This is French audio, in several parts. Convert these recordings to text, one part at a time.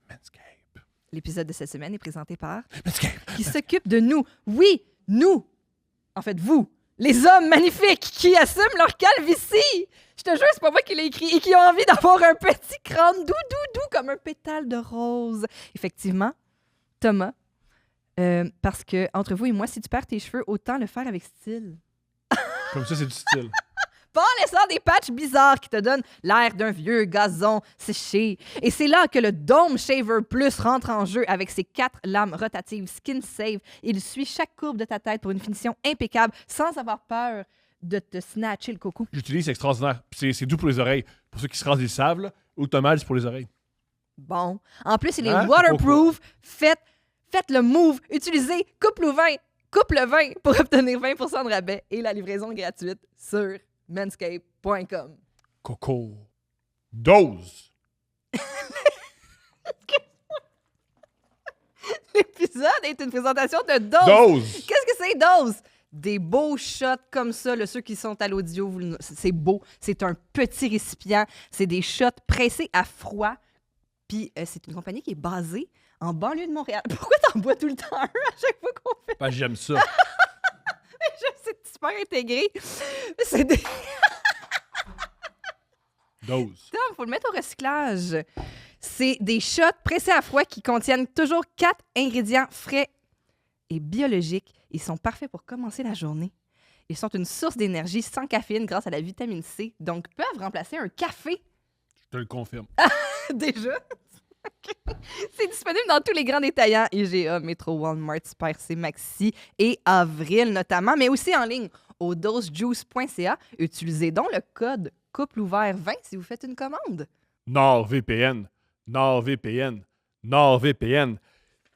Manscape. L'épisode de cette semaine est présenté par Manscape. qui s'occupe de nous. Oui, nous. En fait, vous. Les hommes magnifiques qui assument leur calvitie. Je te jure, c'est pas moi qui l'ai écrit. Et qui ont envie d'avoir un petit crâne doux comme un pétale de rose. Effectivement, Thomas. Parce que, entre vous et moi, si tu perds tes cheveux, autant le faire avec style. Comme ça, c'est du style. Pas en laissant des patchs bizarres qui te donnent l'air d'un vieux gazon séché. Et c'est là que le Dome Shaver Plus rentre en jeu avec ses 4 lames rotatives Skin Save. Il suit chaque courbe de ta tête pour une finition impeccable sans avoir peur de te snatcher le coco. J'utilise, c'est extraordinaire. Puis c'est doux pour les oreilles. Pour ceux qui se rasent, ils savent, là. Automal, c'est pour les oreilles. Bon. En plus, il est Hein? waterproof. Faites le move. Utilisez Coupe le vin pour obtenir 20% de rabais et la livraison gratuite sur manscape.com. Coco. Dose. L'épisode est une présentation de Dose. Dose. Qu'est-ce que c'est, Dose? Des beaux shots comme ça. Là, ceux qui sont à l'audio, c'est beau. C'est un petit récipient. C'est des shots pressés à froid. Puis c'est une compagnie qui est basée en banlieue de Montréal. Pourquoi t'en bois tout le temps un à chaque fois qu'on fait? Ben, j'aime ça. C'est super intégré. C'est des... Dose. Tom, faut le mettre au recyclage. C'est des shots pressés à froid qui contiennent toujours 4 ingrédients frais et biologiques. Ils sont parfaits pour commencer la journée. Ils sont une source d'énergie sans caféine grâce à la vitamine C, donc peuvent remplacer un café. Je te le confirme. Déjà? C'est disponible dans tous les grands détaillants, IGA, Metro, Walmart, Super C, Maxi et Avril notamment, mais aussi en ligne au dosejuice.ca. Utilisez donc le code COUPLEOUVERT20 si vous faites une commande. NordVPN.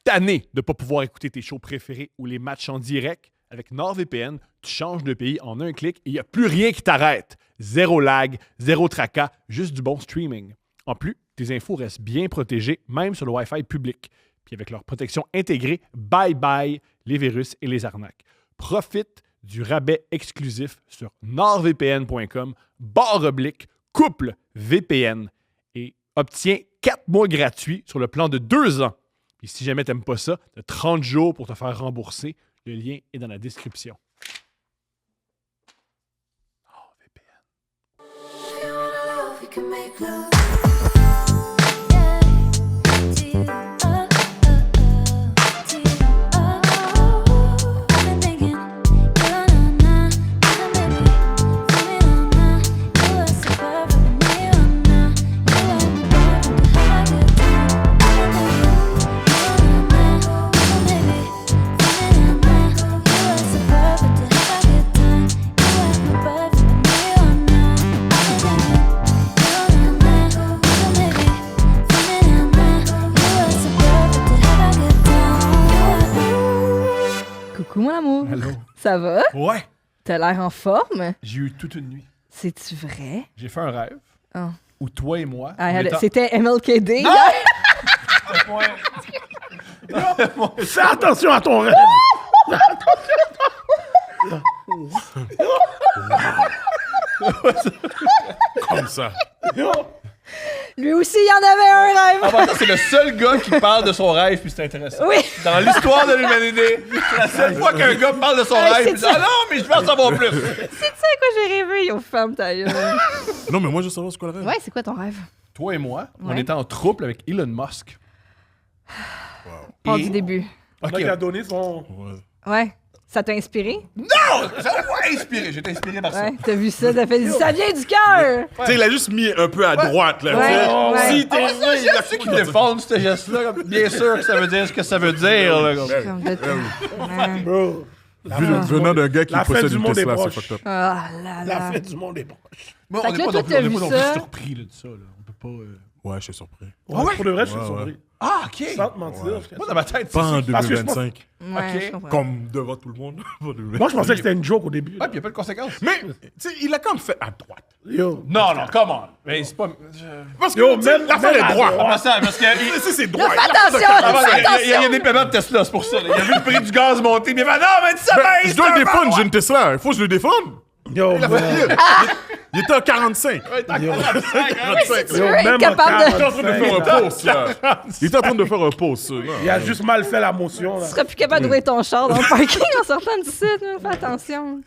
Tanné de ne pas pouvoir écouter tes shows préférés ou les matchs en direct. Avec NordVPN, tu changes de pays en un clic et il n'y a plus rien qui t'arrête. Zéro lag, zéro tracas, juste du bon streaming. En plus, tes infos restent bien protégées, même sur le Wi-Fi public. Puis avec leur protection intégrée, bye-bye les virus et les arnaques. Profite du rabais exclusif sur nordvpn.com/couple VPN et obtiens 4 mois gratuits sur le plan de 2 ans. Puis si jamais tu n'aimes pas ça, tu as 30 jours pour te faire rembourser. Le lien est dans la description. NordVPN. Coucou mon amour. Allô? Ça va? Ouais! T'as l'air en forme? J'ai eu toute une nuit. C'est-tu vrai? J'ai fait un rêve Oh. où toi et moi... Ah, on est en- c'était MLKD. Non! Fais attention à ton rêve! Comme ça. Lui aussi, il y en avait un rêve. En même temps, c'est le seul gars qui parle de son rêve, puis c'est intéressant. Oui. Dans l'histoire de l'humanité, c'est la seule fois qu'un gars parle de son Hey, rêve, c'est puis dit « Ah non, mais je veux en savoir plus! » C'est ça à quoi j'ai rêvé, yo, femme ta gueule. Non, mais moi, je veux savoir ce qu'on rêve. Ouais, c'est quoi ton rêve? Toi et moi, on Ouais. était en trouble avec Elon Musk. Pas Et- du début. Ok. Il a donné son... Ouais. Ouais. Ça t'a inspiré? Non! Ça m'a inspiré. J'étais inspiré par ça. Ouais. T'as vu ça? Ça fait ça vient du cœur! Tu sais, il a juste mis un peu à droite, là. Ouais, tu sais. ouais. Si t'es... Ah, ça, il y a ceux qui défendent ce geste-là. comme, Bien sûr que ça veut dire ce que ça veut dire. Là, comme. Comme de tout. Ouais. Bro, Venant d'un gars qui La fin possède du une monde est Tesla, c'est proche. fucked up. Ah là la là. fête du monde est proche. Moi, Fait on que n'est là, pas toi, non plus, t'as on est vu pas non plus ça. surpris là, de ça. Là. On peut pas... Ouais, je suis surpris. Ouais, pour de vrai, je suis Ouais, surpris. Ah, OK. Sans te mentir. Ouais. je- Moi, dans ma tête, c'est Pas en ça. Parce que je 2025. Ouais, Ok. je comprends. Comme devant tout le monde. Moi, je pensais que c'était une joke au début. Ouais, puis il n'y a pas de conséquences. Mais, tu sais, il a quand même fait à droite. Yo. Non, come on. Mais c'est pas... Parce que, Yo, tu sais, même- l'affaire même est à droite. droite. Comment ça? Parce que... Tu sais, c'est droit. Fais attention! Ah, ouais, Fais il y a attention! des paiements de Tesla, c'est pour ça. là. Il a vu le prix du gaz monter, mais il m'a dit, non, mais ça Ben, baisse! je dois ça le va. défendre, j'ai une Tesla. Il faut que je le défende. Yo, man. Il Il était à 45. Yo, Tu veux être même capable Il était en de... train de faire un pause, là. Il était en train de faire un pause, ça. Non. il a juste mal fait la motion. Là. Tu seras plus capable d'ouvrir ton char dans le parking en sortant du site. Là. Fais attention.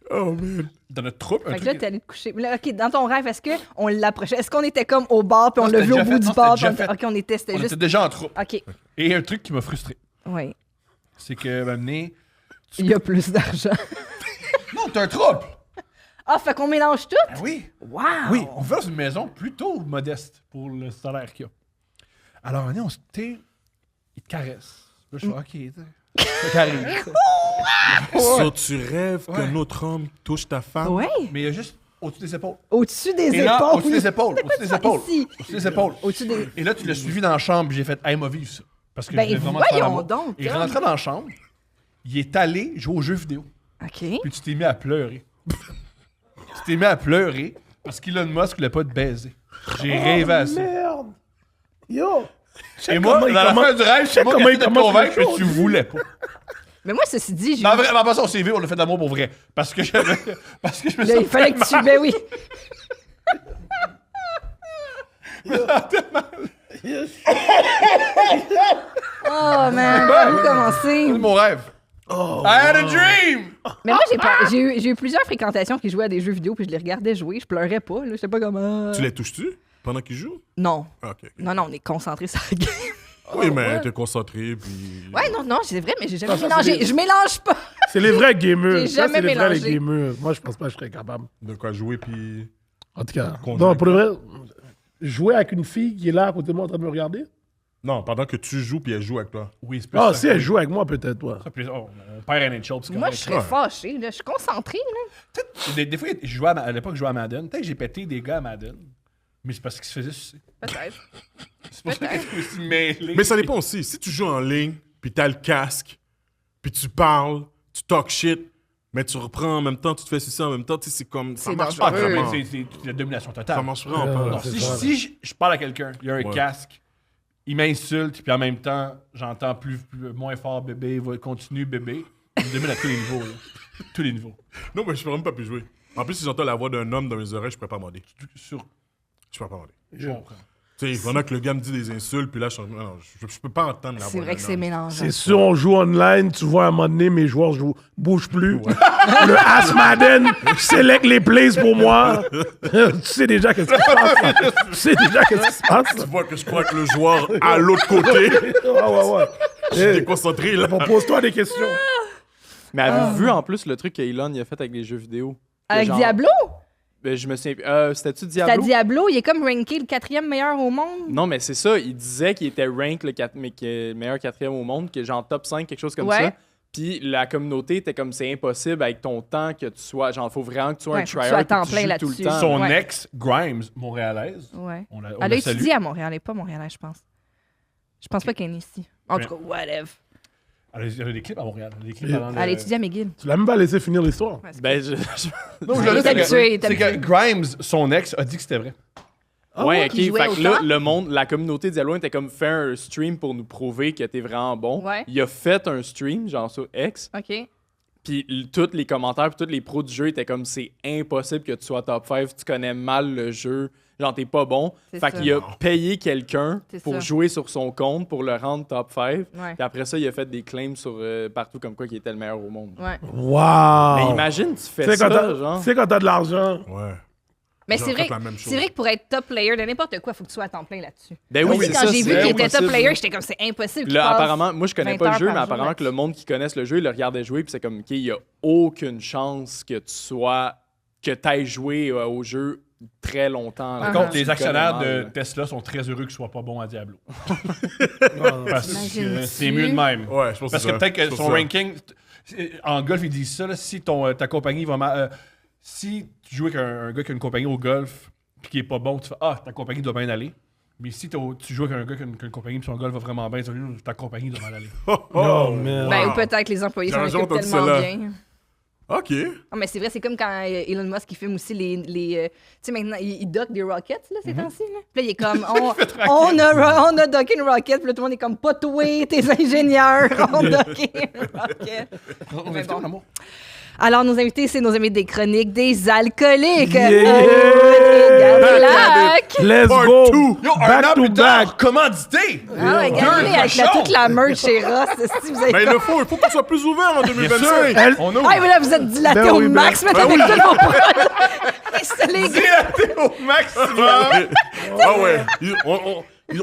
Oh, man. Dans notre troupe, un Fait que là, truc... t'es allé te coucher. Là, OK, dans ton rêve, est-ce qu'on l'approchait? Est-ce qu'on était comme au bar puis on Non, l'a c'était vu au déjà bout fait. du Non, bar? c'était puis déjà OK, on était... C'était On juste... était déjà en troupe. OK, Et un truc qui m'a frustré, oui. c'est que, maintenant... Il y a plus d'argent. Non, t'es un troupe! Ah, fait qu'on mélange tout? Ben oui! Wow! Oui, on vit dans une maison plutôt modeste pour le salaire qu'il y a. Alors, on se il te caresse. Là, je fais, OK, tu sais. Ça t'arrive. So, tu rêves qu'un autre homme touche ta femme? Ouais! Mais il y a juste au-dessus des épaules. Au-dessus des Et là, épaules. au-dessus des épaules. Au-dessus des épaules. Ici. Au-dessus des épaules. Au-dessus des... Et là, tu l'as suivi dans la chambre, puis j'ai fait, hey, m'a vivre ça. Parce que Ben, je voulais vraiment te faire voyons l'amour. donc, Il Tom. rentrait dans la chambre, il est allé jouer aux jeux vidéo. OK. Puis tu t'es mis à pleurer. Tu t'es mis à pleurer parce qu'Elon Musk voulait pas te baiser. J'ai rêvé à ça. Merde. Yo. Et moi, comment il dans la commence- fin du rêve, c'est moi qui comment ai il essayé de te commence convaincre, le mais show. tu voulais pas. Mais moi, ceci dit, j'ai... Non, vraiment pas ça, on s'est vu, on a fait de l'amour pour vrai. Parce que j'avais. Parce que je me Là, il fallait que tu... Ben oui. Oh, man. Où commencer? C'est mon rêve. I had a dream! Mais moi, j'ai eu plusieurs fréquentations qui jouaient à des jeux vidéo puis je les regardais jouer. Je pleurais pas, là. Je sais pas comment... Tu les touches-tu pendant qu'ils jouent? Non. Ah, ok. Non, on est concentrés sur la game. Oui, mais t'es concentré, puis... Ouais, non, c'est vrai, mais j'ai jamais Ça, mélangé. c'est- Je mélange pas. C'est les vrais gamers. J'ai Ça, jamais c'est les vrais les mélangé. gamers. Moi, je pense pas que je serais capable. De quoi jouer, puis... En tout cas. Convaincre. Non, pour le vrai, jouer avec une fille qui est là à côté de moi en train de me regarder. Non, pendant que tu joues, puis elle joue avec toi. Oui, c'est plus Ah, ça. si elle joue avec moi, peut-être, toi. Ça, puis, oh, mon père est un chope, c'est Moi, je correct. serais fâchée, là. Je suis concentrée, là. Des fois, je jouais à l'époque, je jouais à Madden. Peut-être que j'ai pété des gars à Madden. Mais c'est parce qu'ils se faisaient sucer. Peut-être. C'est pour ça que je suis aussi mêlé. Mais ça dépend aussi. Si tu joues en ligne, puis t'as le casque, puis tu parles, tu talk shit, mais tu reprends en même temps, tu te fais sucer en même temps, tu sais, c'est comme... Ça C'est marche Ah, pas dangereux. vraiment. c'est la domination totale. Ça marche vraiment pas. Non, c'est si, ça, si je parle à quelqu'un, il y a un Ouais. casque, il m'insulte, puis en même temps, j'entends moins fort bébé, continue bébé. Il me domine à tous les niveaux. Là. Tous les niveaux. Non, mais je peux même pas plus jouer. En plus, si j'entends la voix d'un homme dans mes oreilles, je pourrais pas demander. Sur. Je pourrais pas demander. Je comprends. Tu sais, pendant que le gars me dit des insultes, puis là, je peux pas entendre la voix C'est vrai d'un que c'est homme. mélangeant. C'est sûr, on joue online, tu vois à un moment donné, mes joueurs bougent plus. Le Ass Madden select les plays pour moi. Tu sais déjà qu'est-ce qui se passe. Tu sais déjà qu'est-ce qui se passe. Tu vois que je crois que le joueur à l'autre côté, Ouais. je suis déconcentré, là. Pose-toi des questions. Mais avez-vous vu en plus le truc qu'Elon il a fait avec les jeux vidéo? Que Avec genre- Diablo? Ben, je me souviens. C'était-tu C'était Diablo? Diablo, il est comme ranké le 4e meilleur au monde. Non, mais c'est ça. Il disait qu'il était rank le meilleur 4e au monde, que genre top 5, quelque chose comme Ouais. ça. Puis la communauté était comme c'est impossible avec ton temps que tu sois. Genre, faut vraiment que tu sois Ouais, un faut que tu tryhard sois à et que temps tu plein joues là-dessus. tout le temps. Son Ouais. ex, Grimes, montréalaise, Ouais. on Elle a la salue. étudié à Montréal, elle est pas montréalaise, je pense. Je pense pas qu'elle est ici. En tout cas, whatever. Elle a des clips à Montréal. Elle a des clips Et- pendant le- Elle a étudié à McGill. Tu l'as même pas laissé finir l'histoire. Ben, Non, Il est habitué, il est c'est que habitué. Grimes, son ex, a dit que c'était vrai. ouais, ok. qu'il jouait Fait que là, autant? le monde, la communauté de Diablo était comme fait un stream pour nous prouver que t'es vraiment bon. Ouais. Il a fait un stream, genre sur X. OK. Puis tous les commentaires, puis tous les pros du jeu étaient comme c'est impossible que tu sois top 5, tu connais mal le jeu, genre t'es pas bon. C'est Fait ça. qu'il a payé quelqu'un C'est pour ça. jouer sur son compte pour le rendre top 5. Ouais. Puis après ça, il a fait des claims sur partout comme quoi qu'il était le meilleur au monde. Ouais. Wow. Mais imagine, tu Tu fais sais, quand ça, t'as- genre. tu sais, quand t'as de l'argent, Ouais. Mais J'aurais c'est vrai, fait la même chose. c'est vrai que pour être top player de n'importe quoi, il faut que tu sois à temps plein là-dessus. Ben Moi oui, aussi, c'est quand ça, j'ai vu c'est qu'il était top impossible. player, j'étais comme c'est impossible. qu'il Là, passe apparemment, moi je connais 20 pas le heures jeu, par mais jour apparemment que le monde qui connaisse le jeu, il le regardait jouer, puis c'est comme, OK, il y a aucune chance que tu sois, que tu ailles jouer au jeu très longtemps. là. Par Ah. contre, Tu les le actionnaires connais de mal. Tesla sont très heureux que ce soit pas bon à Diablo. non, Parce que T'imagines-tu? c'est mieux de même. Ouais, je pense Parce c'est que ça. peut-être que Je son pense ranking. En golf, ils disent ça, là, si ta compagnie va mal. Si tu joues avec un gars qui a une compagnie au golf puis qui est pas bon, tu fais ah, ta compagnie doit bien aller. Mais si tu joues avec un gars qui a une compagnie puis son golf va vraiment bien, tu vas dire ta compagnie doit mal aller. Oh, man. Ben, Wow. ou peut-être que les employés J'ai s'en jamais occupent entendu tellement celle-là. bien. OK. Ah, mais c'est vrai, c'est comme quand Elon Musk il filme aussi les tu sais, maintenant, il dock des rockets, là, ces temps-ci. Là. Puis là, il est comme, on a docké une rocket, puis là, tout le monde est comme, pas toi, tes ingénieurs, on docké une rocket. On Mais est bon. bon, l'amour. Alors, nos invités, c'est nos amis des chroniques des alcooliques. Yeah! Garde-lac. Let's Part go! two. Yo, un Back an to plus tard, back! commandité! Ah ouais, regardez, avec toute la merch chez Ross. Si vous avez Mais il faut qu'on soit plus ouvert en 2025. Elle- On ouvre. Ah, mais là, vous êtes dilaté Ben au oui, max, mais ben avec oui. tout vos produits. Les gars. Dilaté au maximum! Ah ouais.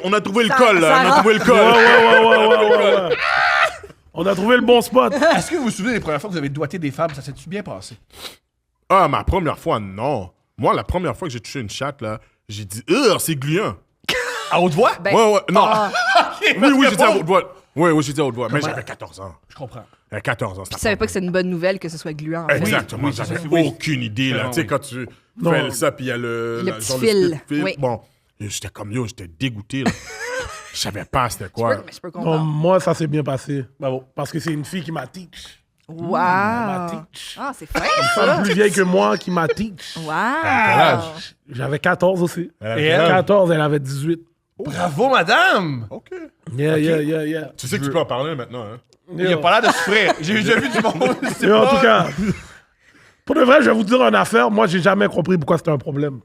On a trouvé le col, là. On a trouvé le Ouais, col. ouais. On a trouvé le bon spot. Est-ce que vous vous souvenez des premières fois que vous avez doigté des femmes? Ça s'est-tu bien passé? Ah, ma première fois, non. Moi, la première fois que j'ai touché une chatte, là, j'ai dit, c'est gluant. À haute voix? Ben, Ouais, non. ah. Oui, j'ai dit à haute voix. Oui, j'ai dit à haute voix. Mais j'avais 14 ans. Je comprends. J'avais 14 ans. Puis tu savais pas que c'est une bonne nouvelle que ce soit gluant. en fait. Exactement, Oui, j'avais c'est ça, oui. aucune idée, là. Non, Tu sais, oui. quand tu Non. fais ça, puis il y a le petit genre fil, split oui. Bon, j'étais comme, j'étais dégoûté, là. Je savais pas c'était quoi. Mais je peux Non, comprendre. moi, ça s'est bien passé. Bravo. Parce que c'est une fille qui m'a teach. Wow. m'a teach. Ah, c'est fin, Une ça. femme plus vieille que moi qui m'a teach. Wow. J'avais 14 aussi. Et elle? 14, elle avait 18. Bravo, madame! OK. Yeah. Tu sais que tu peux en parler maintenant, hein? Il a pas l'air de souffrir. J'ai déjà vu du monde. C'est Yo, en pas- tout cas, pour de vrai, je vais vous dire une affaire. Moi, j'ai jamais compris pourquoi c'était un problème.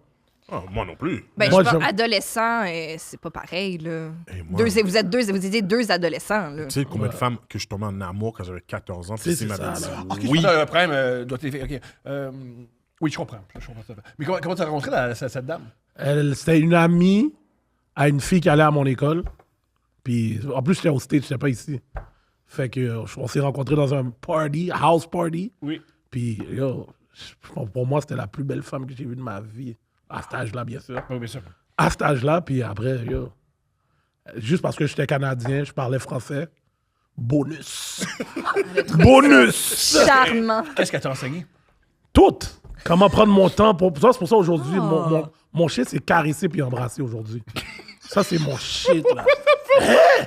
Ah, moi non plus. Ben, Moi, je pense, j'aime- adolescent, c'est pas pareil, là. Et moi- Vous étiez deux adolescents, là. Tu sais combien de femmes que je tombais en amour quand j'avais 14 ans? C'est Puis ça, m'avait dit là. Ok, oui. c'est pas un problème. Doit être... OK. Oui, je comprends. Ça. Mais comment tu as rencontré cette dame? C'était une amie à une fille qui allait à mon école. Puis, en plus, j'étais au States, j'étais pas ici. Fait que on s'est rencontrés dans un party, house party. Oui. Puis, yo, pour moi, c'était la plus belle femme que j'ai vue de ma vie. À cet âge-là, bien sûr. Oui, bien sûr. À cet âge-là, puis après, yo, juste parce que j'étais Canadien, je parlais français. Bonus. Bonus. Charmant. Qu'est-ce qu'elle t'a enseigné? Tout. Comment prendre mon temps. C'est pour ça aujourd'hui, mon shit, c'est caresser puis embrasser aujourd'hui. Ça, c'est mon shit, là. Hein?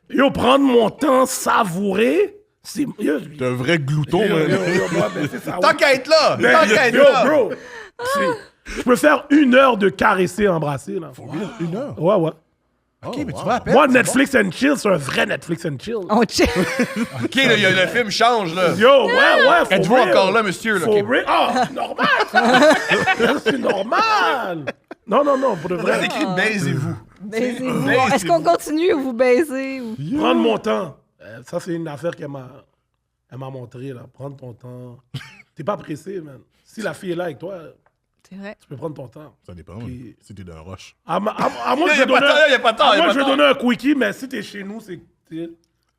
Yo, prendre mon temps, savourer, c'est... Yo, T'es un vrai glouton, yo, man. moi, ben, c'est ça. Tant qu'à être là! Ben, Tant qu'à être yo, là! bro, je peux faire 1 heure de caresser, embrasser, là. Une heure. Ouais. OK, mais tu vas à peine. Moi, Netflix and chill, c'est un vrai Netflix and chill. On check. OK, là, le film change, là. Yo, ouais, faut Êtes-vous real. encore là, monsieur? Là? Faut OK. real. Ah, normal, ça. C'est normal. Non, pour de C'est vrai. écrit « baisez-vous Baisez-vous. Est-ce qu'on continue ou vous baisez? Ou... Prendre mon temps. Ça, c'est une affaire qu'elle m'a montré, là. Prendre ton temps. T'es pas pressé, man. Si la fille est là avec toi, C'est vrai. tu peux prendre ton temps. Ça dépend. Puis- Si t'es dans un rush. À moins que Il y je a pas de temps, il y a pas de temps, il y a moi, pas je de vais temps. donner un quickie, mais si t'es chez nous, c'est t'es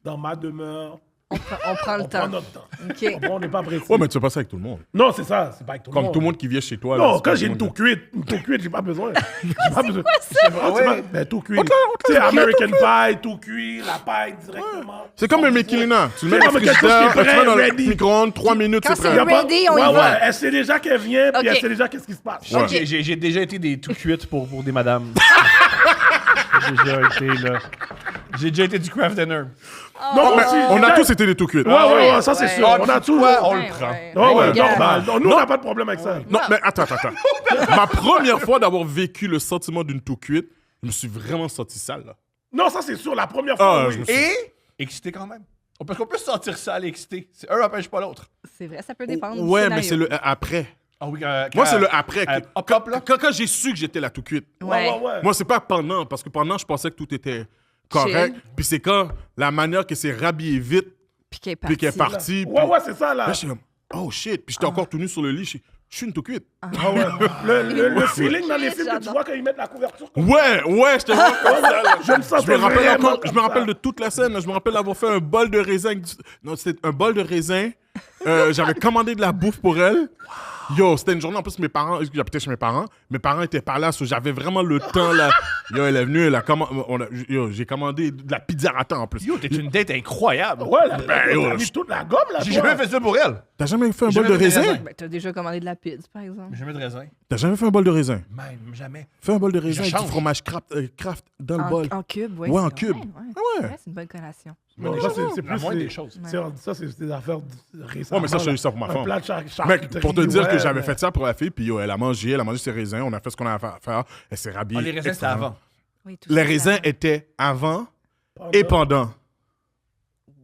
dans ma demeure. On prend le On temps. prend notre temps. OK. On n'est pas pressé. Ouais, mais tu vas passer avec tout le monde. Non, c'est ça. C'est pas avec tout le Comme monde. tout le monde qui vient chez toi. là, Non, c'est pas quand tout j'ai le une monde. tout cuite, j'ai pas besoin. J'ai pas besoin. ouais. Ben, tout cuit. Tu sais, American Pie, tout cuit, la paille directement. C'est comme un Michelina. Tu le mets C'est dans le comme quelque chose frigidaire, qui est tu le mets dans prêt, le ready. micro-ondes, 3 minutes, Quand c'est c'est prêt. Y a pas- ready, on y ouais, va. ouais, elle sait déjà qu'elle vient, puis Ok. elle sait déjà qu'est-ce qui se passe. Ouais. J'ai déjà été des tout cuites pour des madames. J'ai déjà été du craft dinner. Non, Mais aussi, on a déjà- tous été des tout cuits. Ouais, ça c'est Ouais. sûr. On a tous. quoi? On Ouais, le prend. ouais. Oh, ouais, Regarde. normal. Nous, on n'a pas de problème avec ça. Non, mais attends. Ma première fois d'avoir vécu le sentiment d'une tout cuite, je me suis vraiment senti sale, là. Non, ça c'est sûr. La première fois, Ah, oui. je me suis- Et excité quand même. Parce qu'on peut se sentir sale et excité. Un n'empêche pas l'autre. C'est vrai, ça peut dépendre. du Ouais, mais scénario. c'est le après. Ah oui, Moi, c'est le après. hop, là. Quand j'ai su que j'étais la tout cuite. Ouais. Moi, c'est pas pendant, parce que pendant, je pensais que tout était correct. Chill. Puis c'est quand la manière que c'est rhabillé vite, Puis qu'elle est puis qu'elle est partie. partie. Ouais, c'est ça, là. Là, j'étais comme, oh shit. Puis j'étais encore tout nu sur le lit. Je suis une tout cuite. Ah ouais. Le feeling dans les films que tu J'adore. vois quand ils mettent la couverture. Ouais, j'étais vraiment comme ça. là. Je me sentais Je me rappelle vraiment encore, je comme me ça. rappelle de toute la scène. là. Je me rappelle d'avoir fait un bol de raisin. Non, c'était un bol de raisin. J'avais commandé de la bouffe pour elle. Yo, c'était une journée en plus, mes parents, j'habitais chez mes parents étaient pas là, so j'avais vraiment le temps là. Yo, elle est venue, j'ai commandé de la pizzarata en plus. Yo, t'es une date incroyable. Ouais, là, yo, t'as mis toute la gomme, là. J'ai toi. jamais fait ça pour elle. T'as jamais fait un J'ai bol de jamais fait des raisin? raisins. Ben, t'as déjà commandé de la pizza, par exemple. Jamais de raisin. T'as jamais fait un bol de raisin? Même, jamais. Fais un bol de raisin avec change. du fromage craft dans le bol. En cube, oui. Ouais, en cube. Ouais, c'est une bonne collation. Non, ça, c'est La plus. moindre c'est- des choses. Ça, c'est des affaires récentes. Ouais, mais ça, j'ai eu ça pour ma femme. Un plat de Mec, charcuterie. pour te dire que ouais, j'avais mais- fait ça pour la fille, puis yo, elle a mangé ses raisins, on a fait ce qu'on avait à faire, elle s'est rhabillée. Ah, les raisins, c'était étonnamment. avant. Oui, tout Les ça, raisins ça- étaient avant et pendant.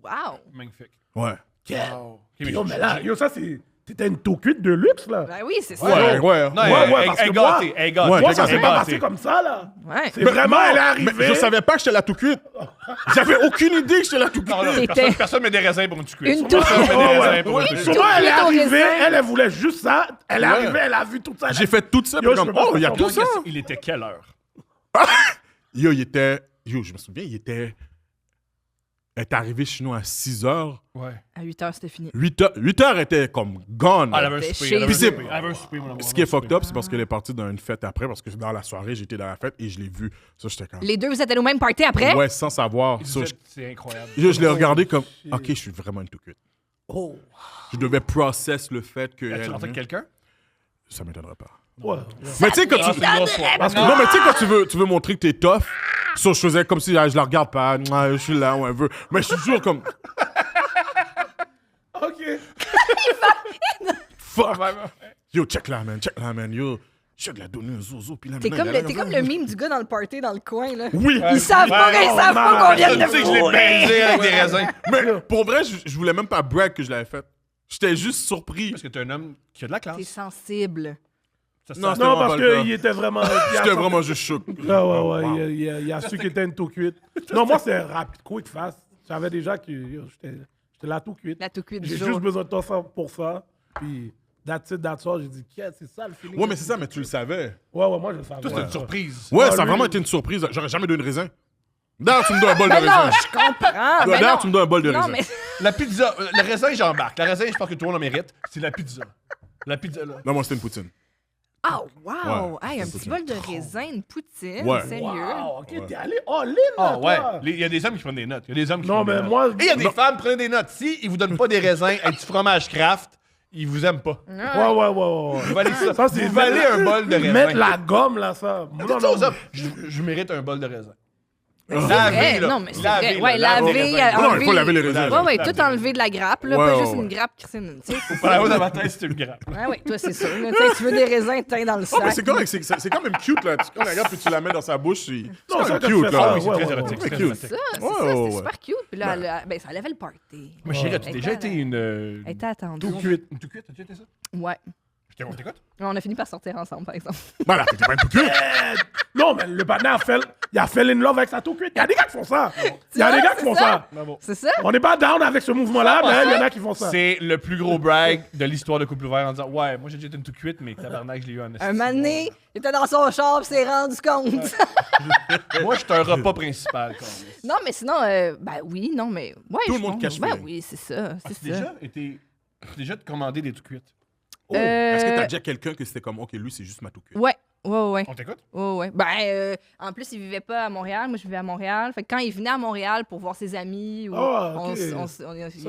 Wow! Magnifique. Ouais. Yeah. Wow. Ok, mais Yo, mais là, yo, ça, c'est. T'étais une tout cuite de luxe, là. Ben oui, c'est ça. Ouais. Non, Ouais, parce que moi- elle est gâtée. Ouais, Moi, ça s'est Elle est pas gâtée. passé comme ça, là. Ouais. C'est vraiment, elle est Mais arrivée. je savais pas que j'étais la tout cuite. J'avais aucune idée que j'étais la tout cuite. Non, non, T'étais- personne met des raisins pour une cuite. Une Personne touche. met des Ouais, raisins ouais. pour une cuite. Souvent, elle est cuite au arrivée, raisin. elle voulait juste ça. Elle est Ouais. arrivée, elle a vu tout ça. J'ai fait tout ça, Yo, puis je comme, peux pas oh, il y a faire tout ça. ça. Il était quelle heure? Yo, il était. Yo, je me souviens, il était. Elle est arrivée chez nous à 6 h. Ouais. À 8h, c'était fini. 8 h était comme gone. Ah, elle avait un C'était souper. chez Elle avait un nous. souper. Elle avait un souper, mon amour. Ce qui est fucked up, c'est parce qu'elle est partie d'une fête après, parce que dans la soirée, j'étais dans la fête et je l'ai vue. Ça, j'étais comme. Les deux, vous êtes allés au même party après? Ouais, sans savoir. Ça, C'est incroyable. je l'ai regardé comme. Ok, je suis vraiment une tout cuite. Oh. Je devais process le fait que. As-tu elle- rentré avec quelqu'un? Ça m'étonnerait pas. Ouais. Mais tu sais, quand Ah, tu. c'est une grosse soirée. Parce que- Non, mais tu sais, quand tu veux montrer que t'es tough, ça, je faisais comme si je la regarde pas. Je suis là, on veut. Mais je suis toujours comme. OK. Fuck. Yo, check là, man. Yo, je de la donner un zozo. Puis là, T'es maintenant, comme, il a t'es l'air- comme le mime du gars dans le party dans le coin, là. Oui. Ils savent pas, mais ils savent pas qu'on vient de Tu sais que je l'ai fourrer. baisé avec des raisins. Mais pour vrai, je voulais même pas brag que je l'avais fait. J'étais juste surpris. Parce que t'es un homme qui a de la classe. T'es sensible. Ça, Non, ça- c'était Non, vraiment parce pas le cas. qu'il était vraiment... J'étais vraiment juste choqué. Ah ouais, il a su qu'il était une tout cuite. Non, moi, c'est rapide, quick, fast. J'avais déjà que yo, j'étais la tout cuite. La tout cuite du J'ai jour. juste besoin de toi pour ça. Puis, that's it, that's all. J'ai dit, qu'est-ce c'est ça le feeling? Ouais, mais c'est ça, mais tu le savais. Ouais, moi, je le savais. Toi, c'était une surprise. Ouais, Ah, ça a lui- vraiment été une surprise. J'aurais jamais donné de raisin. D'ailleurs, tu me donnes un bol de Ben non, raisin. je comprends. Ben D'ailleurs, non. tu me donnes un bol de Non, raisin. mais La pizza, le raisin, j'embarque. Le raisin, je pense que tout le monde en mérite. C'est la pizza. La pizza, là. Non, moi, c'était une poutine. ah, wow! Ouais, Hey, un c'est petit ça. bol de raisin, une poutine, Ouais. sérieux. Wow, OK, t'es allé all-in, Ah là, ouais. toi. Il y a des hommes qui prennent des notes. Il y a des hommes qui Non, prennent des mais notes. moi... Et il y a des femmes qui prennent des notes. Si ils vous donnent pas des raisins avec du fromage craft, ils vous aiment pas. Ouais. Vous valez ça. Ça, c'est Vous valez un bol de raisin. Mettre la gomme, là, ça. Dites Non, ça aux non. hommes. Je mérite un bol de raisin. C'est vrai, non, mais c'est vrai. Ouais, laver, Non, il faut laver les raisins. Ouais, ouais, Laver. tout enlever de la grappe, là, Ouais, pas ouais, juste ouais. une grappe, Christine. Tu sais, Pas la haut dans ma tête, c'est une grappe. ouais, ouais, toi, c'est sûr. là. Tu sais, tu veux des raisins, teint dans le Oh, mais sac. c'est correct, c'est quand même cute, là. Tu la regardes puis tu la mets dans sa bouche, c'est Non, quand ça, même quand tu cute, fais là. ça, Oui, c'est ouais, très ouais, érotique. ouais. C'est très Cute. érotique. Ça, c'est Ouais, ça, ouais, c'est ouais. super cute. Puis là, ben, ça levait le party. Mais chérie, as-tu Elle déjà était été une. Elle était attendue. Tout cuite. Une tout cuite? As-tu été ça? Ouais. On t'écoute? On a fini par sortir ensemble, par exemple. Voilà, t'étais pas une tout cute. Non, mais le partenaire il a fait in love avec sa tout cuite. Il y a des gars qui font ça. Il y a des gars qui font ça. C'est ça? On n'est pas down avec ce mouvement-là, mais il y en a qui font ça. C'est le plus gros brag de l'histoire de Couple Ouvert en disant ouais, moi j'ai déjà été une tout cuite, mais tabarnak, je l'ai eu en Un moment donné, il était dans son char, puis s'est rendu compte. Moi, je suis un repas principal. Quand même. Non, mais sinon, ben oui, non, mais. Ouais, Tout le je monde pense. cache Ben feeling. oui, c'est ça. C'est As-tu ça. déjà commandé des tout cuites? Oh, est-ce que Euh, t'as déjà quelqu'un que c'était comme, OK, lui, c'est juste ma tout cute? Ouais, ouais. On t'écoute? Ouais. Ben, en plus, il vivait pas à Montréal. Moi, je vivais à Montréal. Fait que quand il venait à Montréal pour voir ses amis, ou Ah, ok. on il Ça,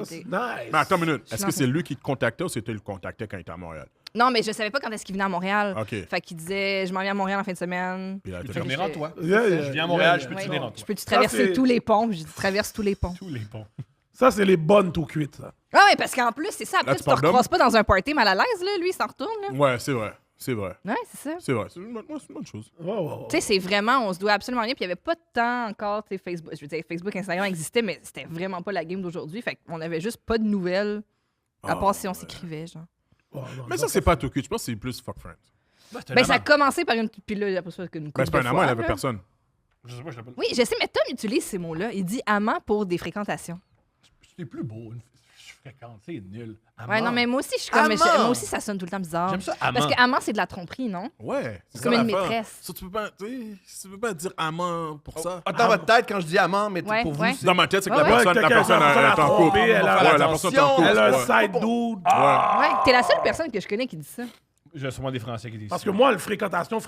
c'est était- nice. Mais attends une minute. Est-ce Non, que c'est lui qui te contactait ou c'était lui qui te contactait quand il était à Montréal? Non, mais je savais pas quand est-ce qu'il venait à Montréal. OK. Fait qu'il disait, je m'en viens à Montréal en fin de semaine. Puis là, Peux-tu t'as venir en toi? Je viens à Montréal, je peux te venir en Je toi. peux-tu traverser c'est- tous les ponts? Puis je dis, traverse tous les ponts. Tous les ponts. Ça, c'est les bonnes tout cuites, ça. Ah ouais, parce qu'en plus, c'est ça. Après, Là, tu tu te parles d'homme? recroises pas dans un party mal à l'aise, là. Lui, il s'en retourne, là. Ouais, c'est vrai. C'est vrai. Ouais, c'est ça. C'est vrai. C'est une bonne chose. Ouais. Tu sais, c'est vraiment, on se doit absolument rien. Puis il n'y avait pas de temps encore, tu sais, Facebook. Je veux dire, Facebook, Instagram existait, mais c'était vraiment pas la game d'aujourd'hui. Fait qu'on avait juste pas de nouvelles, à part si on s'écrivait, genre. Ouais, non, Mais non, ça, c'est pas tout cute. Je pense que c'est plus fuck friends. Ben, ça a commencé par une. Puis là, après ça, qu'une Ben, couple c'est pas de un amant, fois, il avait là. personne. Je sais pas, je l'appelle. Oui, je sais, mais Tom utilise ces mots-là. Il dit amant pour des fréquentations. C'est plus beau. Je fréquente, c'est nul. Ouais, Amant. non, mais moi aussi, je suis comme. Amant. Moi aussi, ça sonne tout le temps bizarre. J'aime ça, amant. Parce que amant, c'est de la tromperie, non? Ouais. C'est comme une maîtresse. Ça, tu peux pas, tu peux pas dire amant pour ça. Dans votre tête, quand je dis amant, mais Ouais, pour vous, ouais. c'est... Dans ma tête, c'est que Ouais, la personne, ouais, la personne quelqu'un est en couple. trompé, elle a- Ouais, la personne est en couple. Elle a un Ouais. side dude. Ouais, t'es la seule personne que je connais qui dit ça. J'ai sûrement des Français qui disent Parce ça. que moi, le fréquentation,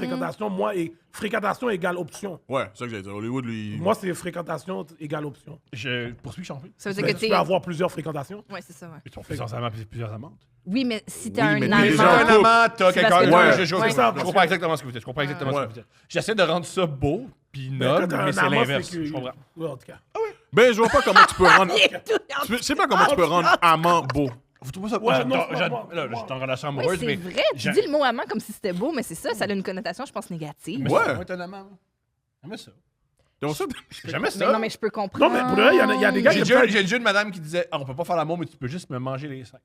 moi, et fréquentation égale option. Ouais, c'est ça que j'allais dire. Hollywood, lui. Moi, c'est fréquentation égale option. Je poursuis, j'en prie. Ça veut dire Tu que t'es. peux avoir plusieurs fréquentations. Ouais, c'est ça, ouais. Ils sont plusieurs amants et plusieurs amantes. Oui, mais si t'as Oui, un mais amant. t'es déjà en un couple. amant, t'as C'est quelqu'un... parce que Ouais, t'as- je ouais. comprends exactement ce que vous dites. Je comprends exactement ce que vous dites. J'essaie de rendre ça beau, puis noble, quand t'as mais un c'est amant, l'inverse. c'est que- Je comprends. Ouais, en tout cas. Ben, je vois pas comment tu peux rendre. Il est tout- Je sais pas comment tu peux rendre amant beau. Vous trouvez ça... Ouais, Moi, non, c'est pas moi. là, je suis en relation Oui, amoureuse, c'est mais... vrai. Tu dis le mot amant comme si c'était beau, mais c'est ça, ça a une connotation, je pense, négative. Mais Ouais. ça, moi, t'es un amant. J'aimais ça. Donc, ça, J'aimais Mais ça. non, mais je peux comprendre. Non, mais pour le vrai, il y a des gars qui J'ai aiment ça. déjà une madame qui disait ah, on peut pas faire l'amour, mais tu peux juste me manger les seins.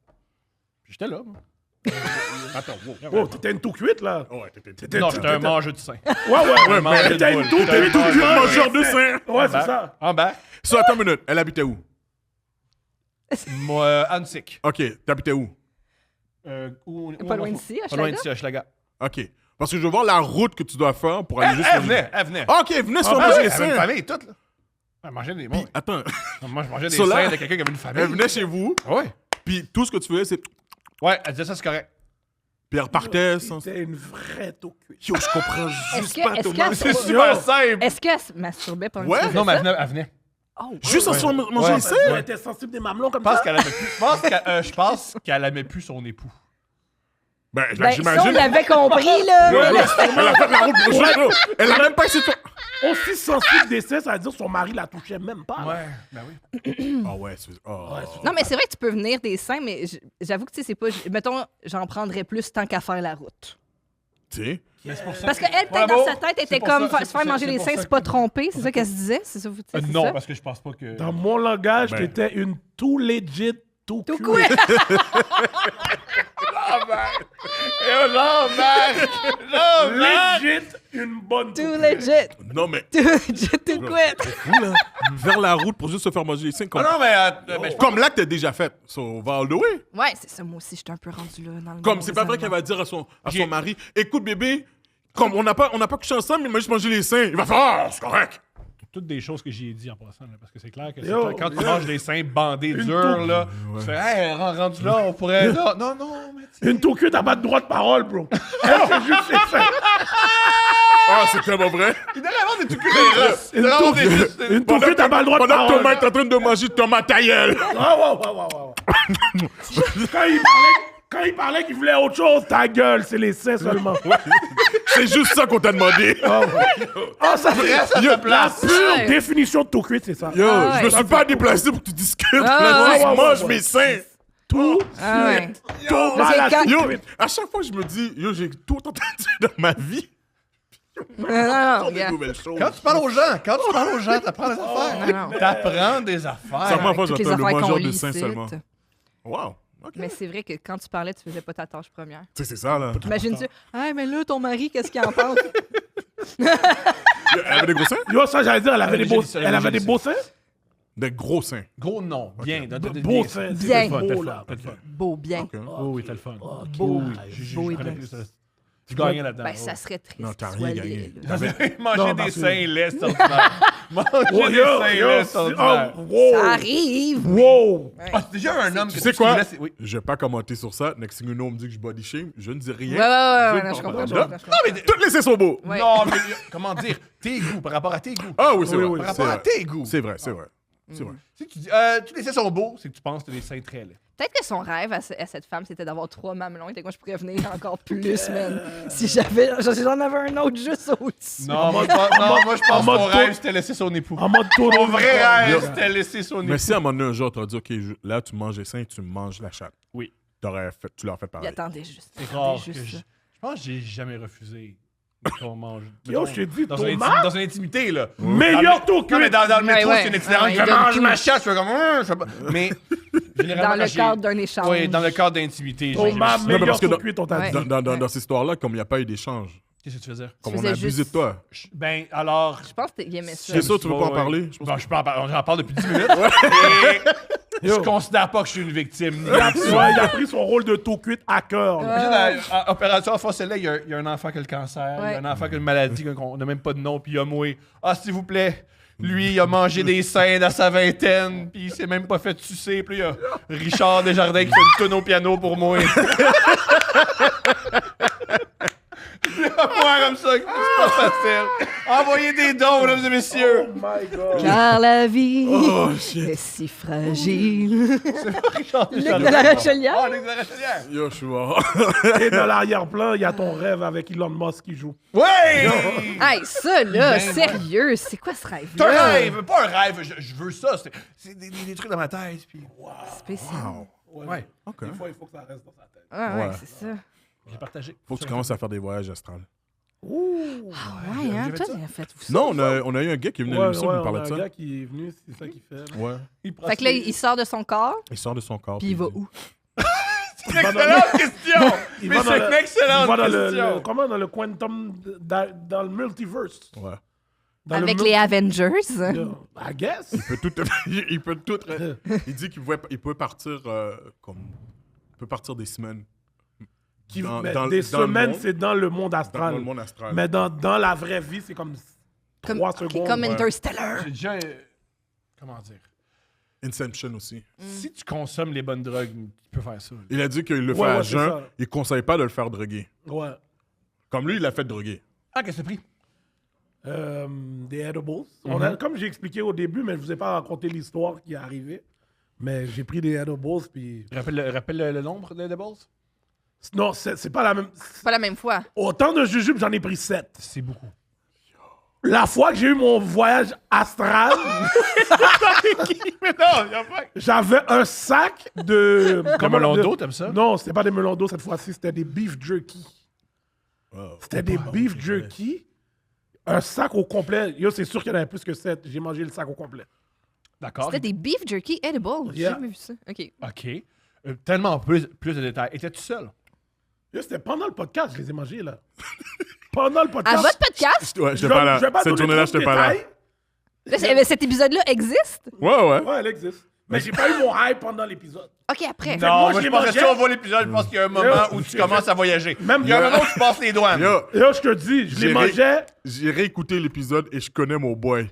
Puis j'étais là, moi. Attends, Oh, t'étais une tout cuite, là. Ouais, t'étais... Non, j'étais un mangeur de sein. Ouais. mangeur T'étais de une boule. tout J'étais un cuite. Mangeur de sein! Ouais, c'est ça. En bas. Ça, attends une minute. Elle habitait où? Moi, Annecy. OK, t'habitais où? Pas loin d'ici, à Pas loin Schlager? d'ici, à Schlager. OK. Parce que je veux voir la route que tu dois faire pour aller juste... Elle venait. Ah, OK, venez se faire Ah, manger oui, les elle avait une seins. famille, toute, là. Elle mangeait des... Puis, attends, Moi, je mangeais des So là- seins de quelqu'un qui avait une famille. elle venait chez vous, Ouais. puis tout ce que tu faisais, c'est... Ouais, elle disait ça, c'est correct. Puis elle repartait sans... T'étais une vraie tout cuite. Yo, je comprends juste pas, Thomas. C'est super simple. Est-ce qu'elle se masturbait pendant Ouais. que tu faisais Non, mais ça? elle venait. Oh, Juste en se faire manger les seins? Elle était sensible des mamelons comme Je pense ça. qu'elle aimait plus. Je pense qu'elle aimait plus son époux. Ben, Ben, ça, on j'imagine. l'avait compris, là. Elle a fait la route pour jouer. Elle a même pas essayé de faire... Aussi sensible des seins, ça veut dire que son mari la touchait même pas. Ouais, ben oui. Ah ouais, c'est... Oh. Non, mais c'est vrai que tu peux venir des seins, mais j'avoue que, tu sais, c'est pas... Mettons, j'en prendrais plus tant qu'à faire la route. Tu sais? Mais c'est pour ça. Parce qu'elle, peut-être, Bravo. dans sa tête, C'est était pour comme ça, se faire manger les seins, c'est pas tromper. C'est ça qu'elle se disait? C'est ça, vous dites? c'est Non, ça? parce que je pense pas que. Dans mon langage, Ben. t'étais une tout legit, tout Tout cuite. coué. Legit, une bonne Tout tout legit. Non, mais... Tout legit, tout coué. C'est fou, là. Vers la route pour juste se faire manger les seins. Comme, Ah non, mais. Ben, je comme là que t'as déjà fait. So, on va all the way. Ouais, c'est ça. Moi aussi, j'étais un peu rendu là. Dans le Comme, bon c'est pas vrai qu'elle raisonnement. va dire à son mari, écoute, bébé, comme on n'a pas couché ensemble, mais il m'a juste mangé les seins. Il va faire, ah, c'est correct. toutes des choses que j'y ai dit en passant, là, parce que c'est clair que Yo, quand tu yo. manges des seins bandés Une durs, toux. là, tu fais, hey, rendu là, on pourrait. Non, non, mais tu Une tout-cuite, t'as pas de droit de parole, bro. Elle, c'est juste ses seins. Ah, c'est tellement vrai. Il devrait avoir des tout russes. Il devrait avoir des. Une tout-cuite, t'as pas le droit de Pendant que parole. Thomas est en train de manger tomate à gueule. Quand il parlait qu'il voulait autre chose, ta gueule, c'est les seins seulement. C'est juste ça qu'on t'a demandé. Ah, ça c'est Yo, la pure Ouais. définition de tout-cuite, c'est ça. Yo, Ah je me ouais. suis pas déplacé pour que tu discutes. Ah Là, ouais. tu Ouais, manges ouais, mes seins. Tout Ah ouais. Thomas Parce que la quand- Yo, tout-cuite. à chaque fois, je me dis, yo, j'ai tout entendu dans ma vie. Non, Sur des regarde. nouvelles choses. Quand tu parles aux gens, t'apprends des affaires. Non. T'apprends des affaires. Ça m'a pas Toutes les j'entends le affaires qu'on mangeur de lit seins ici. seulement. Wow. OK. Mais c'est vrai que quand tu parlais, tu faisais pas ta tâche première. Tu sais, c'est ça, là. Imagine-tu, ah, mais là, ton mari, qu'est-ce qu'il en pense? Elle avait des gros seins? Yo, ça, j'allais dire, elle avait j'ai des beaux dit ça, elle avait j'ai des dit beaux seins. Des gros seins. Gros non, bien. Beaux seins. Bien. c'est T'as beau, le fun, là. t'as le fun. Beau, bien. OK. Oh oui, t'as le fun. Beau. Oui, je Beau et connais bien. plus ça. Tu gagnais là-dedans. Ben, ça serait triste. Non, t'as qu'il soit rien gagné. laid, là. Manger Non, des parce que- seins laits, c'est ordinaire. Manger Oh, des yo, seins yo, laits, c'est c'est- ordinaire. oh, wow. Ça arrive! Wow. Ah, c'est déjà un homme Tu que sais quoi? laisses- Oui. Je vais pas commenter sur ça. Next thing you know, on me dit que je body shame. Je ne dis rien. Ouais, ouais, ne non, je parle comprends. pas. je comprends, je comprends. Non, mais Toutes les seins sont beaux. Ouais. Non, mais comment dire, tes goûts, par rapport à tes goûts. Ah oui, c'est Oui, vrai. oui. Par C'est rapport à vrai. tes goûts. C'est vrai, c'est vrai. C'est vrai. Si tu dis, tous les seins sont beaux, c'est que tu penses que t'as des seins très laids. Peut-être que son rêve à cette femme, c'était d'avoir 3 mamelons. Et que moi, je pourrais venir encore plus, man. Si j'en avais un autre juste au-dessus. Non, moi, je pense en que mode ton tour- rêve, c'était laisser son époux. En mode tour. Ton vrai rêve, Yo. c'était laisser son époux. Mais si à un moment donné, un jour, tu as dit, OK, là, tu manges les seins et tu manges la chatte. Oui. Tu leur fais Il pareil. attendait juste. C'est attendait rare que juste je ça. pense que j'ai jamais refusé qu'on mange. Yo, Mettons, je t'ai dit, dans Thomas, dans une intimité, là. Meilleur Non, tout mais dans le Ouais, métro, ouais. c'est une itinérante Ouais, qui il fait donne mange tout. ma chatte, je fais comme, je fais pas. Mais, généralement, Dans le quand j'ai- cadre d'un échange. Oui, dans le cadre d'intimité. Thomas, mais meilleur parce que tout dans- cuite, on t'a Ouais. dit. Dans cette histoire-là, comme il n'y a pas eu d'échange, Qu'est-ce que tu faisais? comme Tu on faisais a abusé juste- de toi. Ben, alors. Je pense qu'il aimait ça. C'est sûr, tu veux pas en Ouais. parler? Je pense Bon, que- je peux en parler. J'en parle depuis 10 minutes. Et je Yo. considère pas que je suis une victime. Ni Ouais, il a pris son rôle de tout cuite à cœur. là. Imagine, à Opération Fossel, il y a un enfant qui a le cancer, il y Ouais. a un enfant qui a une maladie, qu'on n'a même pas de nom, puis il a moué. Ah, s'il vous plaît, lui, il a mangé des seins dans sa vingtaine, puis il s'est même pas fait sucer, puis il y a Richard Desjardins qui fait une tonne au piano pour moi. Moi, comme ça, c'est pas facile. Envoyez des dons, mesdames et messieurs. Car la vie Oh, shit. est si fragile. Richard Luc Desjardins. de la Rochelière. Ah, Luc de la Rochelière. Yo, je suis mort. Et dans l'arrière-plan, il y a ton rêve avec Elon Musk qui joue. Ouais! Hey, ça, là, Ben, sérieux, c'est quoi ce C'est un rêve-là? rêve, pas un rêve, je veux ça. C'est des trucs dans ma tête, puis... Spécial. Ouais, OK. Des fois, il faut que ça reste dans sa tête. Ah, ouais, Ouais. c'est ça. j'ai partagé. Faut que tu commences à faire des voyages astrales. Ah, ouais, hein, j'avais toi, ça. t'as fait ça. Non, on a eu un gars qui est venu à Ouais, l'émission ouais, pour on parler a de un ça. gars qui est venu, c'est ça qu'il fait. là. Ouais. Fait que là, il sort de son corps, Il sort de son corps. puis il va où? C'est une excellente question! Il Mais va dans c'est le- une excellente il va dans question! comment dans le quantum, dans le multiverse. Ouais. Dans Avec le les Avengers. I guess. Il peut tout. Il dit qu'il peut partir comme. Il peut partir des semaines. Mais dans des le semaines, monde. c'est dans le monde astral. Dans le monde astral. Mais dans la vraie vie, c'est comme 3 secondes. Comme ouais. Interstellar. J'ai déjà. Comment dire? Inception aussi. Si tu consommes les bonnes drogues, tu peux faire ça. Il a dit qu'il le fait Ouais, à ouais, c'est jeun. ça. Il conseille pas de le faire droguer. Ouais. Comme lui, il l'a fait droguer. Ah, qu'est-ce que t'as pris? Des edibles. Comme j'ai expliqué au début, mais je vous ai pas raconté l'histoire qui est arrivée. Mais j'ai pris des edibles, puis... Rappelle le nombre de balls? Non, c'est pas la même... C'est pas la même fois. Autant de jujubes, j'en ai pris 7. C'est beaucoup. La fois que j'ai eu mon voyage astral, Mais non, y'a pas. j'avais un sac de... Comme melon d'eau, t'aimes ça? Non, c'était pas des melons d'eau cette fois-ci, c'était des beef jerky. C'était des beef jerky. Un sac au complet. Yo, c'est sûr qu'il y en avait plus que 7. J'ai mangé le sac au complet. D'accord. C'était des beef jerky edible. J'ai Yeah. jamais vu ça. OK. OK. Tellement plus de détails. Étais-tu seul? Yo, c'était pendant le podcast, je les ai mangés, là. Pendant le À podcast. votre podcast, Ouais, j'étais pas là. Je vais pas Cette donner journée-là, trop de j'étais pas là. détails. là, cet épisode-là existe? Ouais. Ouais, elle existe. Mais j'ai pas eu mon hype pendant l'épisode. OK, après. moi, Non, je moi, je les pense que mangeais. si on voit l'épisode, je pense qu'il y a un moment où tu commences à voyager. Même Il y a un moment où tu passes les douanes. Yo, Yo, je te dis, je les mangeais. J'ai réécouté l'épisode et je connais mon boy.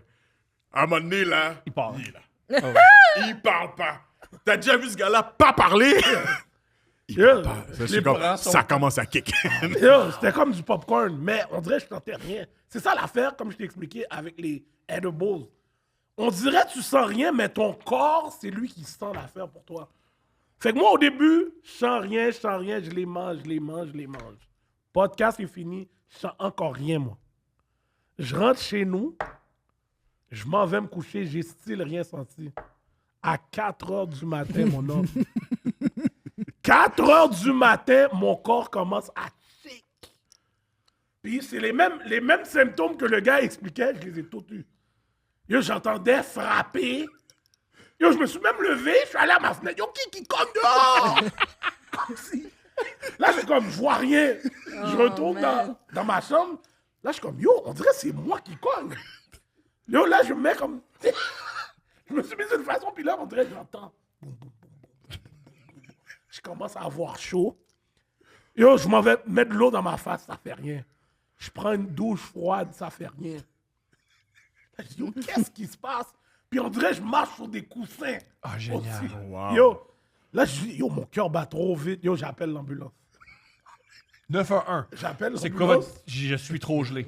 À un moment donné, là, Il parle. il est là. Il parle pas. T'as déjà vu ce gars-là pas parler? Yo, Ça, je les comme, ça commence à kick. Yo, c'était comme du popcorn, mais on dirait que je sentais rien. C'est ça l'affaire, comme je t'ai expliqué, avec les edibles. On dirait que tu sens rien, mais ton corps, c'est lui qui sent l'affaire pour toi. Fait que moi, au début, je sens rien, je les mange. Podcast est fini, je sens encore rien, moi. Je rentre chez nous, je m'en vais me coucher, j'ai style rien senti. À 4 heures du matin, mon homme. 4 heures du matin, mon corps commence à shake. Puis c'est les mêmes symptômes que le gars expliquait, je les ai tous eus. Yo, j'entendais frapper. Yo, je me suis même levé, je suis allé à ma fenêtre. Yo, qui cogne dehors? Comme si. Là, je suis comme, je vois rien. Je retourne dans ma chambre. Là, je suis comme, yo, on dirait que c'est moi qui cogne. Yo, là, je me mets comme... Je me suis mis d'une façon, puis là, on dirait que j'entends. Je commence à avoir chaud. Yo, je m'en vais mettre de l'eau dans ma face, ça fait rien. Je prends une douche froide, ça fait rien. Je dis, yo, qu'est-ce qui se passe? Puis on dirait que je marche sur des coussins. Ah, génial. Aussi. Wow. Yo, là, je dis, yo, mon cœur bat trop vite. Yo, j'appelle l'ambulance. 9-1-1. J'appelle C'est quoi l'ambulance. votre... Je suis trop gelé.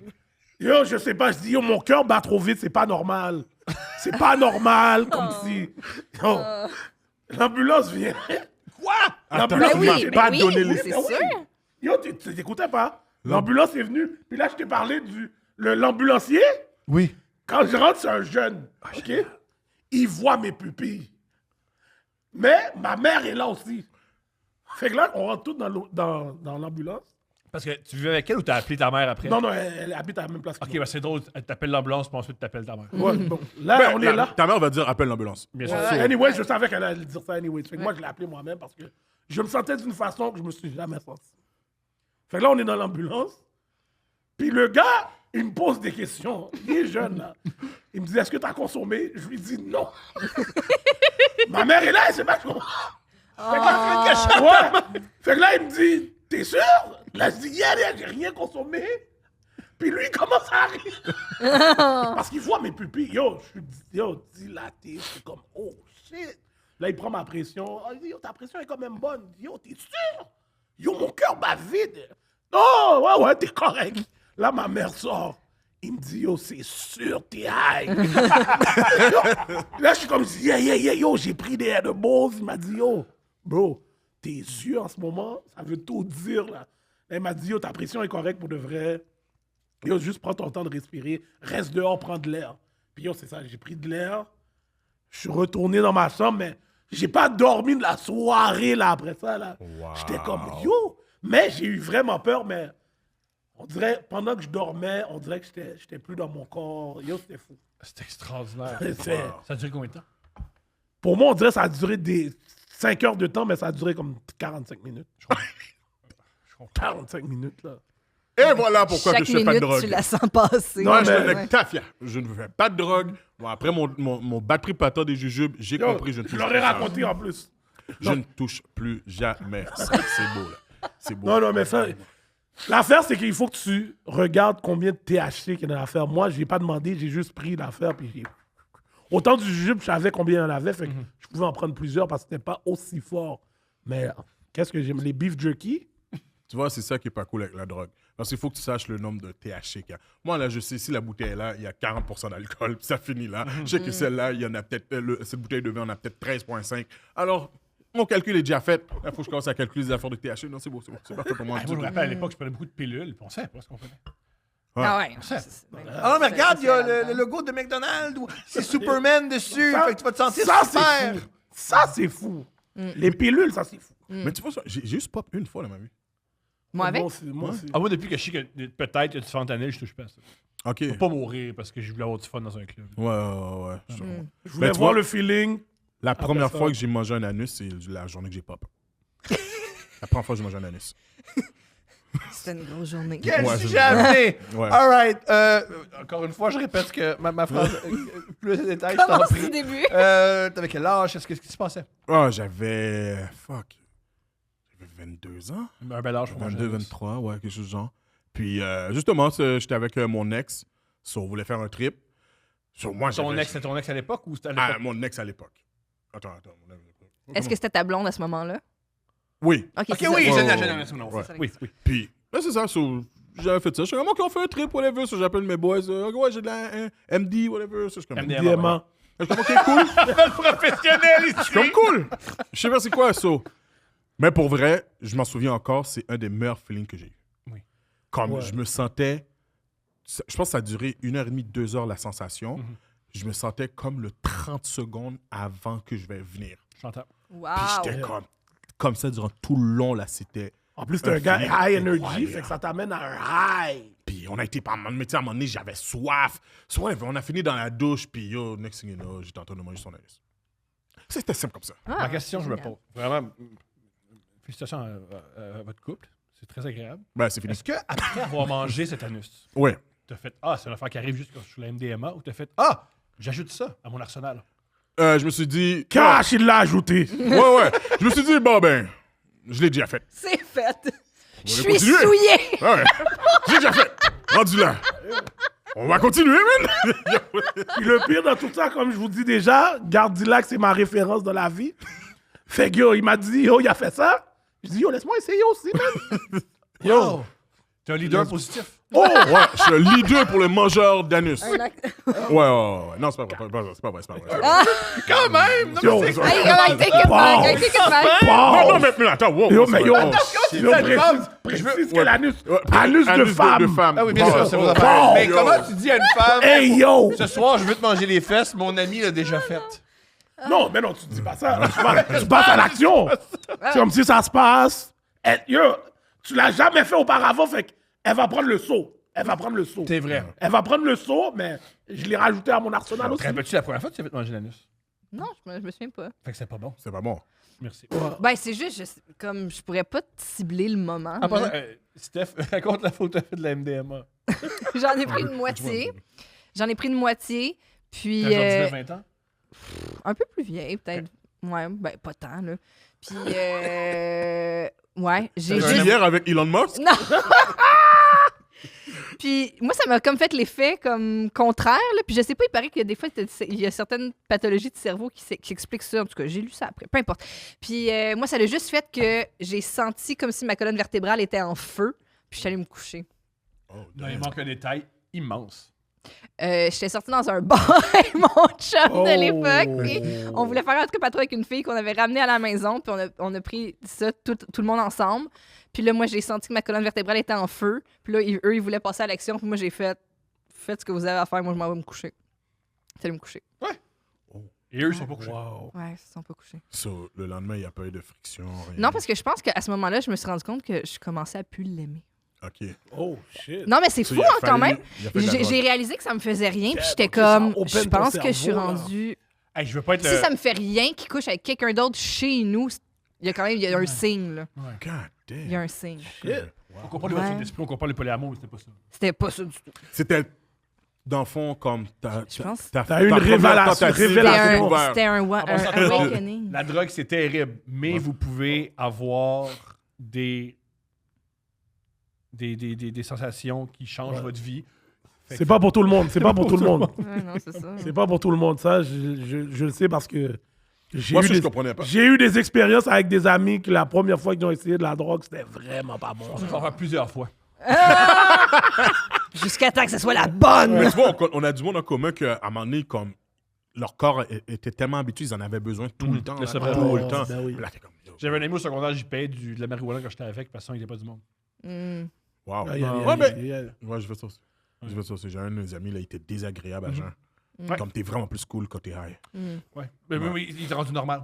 Yo, je sais pas, je dis, yo, mon cœur bat trop vite, c'est pas normal. C'est pas normal, comme si... Yo, l'ambulance vient. Quoi? L'ambulance Ben oui, vient. pas oui, donné les- c'est Ben oui. sûr. Yo, tu t'écoutais pas? L'ambulance est venue, puis là, je t'ai parlé du... L'ambulancier, Oui. quand je rentre, c'est un jeune, OK? Il voit mes pupilles. Mais ma mère est là aussi. Fait que là, on rentre tous dans l'ambulance. Parce que tu vivais avec elle ou t'as appelé ta mère après? Non, non, elle habite à la même place que Ok, moi. ben c'est drôle. Elle t'appelle l'ambulance, puis ensuite t'appelles ta mère. Ouais, bon. Là, Ben, on est là. Ta mère va dire appelle l'ambulance. Bien sûr. Anyway, je savais qu'elle allait dire ça anyway. Fait que moi, je l'ai appelé moi-même parce que je me sentais d'une façon que je me suis jamais senti. Fait que là, on est dans l'ambulance. Puis le gars, il me pose des questions. Il est jeune, là. Il me dit, est-ce que tu as consommé? Je lui dis non. Ma mère est là, elle sait pas que je comprends. Fait que là, ouais. Fait que là, il me dit, t'es sûr? Là, je dis, yeah, j'ai rien consommé. Puis lui, il commence à rire. Parce qu'il voit mes pupilles. Yo, je suis dilaté. C'est comme, oh shit. Là, il prend ma pression. Ah, il dit, yo, ta pression est quand même bonne. Yo, t'es sûr? Yo, mon cœur bat vide. Oh, ouais, t'es correct. Là, ma mère sort. Il me dit, yo, c'est sûr, t'es high. Là, je suis comme, yo, j'ai pris des edibles. Il m'a dit, yo, bro, tes yeux en ce moment, ça veut tout dire, là. Là, il m'a dit, yo, ta pression est correcte pour de vrai. Yo, juste prends ton temps de respirer. Reste dehors, prends de l'air. Puis yo, c'est ça, j'ai pris de l'air. Je suis retourné dans ma chambre, mais j'ai pas dormi de la soirée, là, après ça, là. J'étais comme, yo. Mais j'ai eu vraiment peur, mais on dirait, pendant que je dormais, on dirait que j'étais plus dans mon corps. Yo, c'était fou. C'est extraordinaire. C'est- Ça a duré combien de temps? Pour moi, on dirait que ça a duré des 5 heures de temps, mais ça a duré comme 45 minutes. 45 minutes, là. Et voilà pourquoi que Chaque je fais pas de minute, drogue. tu la sens passer. Non, Moi, je mais- suis un mec tafia. Je ne fais pas de drogue. Bon, après mon batterie patin des jujubes, j'ai Yo, compris, je ne touche je plus l'aurais ça. raconté en plus. Je ne touche plus jamais. C'est beau, là. C'est beau. Non, mais ça... L'affaire, c'est qu'il faut que tu regardes combien de THC qu'il y a dans l'affaire. Moi, je n'ai pas demandé, j'ai juste pris l'affaire. Puis autant du jujube, je savais combien il y en avait. Fait que je pouvais en prendre plusieurs parce que c'était pas aussi fort. Mais qu'est-ce que j'aime? Les beef jerky? Tu vois, c'est ça qui est pas cool avec la drogue. Parce qu'il faut que tu saches le nombre de THC qu'il y a. Moi, là, je sais, si la bouteille est là, il y a 40% d'alcool, puis ça finit là. Je sais que celle-là, il y en a peut-être, cette bouteille de vin, on a peut-être 13,5. Alors, mon calcul est déjà fait. Il faut que je commence à calculer les affaires de THC. Non, c'est beau, c'est bon. C'est parfait pour moi. Moi, je me rappelle, à l'époque, je prenais beaucoup de pilules, puis on savait pas ce qu'on faisait. Ah ouais. Ah non, mais regarde, il y a le logo de McDonald's, c'est Superman dessus, Ça, fait que tu vas te sentir ça, super. c'est fou. Ça, c'est fou. Les pilules, ça, c'est fou. Mais tu vois, ça, j'ai juste pop une fois dans ma vie. Moi avec? Moi aussi. Ah, moi, depuis que je sais que peut-être il y a du fentanyl, je touche pas à ça. OK. Je peux pas mourir parce que je voulais avoir du fun dans un club. Ouais. Je voulais Ben, tu voir vois- le feeling. La première ça. fois que j'ai mangé un anus, c'est la journée que j'ai pop. La première fois que j'ai mangé un anus. C'était une grosse journée. Quel Ouais, sujet c'est- amené! Ouais. All right. Encore une fois, je répète que ma phrase, plus de détails, je t'en Commence du prie. début. T'avais quel âge? Qu'est-ce qui se passait? Ah, j'avais 22 ans. Un bel âge pour manger 22, un anus. 23, ouais, quelque chose du genre. Puis, justement, j'étais avec mon ex. So, on voulait faire un trip. So, moi, Ton j'avais- ex, c'était ton ex à l'époque ou c'était à Ah, l'époque? mon ex à l'époque. Attends, mon ex à l'époque. Est-ce que c'était ta blonde à ce moment-là? Oui. Ok, Ok, c'est oui, ça. génial. non. Ouais. Oui, oui. Puis, là, c'est ça. So, j'avais fait ça. Je suis comme, OK, on fait un trip, whatever. So, j'appelle mes boys. OK, ouais, j'ai de la MD, whatever. So, je suis comme, MDMA. DMA. Je suis comme, OK, cool. Professionnel Je suis comme, cool. Je sais pas c'est quoi, so. Mais pour vrai, je m'en souviens encore, c'est un des meilleurs feelings que j'ai eu. Oui. Comme Ouais. je me sentais, je pense que ça a duré 1h30, 2 heures la sensation. Je me sentais comme le 30 secondes avant que je vais venir. Chanteur. Wow. Puis j'étais comme ça durant tout le long, là, c'était... En plus, t'es un gars feeling high energy, incroyable. fait que ça t'amène à un high. Puis on a été par mais tu sais, à un moment donné, j'avais soif. So, ouais, on a fini dans la douche, puis yo, next thing you know, j'étais en train de manger son anus. C'était simple comme ça. Ah, Ma question, je me génial. pose. Vraiment, félicitations à votre couple. C'est très agréable. Ben, c'est fini. Est-ce que après avoir mangé cet anus, Ouais. t'as fait Ah, c'est une affaire qui arrive juste quand je suis la MDMA ou t'as fait Ah, j'ajoute ça à mon arsenal? Je me suis dit... Cash, il l'a ajouté. Ouais. Je me suis dit, bon, ben, je l'ai déjà fait. C'est fait. Je va suis continuer. souillé. Ouais. J'ai déjà fait. Rendu là. On va continuer, man. Puis le pire dans tout ça, comme je vous dis déjà, Gardilac, c'est ma référence dans la vie. Fait que yo, il m'a dit, yo, il a fait ça. Je dis, yo, laisse-moi essayer aussi, man. Yo. T'es un leader positif. Oh, ouais, je suis le leader pour les mangeurs d'anus. Un acte- Ouais. Non, c'est pas vrai. C'est pas vrai. Quand même! Non, Yo. mais c'est- Hey, I take it back. I take it back. Non, mais attends, wow. Yo, c'est mais vrai. yo, Oh, yo, précise quel anus. Ouais, Anus de femme. Ah oui, bien Bon, sûr, c'est vos oh, affaires. bon, Mais yo. comment tu dis à une femme, Hey, yo. ce soir, je veux te manger les fesses, mon ami l'a déjà fait? Non, mais non, tu dis pas ça. Tu passes à l'action. C'est comme si ça se passe. Yo, tu l'as jamais fait auparavant, fait qu'elle va prendre le saut. Elle va prendre le saut. C'est vrai. Elle va prendre le saut, mais je l'ai rajouté à mon arsenal Te aussi. rappelles-tu la première fois que tu t'es fait manger l'anus? Non, je me souviens pas. Fait que c'est pas bon. C'est pas bon. Merci. Ben, c'est juste, comme je pourrais pas te cibler le moment. En passant, là. Steph, raconte la fois où t'as fait de la MDMA. J'en ai pris une moitié. Puis T'as genre 19-20 ans? un peu plus vieille, peut-être. Ouais, ben pas tant, là. Puis, ouais, j'ai J'ai juste... hier avec Elon Musk. Non! Puis moi, ça m'a comme fait l'effet comme contraire. Là. Puis je sais pas, il paraît que des fois, il y a certaines pathologies du cerveau qui expliquent ça. En tout cas, j'ai lu ça après. Peu importe. Puis moi, ça a juste fait que j'ai senti comme si ma colonne vertébrale était en feu. Puis je suis allée me coucher. Oh, Non, il manque un détail immense. J'étais sortie dans un bar avec mon chum Oh. de l'époque. Puis on voulait faire un truc patrouille avec une fille qu'on avait ramenée à la maison. Puis on a pris ça, tout le monde ensemble. Puis là, moi, j'ai senti que ma colonne vertébrale était en feu. Puis là, eux, ils voulaient passer à l'action. Puis moi, j'ai fait faites ce que vous avez à faire. Moi, je m'en vais me coucher. J'allais me coucher. Et eux, ils sont pas couchés. Wow. Ouais, ils se sont pas couchés. So, le lendemain, il n'y a pas eu de friction. Rien. Non, parce que je pense qu'à ce moment-là, je me suis rendu compte que je commençais à plus l'aimer. OK. Oh, shit. Non, mais c'est So, fou il a hein, quand fallu- même. il a fallu de la J'ai drogue. réalisé que ça me faisait rien. Puis Yeah, j'étais donc ça comme, open je ton pense que je suis cerveau, là. rendue Hey, je veux pas être Si ça me fait rien qu'il couche avec quelqu'un d'autre chez nous, il y a un signe, là. God damn. Il y a un signe. On comprend les Ouais. d'esprit, on comprend le polyamour, mais c'était pas ça. C'était pas ça du tout. C'était, dans le fond, comme Je pense. T'as eu une révélation. C'était un awakening. La drogue, c'est terrible, mais vous pouvez avoir des sensations qui changent votre vie. C'est pas pour tout le monde. C'est pas pour tout le monde. Ouais, non, c'est ça. C'est pas pour tout le monde. Ça, je le sais parce que Moi aussi, je comprenais pas. j'ai eu des expériences avec des amis que la première fois qu'ils ont essayé de la drogue, c'était vraiment pas bon. Ça va faire plusieurs fois. Jusqu'à temps que ce soit la bonne. Mais tu vois, on a du monde en commun qu'à un moment donné, comme leur corps était tellement habitué, ils en avaient besoin tout le temps. Le là, sevrage. tout le temps. Ben oui. Là, t'es comme, yo, J'avais un ami au secondaire, j'y payais de la marijuana quand j'étais avec, parce qu'il n'était pas du monde. wow. Aïe, aïe, aïe, Ouais, mais aïe, aïe. ouais, je fais ça aussi. Je fais ça aussi. J'ai un de mes amis, là, il était désagréable à Jean. Ouais. Comme t'es vraiment plus cool quand t'es high. Ouais. Mais il est rendu normal.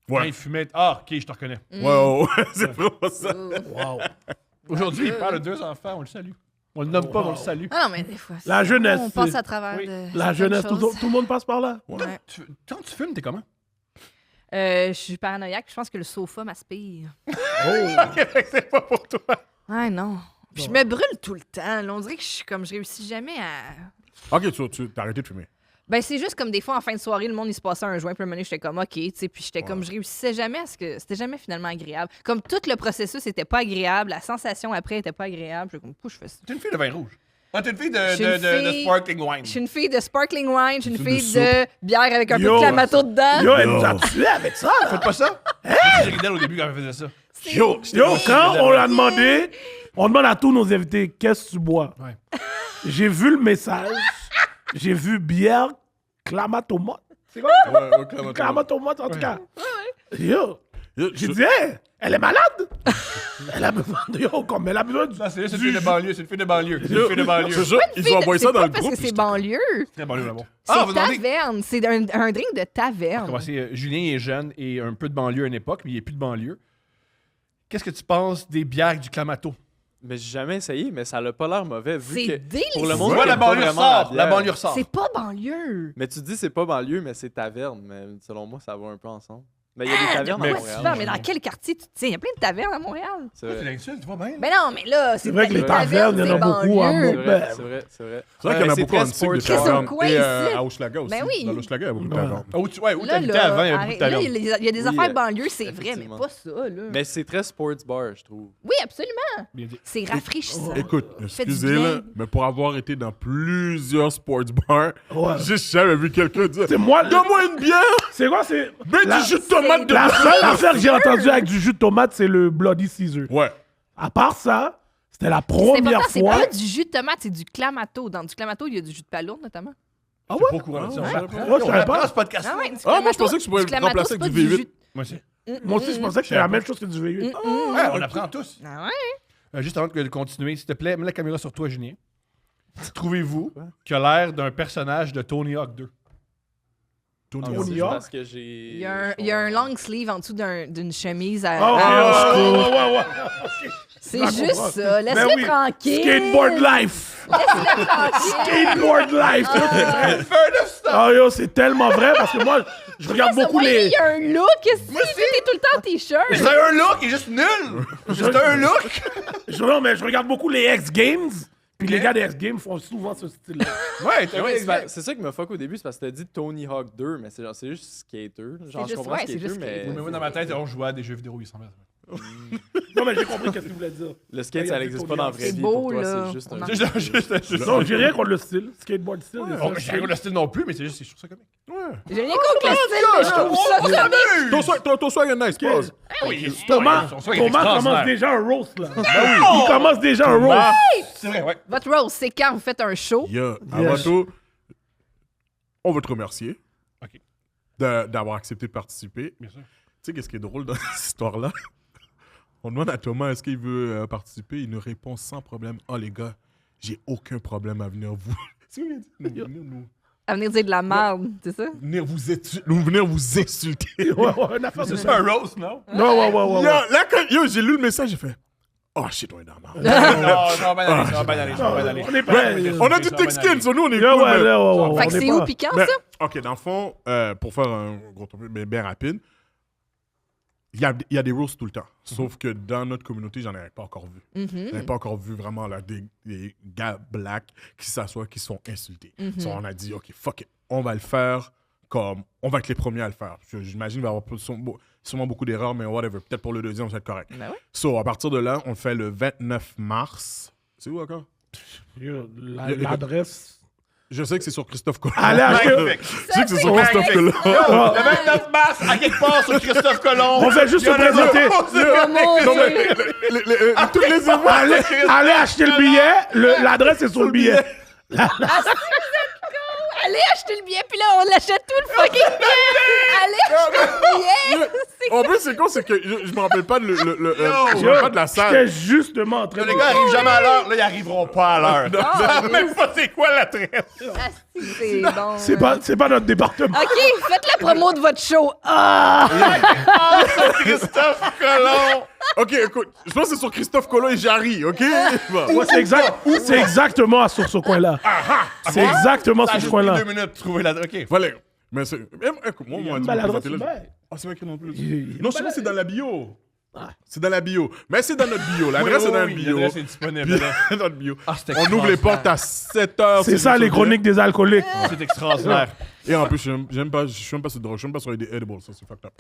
Quand Ouais. il fumait, ok, je te reconnais. Ouais, c'est vraiment ça. Wow. Aujourd'hui, il parle de 2 enfants, on le salue. On le nomme pas, mais on le salue. Ah non, mais des fois. La jeunesse, On passe c'est- à travers Oui. de. La certaines jeunesse, tout, choses. tout le monde passe par là. Ouais. Quand tu fumes, t'es comment? Je suis paranoïaque, je pense que le sofa m'aspire. C'est pas pour toi. Ouais, non. Puis je me brûle tout le temps. Là, on dirait que je réussis jamais à. Ok, tu t'as arrêté de fumer. Ben, c'est juste comme des fois, en fin de soirée, le monde, il se passait un joint, puis à un moment donné, j'étais comme, OK, tu sais, puis j'étais comme, je réussissais jamais à ce que. C'était jamais finalement agréable. Comme tout le processus était pas agréable, la sensation après était pas agréable. J'étais comme, pourquoi je fais ça? T'es une fille de vin rouge. Ah, t'es une fille Je suis une de fille- sparkling wine. Je suis une fille de sparkling wine, je suis une Une fille de bière avec un peu Yo. de clamato dedans. Yo, elle nous a tués avec ça. là. Faites pas ça? J'ai ri d'elle au début quand elle faisait ça. Yo, Yo, quand on l'a demandé, on demande à tous nos invités, qu'est-ce que tu bois? Ouais. J'ai vu le message. J'ai vu bière, clamatomate. C'est quoi? Clamatomate, en tout cas. Yo, j'ai dit, hey, elle est malade. Elle a besoin de... Yo, comme elle a besoin du... Ça, c'est une fille de banlieue. C'est une fille de banlieue. C'est une fille de banlieue. C'est ça, ils ont envoyé ça dans le parce groupe. que c'est banlieue. Très banlieue là-bas. C'est vous demandez. taverne. C'est un drink de taverne. Commencer, Julien est jeune et un peu de banlieue à une époque, mais il n'est plus de banlieue. Qu'est-ce que tu penses des bières du Clamato? Mais j'ai jamais essayé, mais ça n'a pas l'air mauvais. Vu C'est que délicieux. pour le On monde voit qui la aime pas banlieue vraiment ressort. La bière. banlieue ressort. C'est pas banlieue. Mais tu dis c'est pas banlieue, mais c'est taverne. Mais selon moi, ça va un peu ensemble. Mais il y a des tavernes à Pourquoi tu Montréal. parles? Mais dans quel quartier tu te tiens? Il y a plein de tavernes à Montréal. C'est C'est vrai. l'insulte, tu vois bien. Mais non, mais là, C'est vrai que les vrai. tavernes, il y en a beaucoup à banlieue. C'est vrai, Ben, c'est vrai, c'est vrai. C'est vrai qu'il y en a C'est beaucoup en très dessous de sporty. tavernes. Qu'est-ce qu'on Et ici? à Hochelaga aussi. Ben oui. Dans l'Hochelaga, il y a beaucoup de Ouais. tavernes. Où Là, t'habitais avant, il y avait beaucoup de arrête, là, tavernes. il y a des Oui, affaires banlieue, c'est vrai, mais effectivement. pas ça, là. Mais c'est très sports bar, je trouve. Oui, absolument. Bien dit. C'est rafraîchissant. Écoute, Fait du excusez bien. là, mais pour avoir été dans plusieurs sports bars, Ouais. j'ai jamais vu quelqu'un dire C'est moi... donne-moi une bière, C'est quoi, c'est... mets La- du jus de tomate La dedans. seule affaire que j'ai entendue avec du jus de tomate, c'est le Bloody Caesar. Ouais. À part ça, c'était la C'est première important, c'est fois... pas du jus de tomate, c'est du clamato. Dans du clamato, il y a du jus de palourde, notamment. Ah Je ouais? suis pas au courant de ça. ouais. On apprend. Ouais, je savais On apprend pas. ce podcast. Ah ouais, du Ah, moi, je clamato- pensais que tu pouvais du clamato, remplacer c'est avec pas du V8. jus- Moi aussi. Moi aussi, je pensais que c'était la même chose que du V8. Ouais, on apprend tous. Ah ouais? Juste avant de continuer, s'il te plaît, mets la caméra sur toi, Julien. Trouvez-vous qu'il a l'air d'un personnage de Tony Hawk 2? Tony Ah, Hawk. c'est Hawk? parce que j'ai. Il y a un long sleeve en dessous d'une chemise à. Oh, à- ouais. C'est je juste comprends. ça. Ben Laisse-le oui. tranquille. Skateboard life! Laisse-le tranquille. Skateboard life! Oh yo, c'est tellement vrai parce que moi, je regarde beaucoup Ouais, les... Il y a un look. Qu'est-ce que t'es tout le temps en t-shirt? C'est un look, il est juste nul! C'est un look! Non, mais je regarde beaucoup les X-Games. Puis les gars des X-Games font souvent ce style-là. Ouais, Mais ouais, c'est ça qui me fuck au début, c'est parce que t'as dit Tony Hawk 2, mais c'est genre c'est juste skater. Genre je juste- comprends ouais, c'est skater, juste mais skater. Oui, mais moi, dans ma tête, on jouait à des jeux vidéo, il s'en va. Non, mais j'ai compris ce que tu voulais dire. le skate Ouais, ça il y a n'existe du pas dans la Tony vraie Hawk. vie. C'est Pour beau, toi, là. c'est juste On un en- jeu. Juste Non, j'ai rien contre le style. Skateboard style. J'ai rien contre le style non plus, mais c'est juste, je trouve ça comique. J'ai rien contre le style, mais je trouve ça comique. Ton swag est nice, pause. Oui, Thomas commence déjà un roast, là. Il commence déjà un roast. C'est vrai, ouais. Votre rose, c'est quand vous faites un show. Yeah. Avant tout, on veut te remercier OK. d'avoir accepté de participer. Bien sûr. Tu sais, qu'est-ce qui est drôle dans cette histoire-là? On demande à Thomas est-ce qu'il veut participer. Il nous répond sans problème. Oh, les gars, j'ai aucun problème à venir vous. C'est ce qu'il a dit? À venir dire de la merde, c'est ça? Venir vous insulter. Ouais, une affaire de C'est ça un roast, non? Non, ouais. Yo, là, quand j'ai lu le message, j'ai fait Oh shit, on est dans la merde. Non, ça va bien aller, ça va bien aller, ça va bien aller. On est pas... On a du thick skin, sur nous, on est Yeah, cool. ouais, mais- là, ouais, Fait que on est c'est pas- où piquant, Mais, ça? OK, dans le fond, pour faire un gros topic, mais bien rapide, il y a des roasts tout le temps. Sauf que dans notre communauté, j'en avais pas encore vu. J'en avais pas encore vu vraiment là, des gars blacks qui s'assoient, qui sont insultés. So, on a dit, OK, fuck it, on va le faire comme... On va être les premiers à le faire. J'imagine qu'il va y avoir sûrement beaucoup d'erreurs, mais whatever. Peut-être pour le deuxième, ça va être correct. Ben ouais. So, à partir de là, on le fait le 29 mars. C'est où encore? Yo, l'adresse... Je sais que c'est sur Christophe Colomb. Allez acheter... Je sais que c'est sur Christophe Colomb. Le 29 mars, à quelque part sur Christophe Colomb. On fait juste se Il y en a présenter. Non, mais toutes les émotions. Allez acheter le billet. L'adresse est sur le billet. Allez acheter le billet, puis là, on l'achète tout le fucking billet! Allez acheter le billet! En plus, c'est con, c'est que je me rappelle pas de je me rappelle pas de la salle. J'étais justement en train Les gars arrivent jamais à l'heure. Là, ils arriveront pas à l'heure. Ah, Ils savent même pas c'est quoi l'adresse. C'est bon. C'est pas notre département. OK, faites la promo de votre show. Ah! Christophe Colomb. Ok, écoute, je pense que c'est sur Christophe Colomb et Jarry, ok? Bon. Ouais, c'est exactement sur ce coin-là. C'est exactement Ça a sur ce juste coin-là. pris 2 minutes de trouver l'adresse. OK. Voilà. Mais c'est. Écoute, moi, on Bah, m'a dit. l'adresse, là. c'est Ah, c'est vrai que non plus. Il- Non, je pense que c'est dans la bio. C'est dans la bio. Mais c'est dans notre bio. L'adresse est dans la bio. L'adresse est disponible. Puis, dans notre bio. Ah, c'est On ouvre les portes à 7h. C'est ça, les chroniques des alcooliques. C'est extraordinaire. Et en plus, je suis même pas sur drogue. Je suis même pas sur des edibles. Ça, c'est fucked up.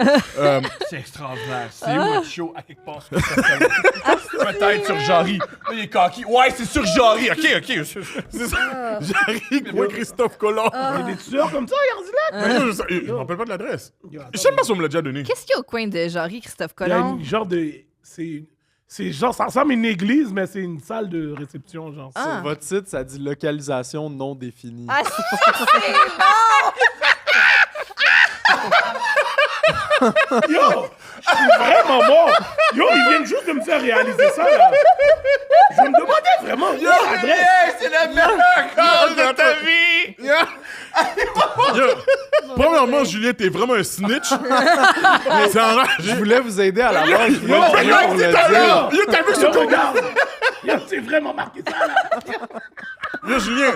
C'est extraordinaire. C'est où votre show à quelque part sur Christophe Colomb? Peut-être sur Jarry. Là, il est coquille. Ouais, c'est sur Jarry. OK. C'est ça. Jarry, point Christophe Colomb. Il y a des tueurs comme ça, Mais non, je me rappelle pas de l'adresse. Je sais pas si on me l'a déjà donné. Qu'est-ce qu'il y a au coin de Jarry, Christophe Il y a Colomb? une genre de... C'est genre, ça ressemble à une église, mais c'est une salle de réception, genre. Ah. Sur votre site, ça dit localisation non définie. Ah, c'est Yo! Je suis vraiment mort! Yo, ils viennent juste de me faire réaliser ça, là! Je me demandais vraiment où est l'adresse! C'est la meilleure cause de ta vie. Yo, premièrement, Julien, t'es vraiment un snitch. C'est enragé. Je voulais vous aider à la base. Je voulais Yo, que Julien, on le dise. Yo, t'as vu Yo, ce qu'on regarde! Yo, c'est vraiment marqué ça, là! Yo, Julien.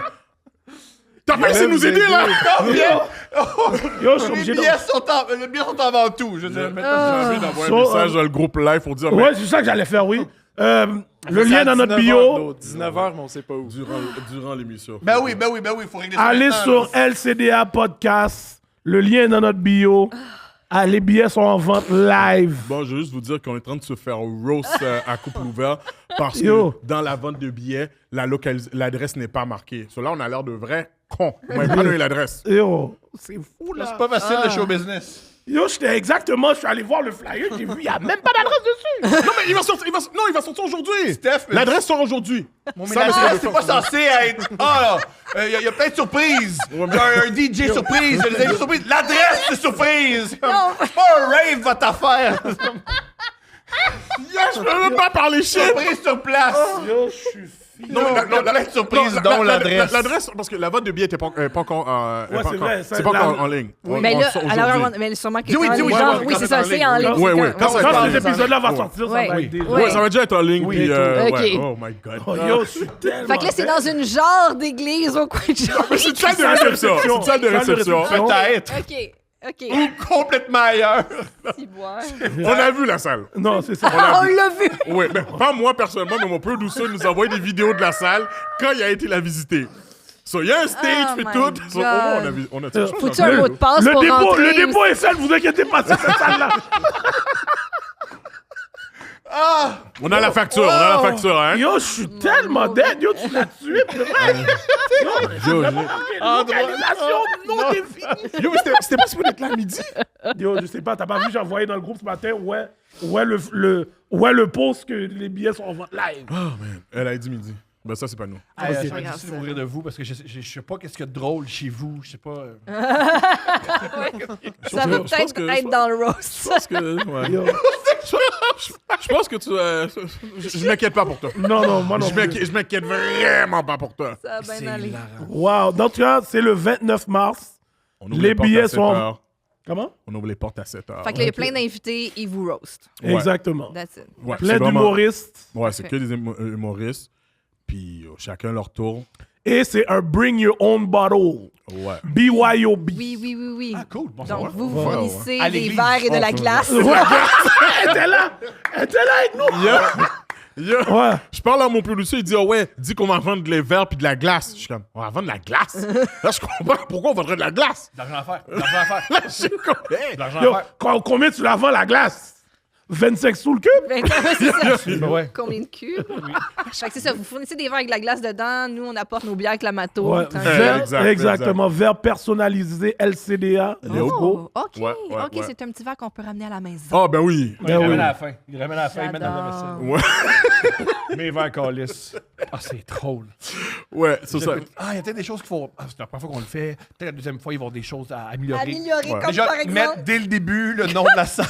T'as pas essayé de nous vous aider, aider. là? Yo, je suis Les obligé de... billets sont avant tout. Je veux dire, maintenant, J'ai envie d'envoyer So, un message dans le groupe live pour dire. Ouais, c'est ça que j'allais faire, oui. Le C'est lien à dans notre 19h, bio. 19h, mais on sait pas où. Durant l'émission. Ben oui, faut régler ça. Allez maintenant, sur LCDA Podcast. Le lien est dans notre bio. Ah, les billets sont en vente live. Bon, je veux juste vous dire qu'on est en train de se faire roast à couple ouvert parce que Yo. dans la vente de billets, l'adresse n'est pas marquée. So là, on a l'air de vrais cons. On m'a pas donné l'adresse. Yo, c'est fou, là. là. C'est pas facile, le show business. Yo, je suis allé voir le flyer, j'ai vu, il n'y a même pas d'adresse dessus. Non, mais il va sortir aujourd'hui. Steph, mais- L'adresse sort aujourd'hui. Mon Ça, mais ménage, c'est c'est pas censé être. Ah là, il y a plein de surprises. Il y a un DJ surprise, il y a des invités surprises. L'adresse, c'est surprise. Non. C'est pas un rave, votre affaire. Je peux même pas parler shit. Surprise sur place. Yo, je suis fini. Non, Il y a plein de surprises, dont l'adresse. L'adresse, parce que la vente de billets n'était pas encore. Ouais, c'est vrai, ça, C'est pas la- encore en ligne. Mais On là, sort alors, aujourd'hui. mais sûrement que Oui, quand oui, les ouais, gens... ouais, Oui, quand c'est c'est en ça, c'est ligne, en oui. ligne. Ouais, c'est ouais, quand- quand Quand Ouais. cet épisode-là va Ouais. sortir, ça Ouais. va être déjà. Ouais. Ouais, ça va déjà être en ligne. Oui, Puis, tout. ouais. Ok. Oh my god. Oh, yo, je suis tellement... Fait que là, c'est dans une genre d'église au coin de Jarry. C'est une salle de réception. C'est une salle de réception. Peut-être. OK. Ou complètement ailleurs. Petit boire. On a vu la salle. Non, c'est ça. Ah, on l'a vu! Oui, mais pas moi personnellement, mais mon producer nous a envoyé des vidéos de la salle quand il a été la visiter. So, il y a un stage, Oh puis my tout. So, au moins, God. on a Faut-tu un mot de passe pour rentrer? Le dépôt est fait, vous inquiétez pas, c'est cette salle-là. On a la facture, hein. Yo, je suis tellement dead. Yo, tu l'as tué, pour vrai. Yo, Localisation non définie. yo, mais c'était pas supposé être là à midi. Yo, je sais pas, t'as pas vu, j'ai envoyé dans le groupe ce matin, le post que les billets sont en vente live. Oh, man. Elle a dit midi. Ben, ça, c'est pas nous. Ça va être grave, difficile ça. de mourir de vous parce que je sais pas qu'est-ce qu'il y a de drôle chez vous. Je sais pas. Ça va Je pense peut-être que- être dans le roast. Parce que, ouais. Yo. Je pense que tu. Je m'inquiète pas pour toi. Non, moi non plus. Je m'inquiète vraiment pas pour toi. Ça va bien aller. Wow, donc tu vois, c'est le 29 mars. On ouvre Les portes billets à sont 7 heures. Comment? On ouvre les portes à 7h. Fait que là, il y a plein d'invités, ils vous roast. Ouais. Exactement. That's it. Ouais, Plein c'est vraiment- d'humoristes. Ouais, c'est que Parfait. des humoristes. Puis chacun leur tour. Et c'est un bring your own bottle. Ouais. BYOB. Oui. Ah, cool. Bon, Donc, savoir. vous Ouais, fournissez À des l'église. verres et de la glace. Elle était là. Elle était là avec nous. Yo, Ouais. je parle à mon producer, il dit, dis qu'on va vendre des verres puis de la glace. Je suis comme, on va vendre de la glace? Là, je comprends pas pourquoi on vendrait de la glace. De l'argent à faire. De l'argent à faire. Là, je suis comme, hey. De l'argent Yo, à faire. combien tu la vends la glace? 25 sous le cube? Ben, c'est ça. Ben ouais. Combien de cubes? Fait que c'est ça, vous fournissez des verres avec de la glace dedans, nous on apporte nos bières avec la mato. Ouais. Tant- Verre- exact, exactement. Verre personnalisé LCDA. Let's go. Oh, ok, Ouais, ok, ouais. c'est un petit verre qu'on peut ramener à la maison. Ah, ben oui. Il Ben ramène oui. à la fin. Il ramène à la fin, il met dans la J'adore. vaisselle. Ouais, Mes verres calices. Ah, c'est drôle. ouais, c'est ça. Ah, il y a peut-être des choses qu'il faut. Ah, c'est la première fois qu'on le fait. Peut-être la deuxième fois, ils vont avoir des choses à améliorer. Améliorer, Ouais. comme Déjà, par mettre exemple. dès le début le nom de la salle.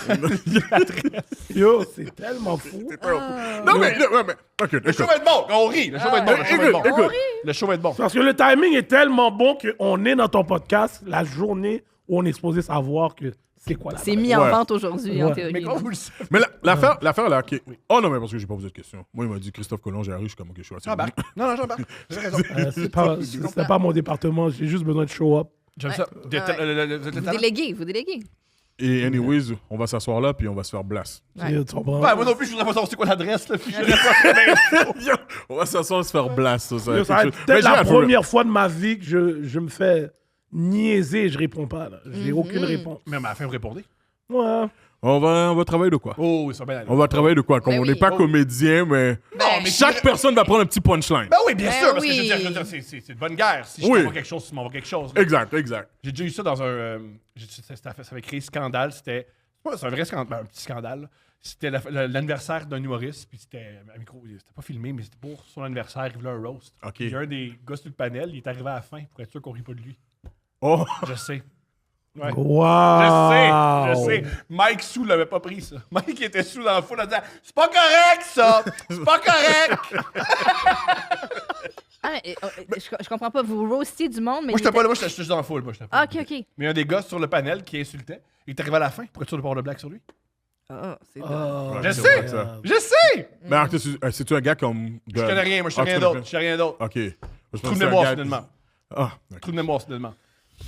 Yo, c'est tellement fou. Non, mais, ok, Le show écoute. va être bon. On rit. Le show va être bon. Le show va être bon. Écoute, Le show va être bon. Parce que le timing est tellement bon qu'on est dans ton podcast la journée où on est supposé savoir que c'est quoi la C'est vraie. mis en Ouais. vente aujourd'hui, en Ouais. théorie. Mais comment vous le savez? mais l'affaire là, ok. Oh non, mais parce que j'ai pas posé de question. Moi, il m'a dit Christophe Colomb, j'ai la rue, je suis comme, ok, je suis assez. J'embarque. Non, j'embarque. J'ai raison. C'était pas mon département, j'ai juste besoin de show up. J'aime ça. Ouais. Le Vous talent. déléguez, vous déléguez. Et anyways, on va s'asseoir là, puis on va se faire blast. Ouais. Tu comprends? Ouais, moi non plus, je voudrais pas savoir c'est quoi l'adresse. Là, puis je l'ai pas. Yo, on va s'asseoir et se faire blast. Ça, Yo, ça va être Mais peut-être j'ai la un peu- première fois de ma vie que je me fais niaiser et je réponds pas. Là. J'ai aucune réponse. Mais à la fin, vous répondez. Ouais. On va travailler de quoi? Oh, ça va bien aller. On va travailler de quoi? Comme Ben on oui. n'est pas comédien, mais Ben, chaque personne va prendre un petit punchline. Ben oui, bien Ben sûr, parce que oui. je veux dire, c'est de bonne guerre. Si je Oui. m'envoie quelque chose, tu m'envoies quelque chose. là. Exact. J'ai déjà eu ça dans un. Ça avait créé scandale. C'est un vrai scandale, un petit scandale. Là. C'était l'anniversaire d'un humoriste, puis c'était à micro. C'était pas filmé, mais c'était pour son anniversaire. Il voulait un roast. OK. Il y a un des gars sur le panel, il est arrivé à la fin pour être sûr qu'on rit pas de lui. Oh, Je sais. Ouais. Wow! Je sais. Mike Sou l'avait pas pris, ça. Mike était sous dans la foule en disant c'est pas correct, ça! C'est pas correct! Ah, je comprends pas, vous roastez du monde, mais. Moi, j'étais pas là, moi, j'étais juste dans la foule. Moi, j'étais pas Ah, là. ok. Mais un des gars sur le panel qui insultait, il est arrivé à la fin pour être sûr de pas avoir de blague sur lui. Ah, c'est Ah, Je c'est sais! vrai, ça. Je sais! mais alors, c'est-tu un gars comme. Je connais rien, moi, je sais Ah, rien tu d'autre. connais- Je sais rien d'autre. Ok. Je Trou de pensais mémoire, un gars- finalement. Ah, ok. Trou de mémoire, finalement.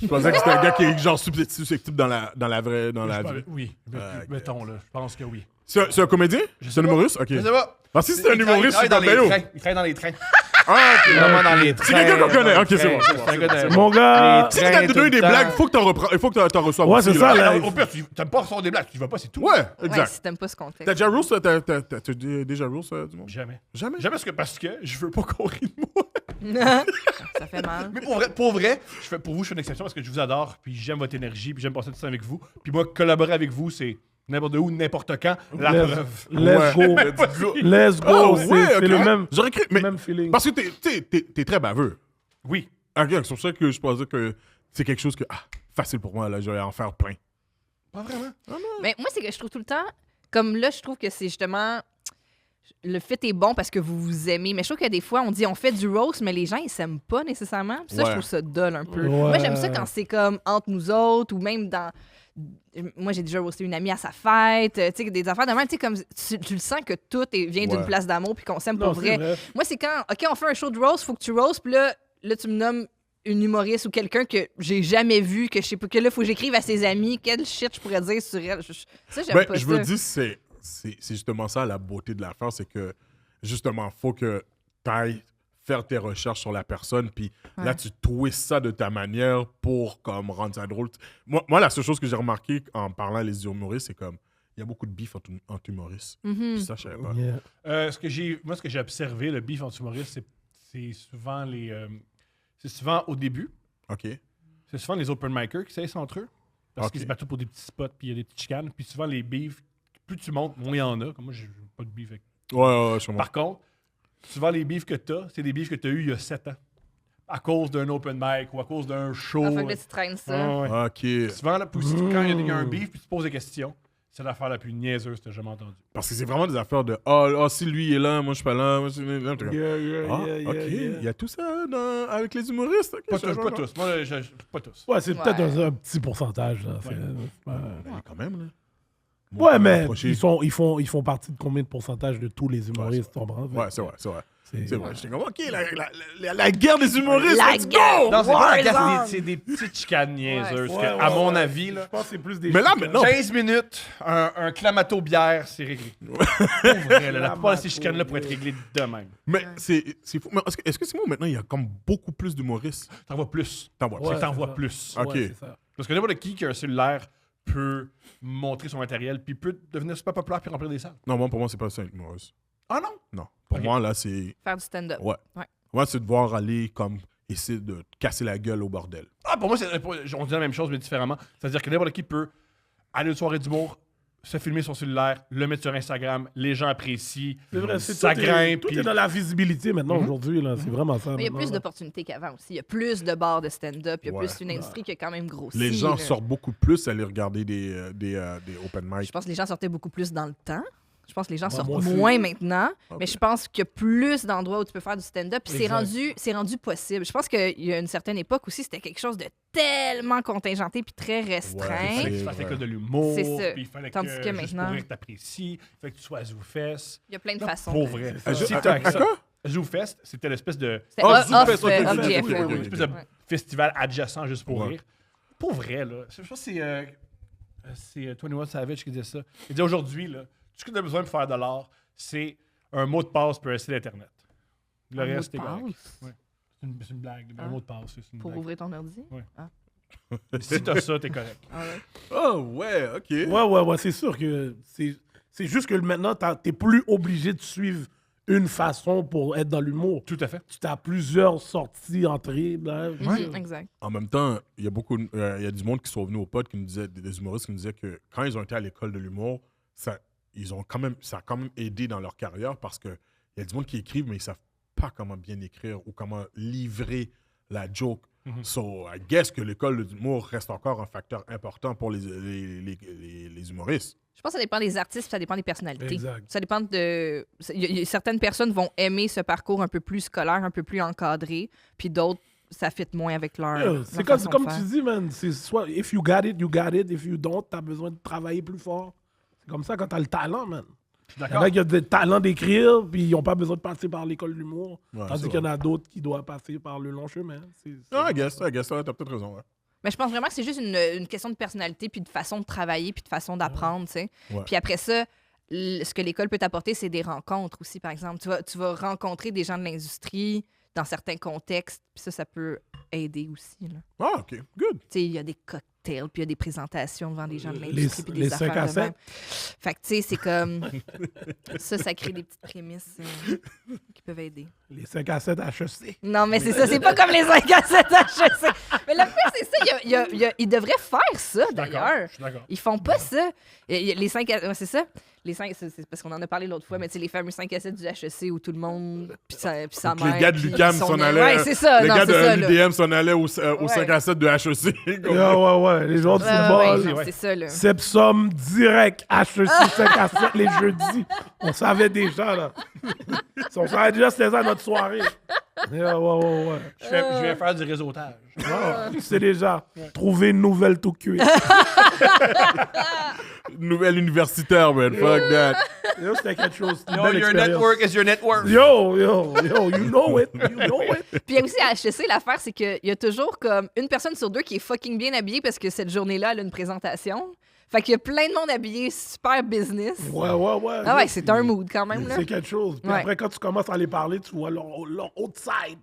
Je pensais que c'était un gars qui est genre susceptible dans la vraie. Dans la vie. Oui, ok. mettons, là. Je pense que oui. C'est un comédien? C'est un humoriste? Ok. Je sais pas. Ah, si c'est un humoriste, il c'est travaille comme dans les Bello. trains. Il travaille dans les trains. Ah, ok. Vraiment dans les trains. C'est quelqu'un qu'on connaît. Ok, c'est bon. C'est un gars de- Mon gars! Si t'as donné des blagues, faut que t'en reçoives Ouais, aussi, c'est là. ça, là. Au pire, tu t'aimes pas recevoir des blagues, tu y vas pas, c'est tout. Ouais, Ouais, exact. si t'aimes pas ce contexte. T'as déjà roast, t'as déjà roast du monde? Jamais. Jamais? Jamais parce que je veux pas qu'on rit de moi. Ça fait mal. Mais pour vrai, pour vous, je fais une exception parce que je vous adore, puis j'aime votre énergie, puis j'aime passer du temps avec vous. Puis moi, collaborer avec vous, c'est n'importe où, n'importe quand. La preuve. Let's go. Let's go. Let's go. Oh, C'est ouais, ok. le même, J'aurais cru, mais même feeling. parce que t'es très baveux. Oui. Ok, c'est pour ça que je pensais que c'est quelque chose que, facile pour moi, là, je vais en faire plein. Pas vraiment. Mais moi, c'est que je trouve tout le temps, comme là, je trouve que c'est justement. Le fit est bon parce que vous vous aimez. Mais je trouve que des fois, on dit on fait du roast, mais les gens, ils s'aiment pas nécessairement. Puis ça, Ouais. je trouve ça dull un peu. Ouais. Moi, j'aime ça quand c'est comme entre nous autres ou même dans. Moi, j'ai déjà roasté une amie à sa fête. Tu sais, des affaires de même. Tu sais, comme tu le sens que tout vient d'une Ouais. place d'amour puis qu'on s'aime Non, pour c'est vrai. Moi, c'est quand, OK, on fait un show de roast, faut que tu roast, puis là, tu me nommes une humoriste ou quelqu'un que j'ai jamais vu, que je sais pas, que là, faut que j'écrive à ses amis, quel shit je pourrais dire sur elle. Ça, j'aime Ben, pas je ça. me dis, c'est justement ça la beauté de l'affaire, c'est que justement, faut que tu ailles faire tes recherches sur la personne, puis là, tu twists ça de ta manière pour comme rendre ça drôle. Moi, la seule chose que j'ai remarqué en parlant à les humoristes, c'est comme, il y a beaucoup de beef entre humoristes. Mhm. Puis ça, je savais pas. Yeah. Ce que j'ai observé, le beef entre humoristes, c'est souvent c'est souvent au début. OK. C'est souvent les open micers qui s'essayent entre eux. Parce Ok. qu'ils se battent pour des petits spots, puis il y a des petites chicanes. Puis souvent, les beefs, plus tu montes, moins il y en a. Comme moi, j'ai pas de beef avec. Ouais, je comprends. Par contre, souvent, les beefs que tu as, c'est des beefs que tu as eu il y a 7 ans. À cause d'un open mic ou à cause d'un show. Ah, fait que là, tu traînes ça. Ouais, ouais. OK. Souvent, là, puis aussi, quand il y a un beef, puis tu poses des questions, C'est l'affaire la plus niaiseuse que j'ai jamais entendue. Parce que c'est vraiment des affaires de oh, si lui est là, moi je suis pas là. Moi, je suis là. T'es comme, Yeah, ok, il y a tout ça avec les humoristes. Ok, Pas je tous, sais pas tous. Moi, pas tous. Ouais, c'est peut-être Ouais. un petit pourcentage. Là. Quand même, là. Ouais, mais Approcher. ils font partie de combien de pourcentage de tous les humoristes, tu comprends? Ouais, c'est vrai, c'est vrai. C'est- C'est vrai. J'étais comme, ok, la guerre des humoristes, La let's guerre! go! Non, c'est pas la guerre, Warzone. c'est des petites chicanes niaiseuses. Ouais, que, ouais, à mon ouais. avis, Je là, pense que c'est plus des Mais là, chicanes. maintenant, 15 minutes, un clamato bière, c'est réglé. Pour vrai, là, la plupart de ces chicanes-là pourraient être réglées de même. Mais c'est fou. Mais est-ce que c'est moi maintenant, il y a comme beaucoup plus d'humoristes? T'en vois plus. T'en vois C'est pas. que t'en c'est vois ça. plus. Ok. Ouais, c'est ça. Parce que n'importe qui a un cellulaire peut montrer son matériel, puis peut devenir super populaire puis remplir des salles. Non, pour moi, c'est pas ça, être humoriste. Ah non? Non. Pour Ok. moi, là, c'est. Faire du stand-up. Ouais. Ouais. Moi, c'est de voir aller comme essayer de casser la gueule au bordel. Ah, pour moi, on dit la même chose, mais différemment. C'est-à-dire que n'importe qui peut aller à une soirée d'humour, se filmer son cellulaire, le mettre sur Instagram, les gens apprécient, C'est vrai, ça grimpe. Tout puis- est dans la visibilité maintenant, aujourd'hui. Là. C'est vraiment ça. Mais il y a maintenant, plus là. d'opportunités qu'avant aussi. Il y a plus de bars de stand-up. Il y a Ouais. plus une industrie qui a quand même grossi. Les gens là. sortent beaucoup plus à aller regarder des open mic. Je pense que les gens sortaient beaucoup plus dans le temps. Je pense que les gens sortent moi aussi. moins maintenant. Mais je pense qu'il y a plus d'endroits où tu peux faire du stand-up. Puis Exact. c'est rendu possible. Je pense qu'il y a une certaine époque aussi, c'était quelque chose de tellement contingenté puis très restreint. Ouais, Tu c'est fasses vrai. l'école de l'humour, C'est ça. puis il fallait Tandis que juste maintenant- pour rire que t'apprécies, il fallait que tu sois à ZooFest. Il y a plein de Non, façons. Pour de- vrai. ça. Si À- t'as à quoi? ZooFest, c'était l'espèce de C'était Ah, off, ZooFest, ok, off ok, GF, ok, ouais, ok, ouais. une espèce de Ouais. festival adjacent juste pour Ouais. rire. Pour vrai, là. Je pense que c'est 21 Savage qui disait ça. Il dit aujourd'hui, là, tout ce que tu as besoin pour faire de l'art, c'est un mot de passe pour un site Internet. Le Un mot reste, de c'est correct. passe? Ouais. C'est une blague. Un Ah. mot de passe, c'est une Pour blague. ouvrir ton ordi? Ouais. Ah. Si t'as ça, t'es correct. Ah ouais. Oh, ouais, ok. Ouais, c'est sûr que c'est juste que maintenant, t'es plus obligé de suivre une façon pour être dans l'humour. Tout à fait. Tu as plusieurs sorties, entrées. Là. Mhm, exact. En même temps, il y a il y a du monde qui sont venus au pod qui nous disait, des humoristes qui nous disaient que quand ils ont été à l'école de l'humour, ça a quand même aidé dans leur carrière parce que il y a du monde qui écrivent, mais ils savent pas comment bien écrire ou comment livrer la joke. So, I guess que l'école de l'humour reste encore un facteur important pour les humoristes. Je pense que ça dépend des artistes, puis ça dépend des personnalités. Exact. Ça dépend de. Certaines personnes vont aimer ce parcours un peu plus scolaire, un peu plus encadré, puis d'autres, ça fit moins avec leur. Yeah, c'est leur comme, façon de comme faire. tu dis, man. C'est soit, if you got it, you got it. If you don't, t'as besoin de travailler plus fort. C'est comme ça quand t'as le talent, man. Il y en D'accord. a qui ont des talents d'écrire, puis ils n'ont pas besoin de passer par l'école de l'humour. Ouais, Tandis c'est qu'il y en a d'autres qui doivent passer par le long chemin. I guess, ouais, t'as peut-être raison. Ouais. Mais je pense vraiment que c'est juste une question de personnalité, puis de façon de travailler, puis de façon d'apprendre, tu sais. Ouais. Puis après ça, ce que l'école peut t'apporter, c'est des rencontres aussi, par exemple. Tu vas rencontrer des gens de l'industrie dans certains contextes, puis ça peut aider aussi, là. Ah, OK, good. Tu sais, il y a des cocktails, puis il y a des présentations devant des gens de Les- l'industrie, puis les des 5 affaires à de 7. même. Fait que, tu sais, c'est comme... ça crée des petites prémices qui peuvent aider. Les 5 à 7 HEC. Non, mais c'est ça, c'est pas comme les 5 à 7 HEC. Mais le fait, c'est ça, ils devraient faire ça, D'accord. d'ailleurs. Je suis d'accord. Ils font pas ça. Les 5 à... ouais, c'est ça. Les 5, c'est parce qu'on en a parlé l'autre fois, mais tu sais, les fameux 5 à 7 du HEC où tout le monde, puis sa Que mère... les gars de puis l'UQAM son s'en ami. allaient. Ouais, c'est ça. Les non, gars c'est ça, de là. l'UDM s'en allaient au 5 à 7 de HEC. Ouais. Les joueurs de Ouais, football. non, c'est ça, là. Sepsum direct, HEC 5 à 7 les jeudis. On savait déjà, là. On savait déjà c'était ça notre soirée. Ouais. Je vais faire du réseautage. Tu sais déjà, trouver une nouvelle tout cuite. Nouvelle universitaire, man. Fuck that. Yo, c'était quelque chose. C'était une Yo, belle your expérience. network is your network. Yo, you know it. Puis aussi à HEC, l'affaire, c'est qu'il y a toujours comme une personne sur deux qui est fucking bien habillée parce que cette journée-là, elle a une présentation. Fait qu'il y a plein de monde habillé super business. Ouais. Ah ouais, c'est un mood quand même, là. C'est quelque chose. Puis Ouais. après, quand tu commences à les parler, tu vois leur autre side.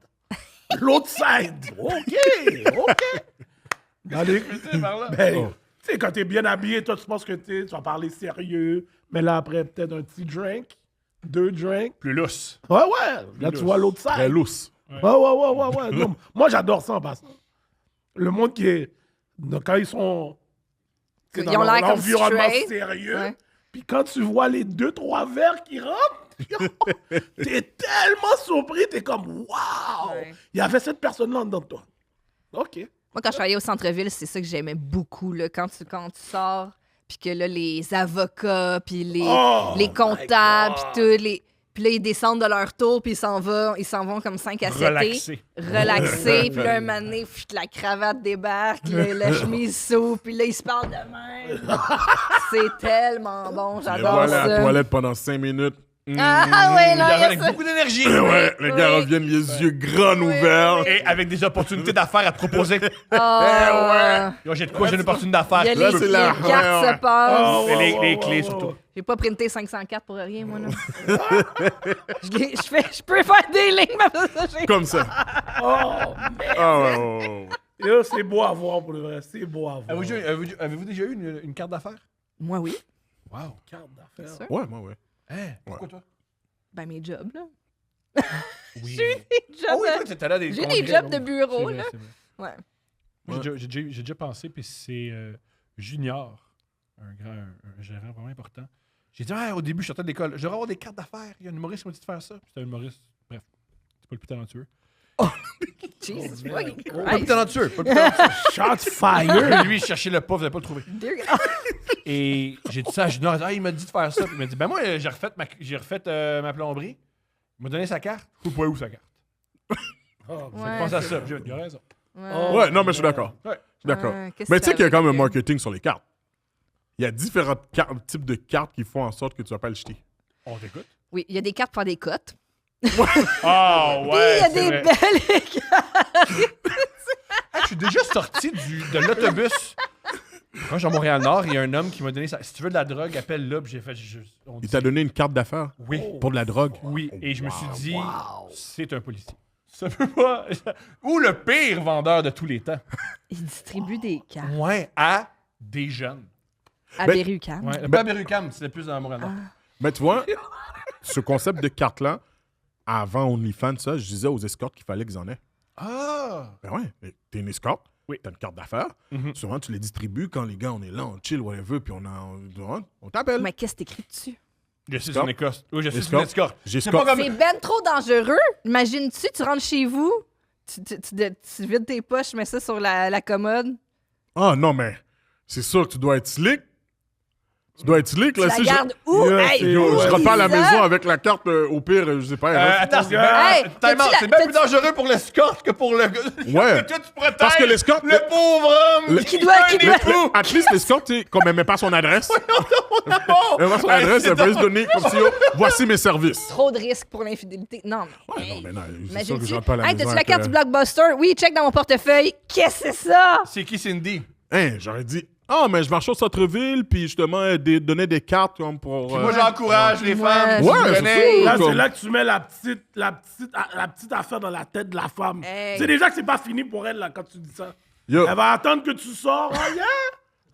L'autre side. OK. Dans les... Ben, tu sais, quand t'es bien habillé, toi, tu penses que tu vas parler sérieux. Mais là, après, peut-être un petit drink, 2 drinks. Plus lousse. Ouais. Là, tu vois l'autre Très side. lousse. Ouais. Non, moi, j'adore ça en passant. Le monde qui est... Quand ils sont... tu sais, Ils ont l'air comme l'environnement straight. sérieux. Ouais. Puis quand tu vois les 2-3 verres qui rentrent, t'es tellement surpris, t'es comme « Wow! Ouais. Il y avait cette personne-là dedans de toi. » OK. Moi, quand je travaillais au centre-ville, c'est ça que j'aimais beaucoup, là. Quand tu sors, puis que là, les avocats, puis les Oh comptables, my puis God. tous les... Puis là, ils descendent de leur tour, puis ils s'en vont comme 5 à 7 relaxés. Puis là, un moment donné, la cravate débarque, la chemise s'ouvre, puis là, ils se parlent de même. C'est tellement bon, Et j'adore voilà, à la ça. toilette pendant 5 minutes. Ah ouais, Il non, y il y a avec ça. beaucoup d'énergie. Ouais, les gars Oui. reviennent les yeux grands ouverts. Et avec des opportunités d'affaires à te proposer. Ah. Yo, j'ai de quoi, j'ai une opportunité d'affaires. Il y a Là, les, c'est les la- cartes ouais. se passent. Oh, Les clés, surtout. J'ai pas printé 504 pour rien, moi, là. je peux faire des lignes, mais ça, j'ai... Comme ça. Oh, Ah ouais, ouais, ouais. Yo, c'est beau à voir pour le vrai. C'est beau à voir. Avez-vous déjà eu une carte d'affaires? Moi, oui. Wow. Carte d'affaires. Sûr. Ouais, moi, ouais. Hein? Pourquoi toi? Ben, mes jobs, là. Oui. Des Ah jobs, oui, toi, t'étais là à des j'ai congrès, des jobs là. de bureau, C'est vrai, là. c'est vrai. Ouais. Moi, j'ai déjà pensé, puis c'est Junior, un gérant vraiment important. J'ai dit, au début, je sortais de l'école, je devrais avoir des cartes d'affaires. Il y a un humoriste qui m'a dit de faire ça. Puis c'était un humoriste, bref, c'est pas le plus talentueux. Jesus fucking Pas le plus Christ. talentueux, pas le plus talentueux. Shots fire. Mais lui, il cherchait le pas, vous n'allez pas le trouver. Dear God. Et j'ai dit ça à Junior, il m'a dit de faire ça. Puis il m'a dit, ben moi, j'ai refait ma plomberie. Il m'a donné sa carte. Je sais pas où sa carte. Oh, Je Ouais. pense à ça. Il a raison. Ouais, non, mais je suis d'accord. Ouais. Je suis d'accord. qu'est-ce Mais que tu sais qu'il y a quand même un avec, marketing sur les cartes. Il y a différents types de cartes qui font en sorte que tu vas pas le jeter. On t'écoute. Oui, il y a des cartes pour faire des cotes. Ah Puis il y a des belles cartes. Je suis déjà sorti de l'autobus. Quand je suis à Montréal-Nord, il y a un homme qui m'a donné ça. Si tu veux de la drogue, appelle là. Puis j'ai fait. On Il dit- t'a donné une carte d'affaires Oui. pour de la drogue. Oui. Et je me suis dit, c'est un policier. Ça peut pas. Ou le pire vendeur de tous les temps. Il distribue des cartes Ouais, à des jeunes. à Ben- Berry-UQAM. Ouais, pas à Berry-UQAM, c'était plus dans Montréal-Nord. Mais tu vois, ce concept de carte-là, avant OnlyFans, ça, je disais aux escortes qu'il fallait qu'ils en aient. Ah! Ben ouais, t'es une escorte, Oui. t'as une carte d'affaires. Mhm. Souvent, tu les distribues quand les gars, on est là, on chill, whatever, puis on t'appelle. Mais qu'est-ce que t'écris dessus? Je suis Escorte. une escorte. Oui, je suis une Escorte. escorte. J'escorte. pas comme- C'est ben trop dangereux. Imagine-tu, tu rentres chez vous, tu vides tes poches, tu mets ça sur la commode. Ah non, mais c'est sûr que tu dois être slick. Tu dois être slick, Tu là. la si gardes où? Yo, Hey, c'est- Yo, je repars à la Lisa! maison avec la carte, au pire, je sais pas. Attends, c'est Hey, bien, t'as-tu la- c'est bien plus dangereux pour l'escorte que pour le gars. Ouais. Toi, tu protèges Parce que l'escorte- le pauvre homme le- Qui doit- a un qui doit- époux. At least l'escorte, tu sais, comme elle met pas son adresse. Elle met pas son Hey, adresse, c'est elle peut se donner comme si, yo, voici mes services. Trop de risques pour l'infidélité. Non, mais. Ouais, non, mais non, c'est sûr que Imagine-tu. je rentre pas à la Hey, maison t'as-tu la avec, carte du Blockbuster? Oui, check dans mon portefeuille. Qu'est-ce que c'est ça? C'est qui Cindy? Hein, j'aurais dit, mais je marche au centre-ville, puis justement, donnait des cartes comme pour. Moi, j'encourage les femmes. Ouais, tu c'est connais. ça. Là, Comme- c'est là que tu mets la petite affaire dans la tête de la femme. Hey. C'est déjà que c'est pas fini pour elle, là, quand tu dis ça. Yo, Elle va attendre que tu sors. Oh, yeah!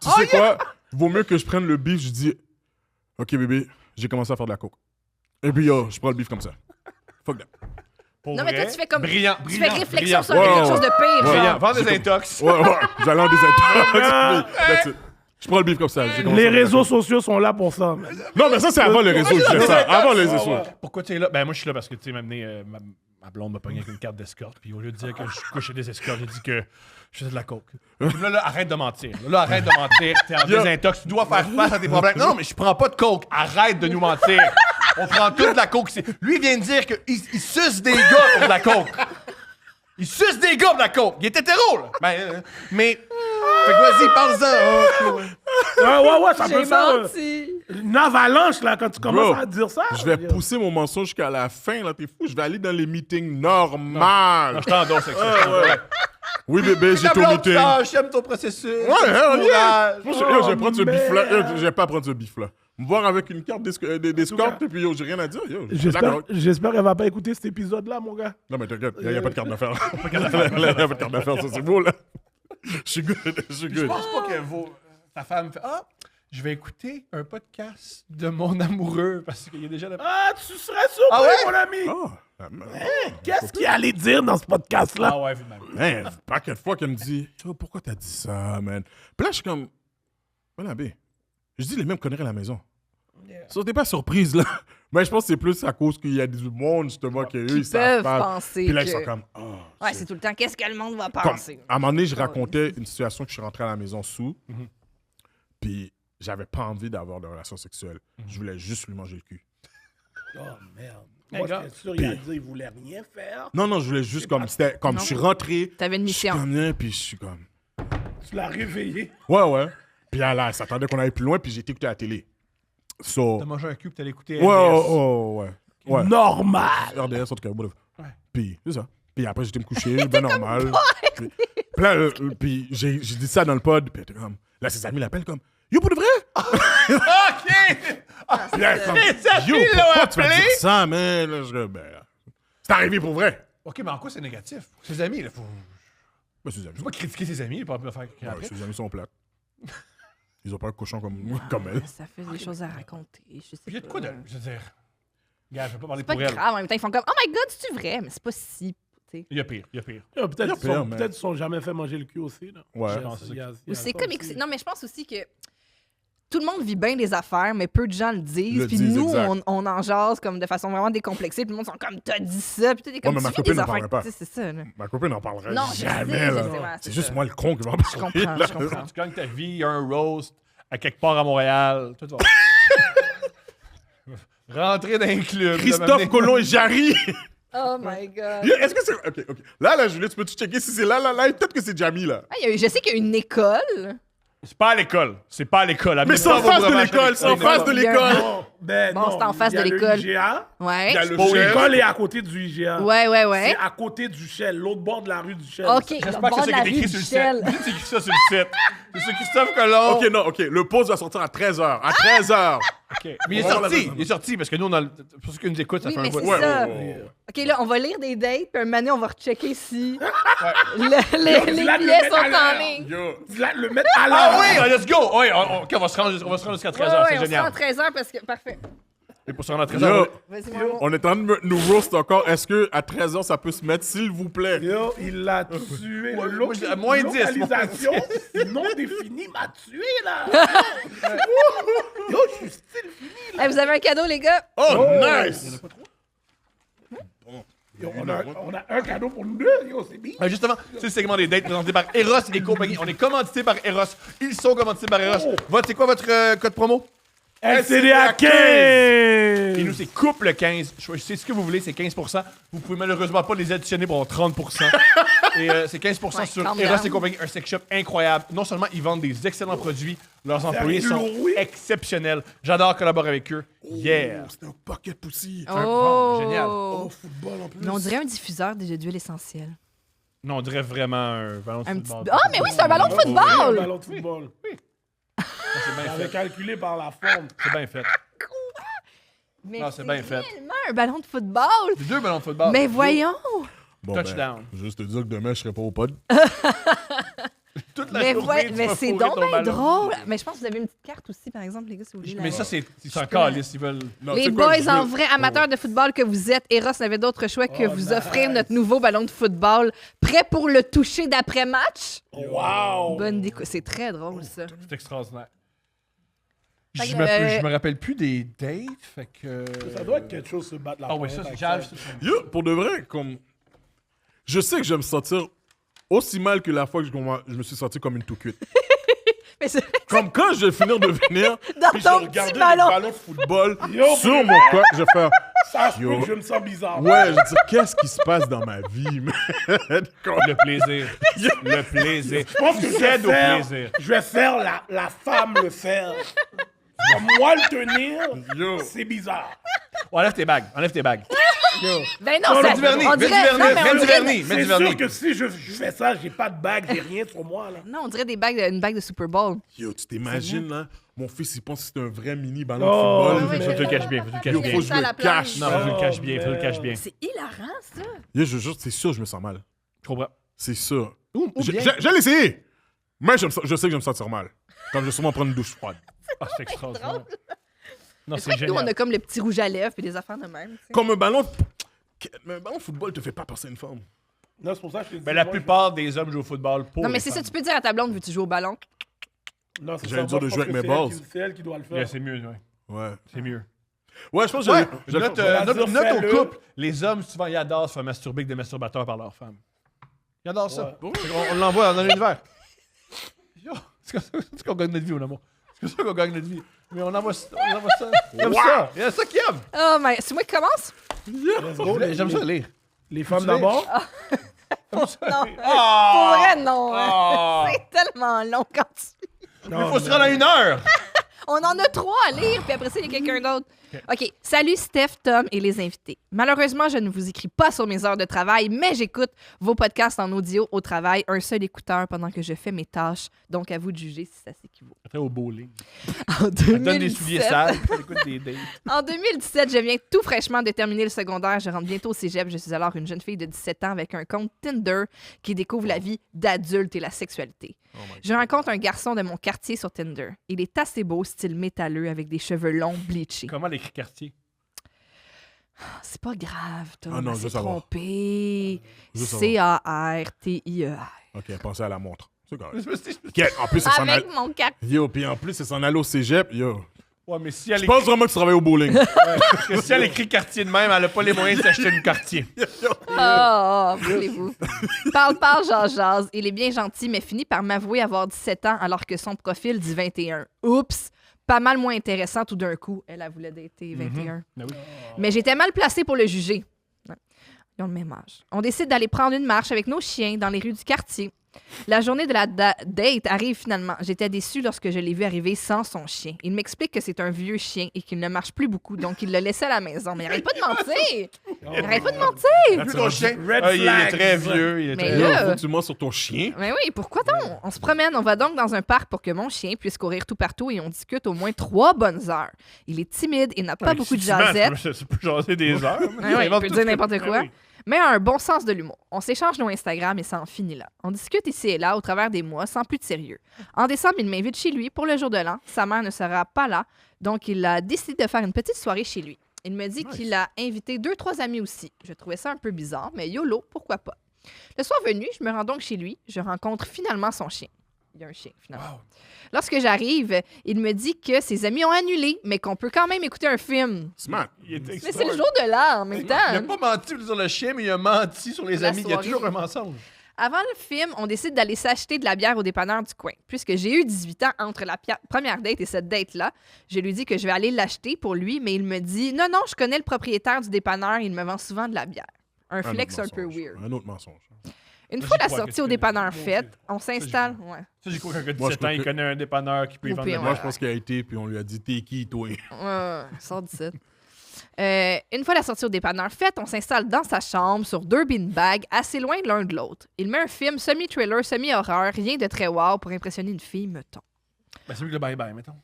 tu sais quoi? Vaut mieux que je prenne le bif, je dis, OK, bébé, j'ai commencé à faire de la coke. Et puis, yo, je prends le bif comme ça. Fuck that. Pour Non, mais toi, vrai, tu fais comme. Brillant, Tu fais brillant, réflexion brillant. sur Ouais, quelque ouais. chose de pire. Brillant. genre. Vends des intox. Ouais, j'allais en désintox. That's it. Je prends le bif comme ça. j'ai commencé Les à faire de la réseaux coke. sociaux sont là pour ça. man. Non, mais ça, c'est avant les réseaux. Je disais ça. Avant les réseaux. Pourquoi tu es là? Ben, moi, je suis là parce que, tu sais, m'amener ma blonde m'a pogné avec une carte d'escorte. Puis au lieu de dire que je couchais des escortes, j'ai dit que je faisais de la coke. Puis là, arrête de mentir. Là, arrête de mentir. T'es en désintox. Tu dois faire face à tes problèmes. Non, mais je prends pas de coke. Arrête de nous mentir. On prend toute de la coke. Lui, il vient de dire qu'il suce des gars pour de la coke. Il suce des gars pour de la coke. Il est hétéro, là. Mais. Fait que vas-y, parle-en. Ouais, ça peut J'ai faire menti. une avalanche, là, quand tu commences Bro, à dire ça. Je vais pousser mon mensonge jusqu'à la fin, là. T'es fou. Je vais aller dans les meetings normales. Non, je t'endosse avec ça. je t'endosse. Oui, bébé, j'ai Ta ton blonde, meeting. j'aime ton processus. Ouais, hell yeah. Courage. Moi, je vais prendre ce merde. bif-là. Je vais pas prendre ce bif-là. Me voir avec une carte d'escorte, et puis yo, j'ai rien à dire. Yo, J'espère qu'elle va pas écouter cet épisode-là, mon gars. Non, mais t'inquiète, il n'y a pas de carte d'affaires. Il n'y a pas de carte d'affaires, ça c'est beau, là. Je suis good, je suis Je good. pense pas que ta femme fait je vais écouter un podcast de mon amoureux parce qu'il y a déjà la... Ah, tu serais surpris, Ah ouais? mon ami. Ah, Qu'est-ce qu'il allait dire dans ce podcast-là? Ah ouais, vu de même. paquet de fois qu'elle me dit, oh, pourquoi t'as dit ça, man? Puis là, je suis comme, voilà, B. Je dis les mêmes conneries à la maison. Ça, t'es pas surprise, là. Mais je pense que c'est plus à cause qu'il y a du monde, justement, qu'eux, ils savent Peuvent pas. penser. Puis là, ils que- sont comme, Ouais, c'est tout le temps. Qu'est-ce que le monde va Comme, penser? à un moment donné, je racontais une situation que je suis rentré à la maison sous. Puis j'avais pas envie d'avoir de relation sexuelle. Je voulais juste lui manger le cul. Oh, merde. Moi, j'étais sûr, il a dit qu'il voulait rien faire. Non, je voulais juste comme... C'était comme, je suis rentré... T'avais une Je suis mission. comme, hein, puis je suis comme... Tu l'as réveillé. Ouais. Puis là, elle s'attendait qu'on aille plus loin, puis j'ai écouté la télé. So... T'as mangé un cul, puis t'allais écouter Ouais. Normal. RDS, en tout cas, bref. Puis, c'est ça. Puis après, j'étais me coucher, ben normal. Puis là, puis j'ai dit ça dans le pod, puis elle était comme... Là, ses amis l'appellent comme... Yo, pour de vrai? OK! Puis là, comme... Les amis Yo, l'ont pourquoi tu vas appelé? dire ça, man? Là, je ben, c'est arrivé pour vrai. OK, mais en quoi c'est négatif? Ses amis, là, faut... Ben, ses amis, Faut pas critiquer ses amis, pas faire ouais, après. ses amis sont plates. Ils ont pas un cochon comme elle. Ça fait des choses à raconter. Je sais Il y a de pas. quoi de... Je veux dire... Gars, je vais pas parler C'est pas pour elle. grave. En même temps, ils font comme Oh my god, c'est-tu vrai? Mais c'est pas si. t'sais. Il y a pire. Peut-être pire, qu'ils mais- ne sont jamais fait manger le cul aussi. Là. Ouais. Ou c'est comme. Non, mais je pense aussi que tout le monde vit bien des affaires, mais peu de gens le disent. Le Puis disent, nous, exact. on en jase comme de façon vraiment décomplexée. Puis le monde sont comme T'as dit ça. Puis t'es comme mais ma tu vis copine des n'en affaires. parlerait pas. Tu sais, c'est ça. Là. Ma copine n'en parlerait Non, je jamais, sais, là. je sais, ouais, C'est c'est juste ça. moi le con qui va en Je parler. comprends, là. je comprends. Tu gagnes ta vie, il y a un roast à quelque part à Montréal. Toi, tu vas... Rentrer dans un club. Christophe Colomb et Jarry. Oh my god. Est-ce que c'est... OK. Là, Julie, tu peux-tu checker si c'est là? Peut-être que c'est Jamie, là. Ah, je sais qu'il y a une école. C'est pas à l'école. C'est pas à l'école. Mais c'est en face de l'école. C'est en face de Il y a un- l'école. Non, ben Bon, non, c'est en face il y a de l'école. Le IGA. Ouais. Il y a le Bon, chef. l'école est à côté du IGA. Ouais. C'est à côté du Shell, l'autre bord de la rue du Shell. OK. J'espère le que bord c'est de ça la qui est rue écrit du sur le Shell. site. C'est écrit ça sur le site. C'est sur Christophe Colomb. OK, non, OK. Le pause va sortir à 13h. À 13h. OK. Mais il est sorti parce que nous, on a pour ceux qui nous écoutent, ça Oui, fait un mais bout. c'est Ouais, ça. ouais. OK, là, on va lire des dates, puis un moment donné, on va rechecker si les dis-la de le billets mettre sont à en l'heure. ligne. Yo. Dis-la, le mettre à l'heure. Ah oui, let's go! Oui, OK, on va se rendre jusqu'à 13h, Ouais, c'est on sera génial. à 13h parce que. Parfait. Et pour se rendre à 13h, Yo. Vas-y, mon On est en train de nous roast encore. Est-ce que à 13h, ça peut se mettre, s'il vous plaît? Yo, il l'a tué. Moi, je dis à moins 10, Localisation non définie m'a tué, là. Yo, je suis style. Hey, vous avez un cadeau, les gars? Oh, nice! Yo, on a un cadeau pour nous deux. Yo, c'est bien. Justement, c'est le segment des dates présenté par Eros et compagnie. On est commandité par Eros. Ils sont commandités par Eros. C'est quoi votre code promo? LCDA 15. Et nous, c'est couple 15. Choisissez ce que vous voulez, c'est 15%. Vous pouvez malheureusement pas les additionner pour avoir 30%. Et c'est 15% Ouais, sur calm Eros down. et compagnie, un sex shop incroyable. Non seulement ils vendent des excellents produits, leurs employés sont oui. exceptionnels. J'adore collaborer avec eux. Yeah! C'est un pocket pussy. Oh! génial. Oh, football en plus. Mais on dirait un diffuseur d'huile essentielle. Non, on dirait vraiment un ballon de Un petit... football. Ah, mais oui, c'est un ballon de Un football! ballon de football. C'est bien J'avais fait. calculé par la forme. C'est bien fait. Mais Ah, c'est bien fait. tellement un ballon de football! C'est 2 ballons de football. Mais voyons! Bon, Touchdown. Juste te dire que demain, je serai pas au pod. Toute la Mais, journée, tu mais vas c'est fourrer donc ton bien ballon. drôle! Mais je pense que vous avez une petite carte aussi, par exemple, les gars, si vous voulez. Mais la- ça, c'est encore lisse. Ils veulent. Non, Les tu sais quoi, boys je en veux- vrai amateurs de football que vous êtes, Eros n'avait d'autre choix que vous nice. offrir notre nouveau ballon de football. Prêt pour le toucher d'après-match? Wow. Bonne déco. C'est très drôle, ça. C'est extraordinaire. Fait Je que, me rappelle plus des dates, fait que... Ça doit être quelque chose se battre la Ah oui, pointe ça, c'est avec Jal, ça. ça. Yo, pour de vrai, comme... Je sais que je vais me sentir aussi mal que la fois que je me suis senti comme une tout cuite. Mais c'est- Comme quand je vais finir de venir, Dans puis je ton vais petit regarder ballon. le ballon de football Yo, sur mon corps, je vais faire... Ça se peut Yo. que je me sens bizarre. Ouais, je vais dire, qu'est-ce qui se passe dans ma vie, man? Le plaisir. Le plaisir. Je pense que Cède au plaisir. je vais faire la femme le faire. Comme moi le tenir, Yo. c'est bizarre. Enlève tes bagues. Enlève tes bagues. Ben non, Mets ça, du vernis. on Mets du dirait, vernis. non, mais Mets on du dirait- vernis. Mets C'est du sûr vernis. que si je fais ça, j'ai pas de bague, j'ai rien sur moi, là. Non, on dirait une bague de Super Bowl. Yo, tu t'imagines, là? Mon fils, il pense que c'est un vrai mini ballon Oh, de oui, football. oui. Faut que tu le caches bien. Faut que tu le Yo, caches faut bien. que je Ça à la le plage. cache. Non, faut que tu le caches bien. Faut que tu le caches bien. C'est hilarant, ça. Yo, je jure, c'est sûr, je me sens mal. Je comprends. C'est sûr. Ou bien- Je vais l'essayer. Mais je sais que je vais me sentir mal. Comme je vais sûrement prendre une douche froide. Ah, c'est extraordinaire. Non, C'est c'est vrai que nous, on génial. a comme le petit rouge à lèvres et des affaires de même. tu sais. Comme un ballon... Mais un ballon de football te fait pas passer une forme. Non, c'est pour ça que je te dis. Ben, la moi, plupart des hommes jouent au football pour Non, mais les c'est ça, femmes. tu peux dire à ta blonde, veux-tu jouer au ballon? Non, c'est J'allais ça, dire moi, de je jouer pense avec que mes c'est elle balls. qui- C'est elle qui doit le faire. Yeah, c'est mieux, ouais. Ouais. C'est mieux. Ouais, je pense que Ouais, je note, vais note, dire, note au fais-le. couple. Les hommes, souvent, ils adorent se faire masturber avec des masturbateurs par leurs femmes. Ils adorent ça. Ouais. On l'envoie dans l'univers. Yo, c'est comme ça qu'on gagne notre vie, mon amour. C'est C'est ça qu'on gagne notre vie. Mais on envoie ça. Il aime ça. Il y a ça qui aime. Oh, mais c'est moi qui commence? J'aime ça lire. Les femmes d'abord. Non. Ah! Pour vrai, non. Ah! C'est tellement long quand tu... Il faut se rendre à 1 heure. On en a 3 à lire, puis après ça, il y a quelqu'un d'autre. OK. Salut Steph, Tom et les invités. Malheureusement, je ne vous écris pas sur mes heures de travail, mais j'écoute vos podcasts en audio au travail, un seul écouteur pendant que je fais mes tâches. Donc, à vous de juger si ça s'équivaut. Après, au bowling. En Elle donne des souliers 2017, sales, puis elle écoute des dates. en 2017, je viens tout fraîchement de terminer le secondaire. Je rentre bientôt au cégep. Je suis alors une jeune fille de 17 ans avec un compte Tinder qui découvre la vie d'adulte et la sexualité. Je rencontre un garçon de mon quartier sur Tinder. Il est assez beau, style métalleux, avec des cheveux longs bleachés. Comment l'écrit quartier? C'est pas grave, Tom. Ah non, je c'est veux savoir. trompé. Je veux C-A-R-T-I-E-R. Ok, pensez à la montre. C'est correct. Ouais, Ok, en plus, c'est s'en Avec aller. mon quartier. Yo, puis en plus, c'est s'en aller au cégep. Yo. mais si elle Je écrit... pense vraiment que tu travailles au bowling. Parce que si elle écrit quartier de même, elle a pas les moyens de s'acheter une quartier. Oh, voulez-vous. Parle, jase. Il est bien gentil, mais finit par m'avouer avoir 17 ans alors que son profil dit 21. Oups! Pas mal moins intéressant tout d'un coup. Elle voulait dater 21. Ben oui. Mais j'étais mal placée pour le juger. Ouais. Ils ont le même âge. On décide d'aller prendre une marche avec nos chiens dans les rues du quartier. La journée de la date arrive finalement. J'étais déçue lorsque je l'ai vu arriver sans son chien. Il m'explique que c'est un vieux chien et qu'il ne marche plus beaucoup, donc il l'a laissé à la maison. Mais il arrête pas de mentir! Il arrête pas de mentir! Plus ton chien. Red Il est flags. très vieux. Il est Mais très... Yo, là- faut que tu mens sur ton chien. Mais oui, pourquoi donc? On se promène, on va donc dans un parc pour que mon chien puisse courir tout partout et on discute au moins 3 bonnes heures. Il est timide et n'a pas beaucoup de jasette. Tu peux jaser des heures. Ouais, ouais, il peut dire n'importe quoi. Oui. Mais a un bon sens de l'humour. On s'échange nos Instagram et ça en finit là. On discute ici et là au travers des mois sans plus de sérieux. En décembre, il m'invite chez lui pour le jour de l'an. Sa mère ne sera pas là, donc il a décidé de faire une petite soirée chez lui. Il me dit qu'il a invité 2-3 amis aussi. Je trouvais ça un peu bizarre, mais YOLO, pourquoi pas. Le soir venu, je me rends donc chez lui. Je rencontre finalement son chien. Il y a un chien, finalement. Lorsque j'arrive, il me dit que ses amis ont annulé, mais qu'on peut quand même écouter un film. Smart. Il était Mais c'est le jour de l'an en même Il n'a temps. pas menti sur le chien, mais il a menti sur les La amis. Il y a soirée. toujours un mensonge. Avant le film, on décide d'aller s'acheter de la bière au dépanneur du coin. Puisque j'ai eu 18 ans entre la première date et cette date-là, je lui dis que je vais aller l'acheter pour lui, mais il me dit « Non, je connais le propriétaire du dépanneur, il me vend souvent de la bière. » Un flex un peu weird. Un autre mensonge. Une Ça, fois j'y la crois que sortie tu au connais. dépanneur Moi faite, aussi. on s'installe... Ouais. Ça, j'ai quoi qu'un gars de Moi, je 17 ans, il peux- connaît un dépanneur qui peut y Ou vendre de la pire, Moi, bière. je pense qu'il a été, puis on lui a dit t'es qui, toi? Sors d'ici. Une fois la sortie au dépanneur faite, on s'installe dans sa chambre sur 2 beanbags, assez loin de l'un de l'autre. Il met un film semi-thriller, semi-horreur, rien de très wow pour impressionner une fille, mettons. Ben, c'est lui que le bye-bye, mettons.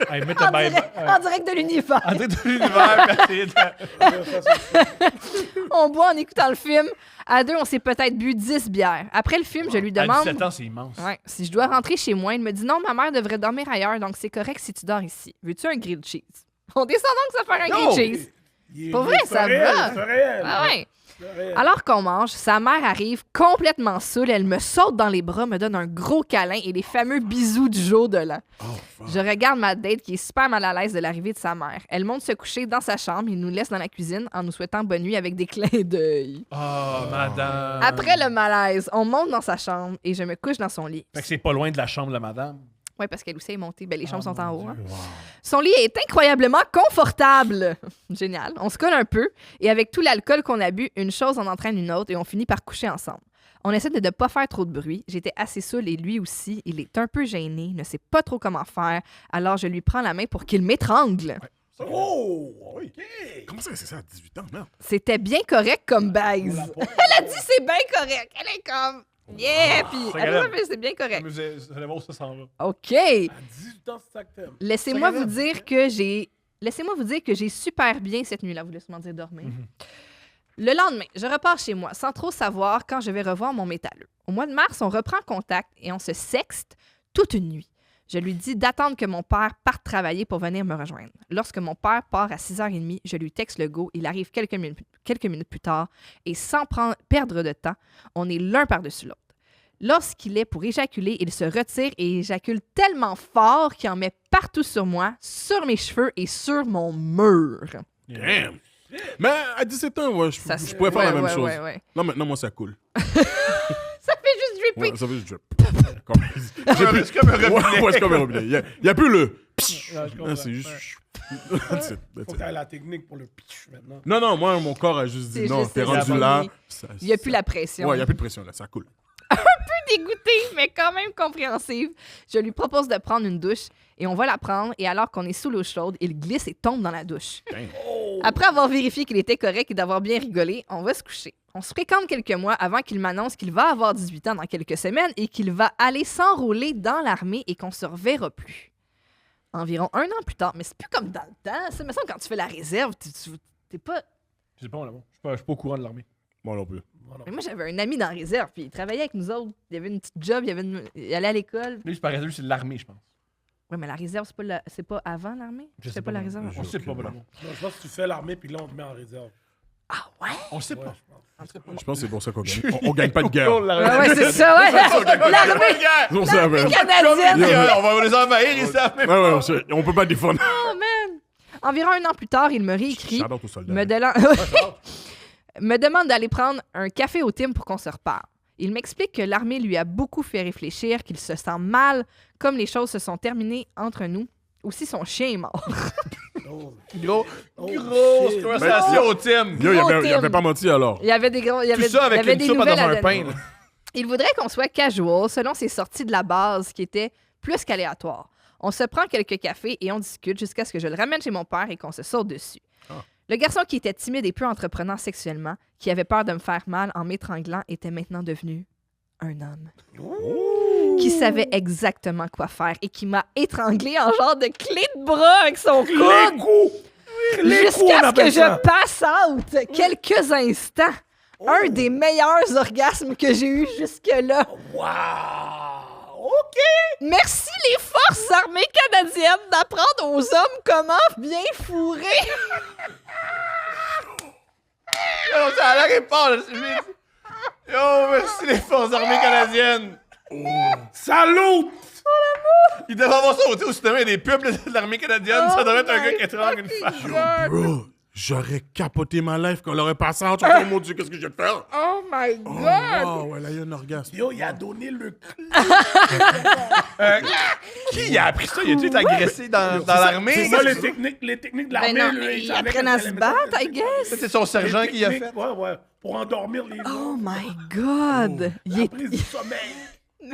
Hey, mets le bye-bye. En direct de l'univers. En train de l'univers, On boit en écoutant le film. À 2, on s'est peut-être bu 10 bières. Après le film, je lui À demande 17 ans, c'est immense. ouais, si je dois rentrer chez moi. Il me dit non, ma mère devrait dormir ailleurs, donc c'est correct si tu dors ici. Veux-tu un grilled cheese? On descend donc se faire un grilled cheese. Pour vrai, ça va. C'est réel. Ah ouais. C'est réel. Alors qu'on mange, sa mère arrive complètement saoule. Elle me saute dans les bras, me donne un gros câlin et les fameux bisous du jour de l'an. Je regarde ma date qui est super mal à l'aise de l'arrivée de sa mère. Elle monte se coucher dans sa chambre. Il nous laisse dans la cuisine en nous souhaitant bonne nuit avec des clins d'œil. Oh, madame. Après le malaise, on monte dans sa chambre et je me couche dans son lit. Fait que c'est pas loin de la chambre de madame. Oui, parce qu'elle aussi est montée. Ben, les chambres sont en haut. Dieu. hein. Son lit est incroyablement confortable. Génial. On se colle un peu et avec tout l'alcool qu'on a bu, une chose en entraîne une autre et on finit par coucher ensemble. On essaie de ne pas faire trop de bruit. J'étais assez saoule et lui aussi. Il est un peu gêné, ne sait pas trop comment faire. Alors je lui prends la main pour qu'il m'étrangle. Oh! OK. Comment ça, c'est ça à 18 ans, merde? C'était bien correct comme baise. Elle a dit c'est bien correct. Elle est comme yeah, puis elle a dit c'est bien correct. Ça va, ça s'en va. OK. À 18 ans, c'est ça que t'aimes. Laissez-moi vous dire que j'ai super bien cette nuit-là. Vous laissez-moi dire dormir. Le lendemain, je repars chez moi sans trop savoir quand je vais revoir mon métalleux. Au mois de mars, on reprend contact et on se sexte toute une nuit. Je lui dis d'attendre que mon père parte travailler pour venir me rejoindre. Lorsque mon père part à 6h30, je lui texte le go. Il arrive quelques minutes plus tard et sans perdre de temps, on est l'un par-dessus l'autre. Lorsqu'il est pour éjaculer, il se retire et éjacule tellement fort qu'il en met partout sur moi, sur mes cheveux et sur mon mur. Damn! Mais à 17 ans, ouais, je Ça pourrais faire la même chose. Ouais. Là, maintenant, moi, ça coule. Ça fait juste Ouais, ça veut dire... C'est comme un robinet. Ouais, c'est comme un robinet. Il y a plus le... Ouais, je comprends. C'est juste... Ouais. That's it. Faut que t'aies la technique pour le pitch maintenant. Non, moi, mon corps a juste dit C'est non, juste t'es ça. rendu là. Il n'y a plus la pression. Ouais, il n'y a plus de pression là, ça coule. Dégoûtée, mais quand même compréhensive. Je lui propose de prendre une douche et on va la prendre. Et alors qu'on est sous l'eau chaude, il glisse et tombe dans la douche. Après avoir vérifié qu'il était correct et d'avoir bien rigolé, on va se coucher. On se fréquente quelques mois avant qu'il m'annonce qu'il va avoir 18 ans dans quelques semaines et qu'il va aller s'enrôler dans l'armée et qu'on se reverra plus. Environ 1 an plus tard, mais c'est plus comme dans le temps. Ça me semble quand tu fais la réserve, t'es pas... Je sais pas, là, je suis pas au courant de l'armée. Moi non plus. Mais moi, j'avais un ami dans la réserve, puis il travaillait avec nous autres. Il avait une petite job, il allait à l'école. Lui, c'est pas réserve, c'est l'armée, je pense. Ouais, mais la réserve, c'est pas avant l'armée? Je sais C'est pas la pas, réserve? On sait pas vraiment. Non, je pense que tu fais l'armée, puis là, on te met en réserve. Ah ouais? On sait Ouais, pas. je pense. Je pense que c'est pour ça qu'on gagne. On gagne pas de guerre. Ouais, c'est ça, ouais. L'armée On savait. canadienne! On va les envahir, ils savent même Ouais, on peut pas défendre. Oh, man! Environ 1 an plus tard, il me réécrit, Shout out aux soldats. me demande d'aller prendre un café au Tim pour qu'on se reparle. Il m'explique que l'armée lui a beaucoup fait réfléchir, qu'il se sent mal, comme les choses se sont terminées entre nous. Aussi, son chien est mort. Grosse shit. conversation au team. Yo, il Gros avait Tim. pas menti alors. Il y avait des gros, il y avait, Tout ça avec il y avait une des soupe dans nouvelles à un donner. pain. là. Il voudrait qu'on soit casual selon ses sorties de la base qui étaient plus qu'aléatoires. On se prend quelques cafés et on discute jusqu'à ce que je le ramène chez mon père et qu'on se saute dessus. Le garçon qui était timide et peu entreprenant sexuellement, qui avait peur de me faire mal en m'étranglant, était maintenant devenu un homme. Qui savait exactement quoi faire et qui m'a étranglé en genre de clé de bras avec son coude. Jusqu'à ce que je passe out quelques instants. Un des meilleurs orgasmes que j'ai eu jusque-là. OK! Merci les forces armées canadiennes d'apprendre aux hommes comment bien fourrer. Yo, ça n'arrive pas, là. Yo, merci les forces armées canadiennes. Salut! Il devrait avoir ça au cinéma, il y a des pubs de l'armée canadienne. Ça devrait être un gars qui étrangle une femme. Bro, j'aurais capoté ma life quand on l'aurait passé en oh mon Dieu, qu'est-ce que je viens de faire? Oh my God! Oh, ouais, là, il y a un orgasme. Yo, il a donné le clé. Qui a appris ça? Il a-tu été agressé dans l'armée? C'est ça, les techniques de l'armée. Ben non, lui, ils savaient apprennent à qu'elle se aimait battre, ça. I guess. C'est son sergent qui a fait. Ouais, pour endormir les gens. Oh my God! Il est... Prise du sommeil. Je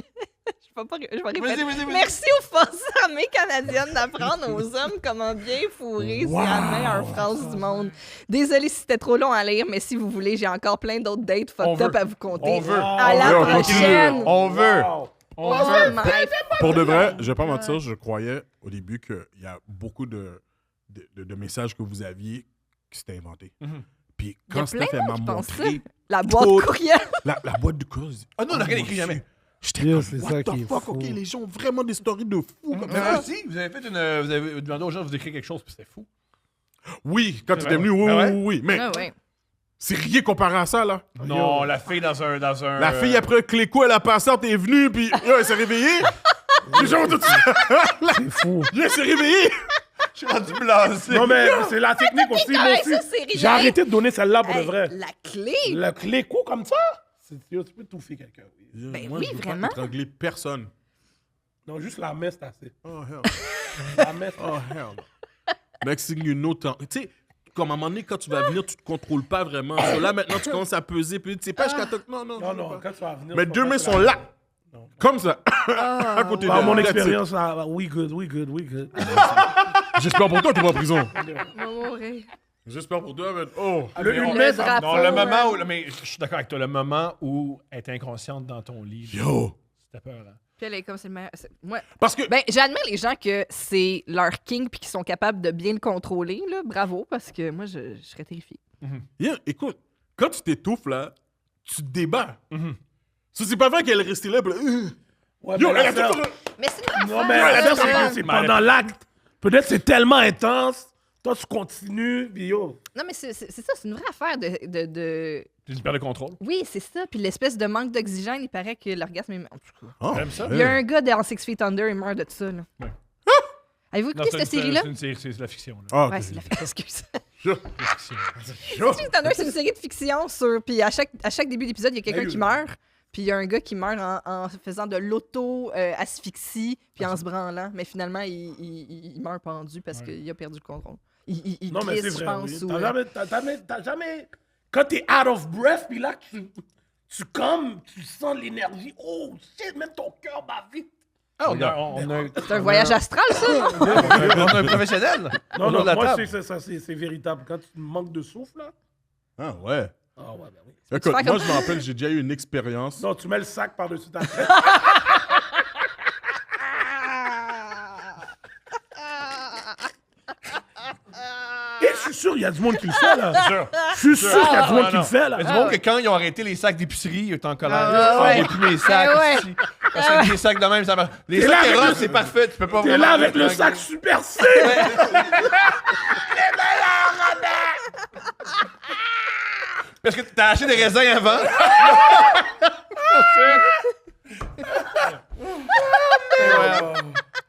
vais répéter. Vas-y. Merci aux forces armées canadiennes d'apprendre aux hommes comment bien fourrer. C'est la meilleure phrase du monde. Désolée si c'était trop long à lire, mais si vous voulez, j'ai encore plein d'autres dates On fucked up veut. à vous conter. On veut. À la On veut. prochaine! On veut. Wow. On Oh veut. my Pour de vrai, je vais pas mentir, je croyais au début qu'il y a beaucoup de messages que vous aviez qui s'étaient inventés. Puis Il y a quand plein Steph de elle monde m'a qui pense ça. montré La boîte Tout. courriel. la boîte du courrier, Ah non, on n'a rien écrit mon jamais. Dieu. J'étais Yo, comme, c'est what ça the qui est fuck, fou. OK, les gens ont vraiment des stories de fous comme Mais ça. vous aussi, vous avez demandé aux gens de vous écrire quelque chose, puis c'était fou. Oui, quand tu C'est étais vrai. venu, oui, Ah ouais? oui. Mais Ah ouais. c'est rien comparé à ça, là. Non, la fille dans un. La fille, après Cléco, elle a passé, elle est venue, puis yo, elle s'est réveillée. Les gens ont tout ça. C'est fou. Elle s'est réveillée. Je suis rendu blasé. Non, mais c'est la technique aussi. Moi Hey, aussi. ça, c'est rien. J'ai arrêté de donner celle-là pour de Hey, vrai. la clé. Le cléco comme ça, yo, tu peux tout faire quelqu'un. Oui. Ben Moi, oui, je veux vraiment. pas étrangler personne. Non, juste la messe, c'est assez. Oh, hell. La messe, Oh, hell. Next thing you know, tu sais, comme à un moment donné, quand tu vas venir, tu te contrôles pas vraiment. So, là, maintenant, tu commences à peser, puis tu sais pas jusqu'à... Non, Non, je sais non, pas. quand tu vas venir. Mais tu deux vas mains pas sont faire là, la- Non. comme ça, à côté Par de mon That's it. expérience, là, we good. J'espère pour toi, tu vas en prison. Va mourir. J'espère pour toi, mais... Oh! Le messe, drapeau. Non, le moment hein. où. Mais je suis d'accord avec toi, le moment où elle est inconsciente dans ton lit. Yo! C'était peur, hein. Puis elle est comme c'est le meilleur. Moi, Parce que... ben, j'admire les gens que c'est leur king puis qu'ils sont capables de bien le contrôler. Là. Bravo, parce que moi, je serais terrifiée. Yeah, écoute, quand tu t'étouffes, là, tu te débats. Ça, c'est pas vrai qu'elle est restée là, puis là, Ouais, Yo, mais elle a l'affaire- tout... Mais c'est une Non, affaire. mais l'affaire, c'est que c'est Mais elle pendant l'acte. Peut-être c'est tellement intense. Toi, tu continues, puis yo. Non, mais c'est ça, c'est une vraie affaire de... C'est une perte de contrôle. Oui, c'est ça. Puis l'espèce de manque d'oxygène, il paraît que l'orgasme est... En tout cas. Oh, J'aime ça. Il y a un gars dans Six Feet Under, il meurt de ça. Là. Ouais. Avez-vous Non, écouté cette série-là? C'est une série, c'est de la fiction. Là. Ah, Ouais, ok. c'est de la fiction. Excuse. La fiction. Six Feet Under, c'est une série de fiction sur... Puis à chaque début d'épisode, il y a quelqu'un qui meurt. Puis il y a un gars qui meurt en faisant de l'auto-asphyxie, puis en se branlant. Mais finalement, il meurt pendu parce qu'il a perdu le contrôle. Il Non, mais c'est glisse, je vrai. pense. Oui. ou, T'as jamais... Quand t'es out of breath, puis là, tu sens l'énergie. Oh, shit, même ton cœur bat vite. Ah, on a C'est un voyage astral, ça? on a un professionnel. Non, autour non, de la moi, table. je sais que ça, c'est véritable. Quand tu manques de souffle, là... Ah ouais. Ah ouais, ben oui. Écoute, faire moi, comme- je me rappelle, j'ai déjà eu une expérience. Non, tu mets le sac par-dessus ta tête. Et je suis sûr, il y a du monde qui le fait, là. Je suis sûr qu'il y a du monde qui le fait, là. Il y a du monde que quand ils ont arrêté les sacs d'épicerie, ils étaient en colère. Ah, Il n'y a plus mes sacs. Ah, ouais. ici. Parce que des sacs de même, ça marche. Les T'es là sacs avec Eros, le- c'est parfait. Tu peux pas T'es vraiment. là avec le sac Super C. Parce que t'as acheté des raisins avant.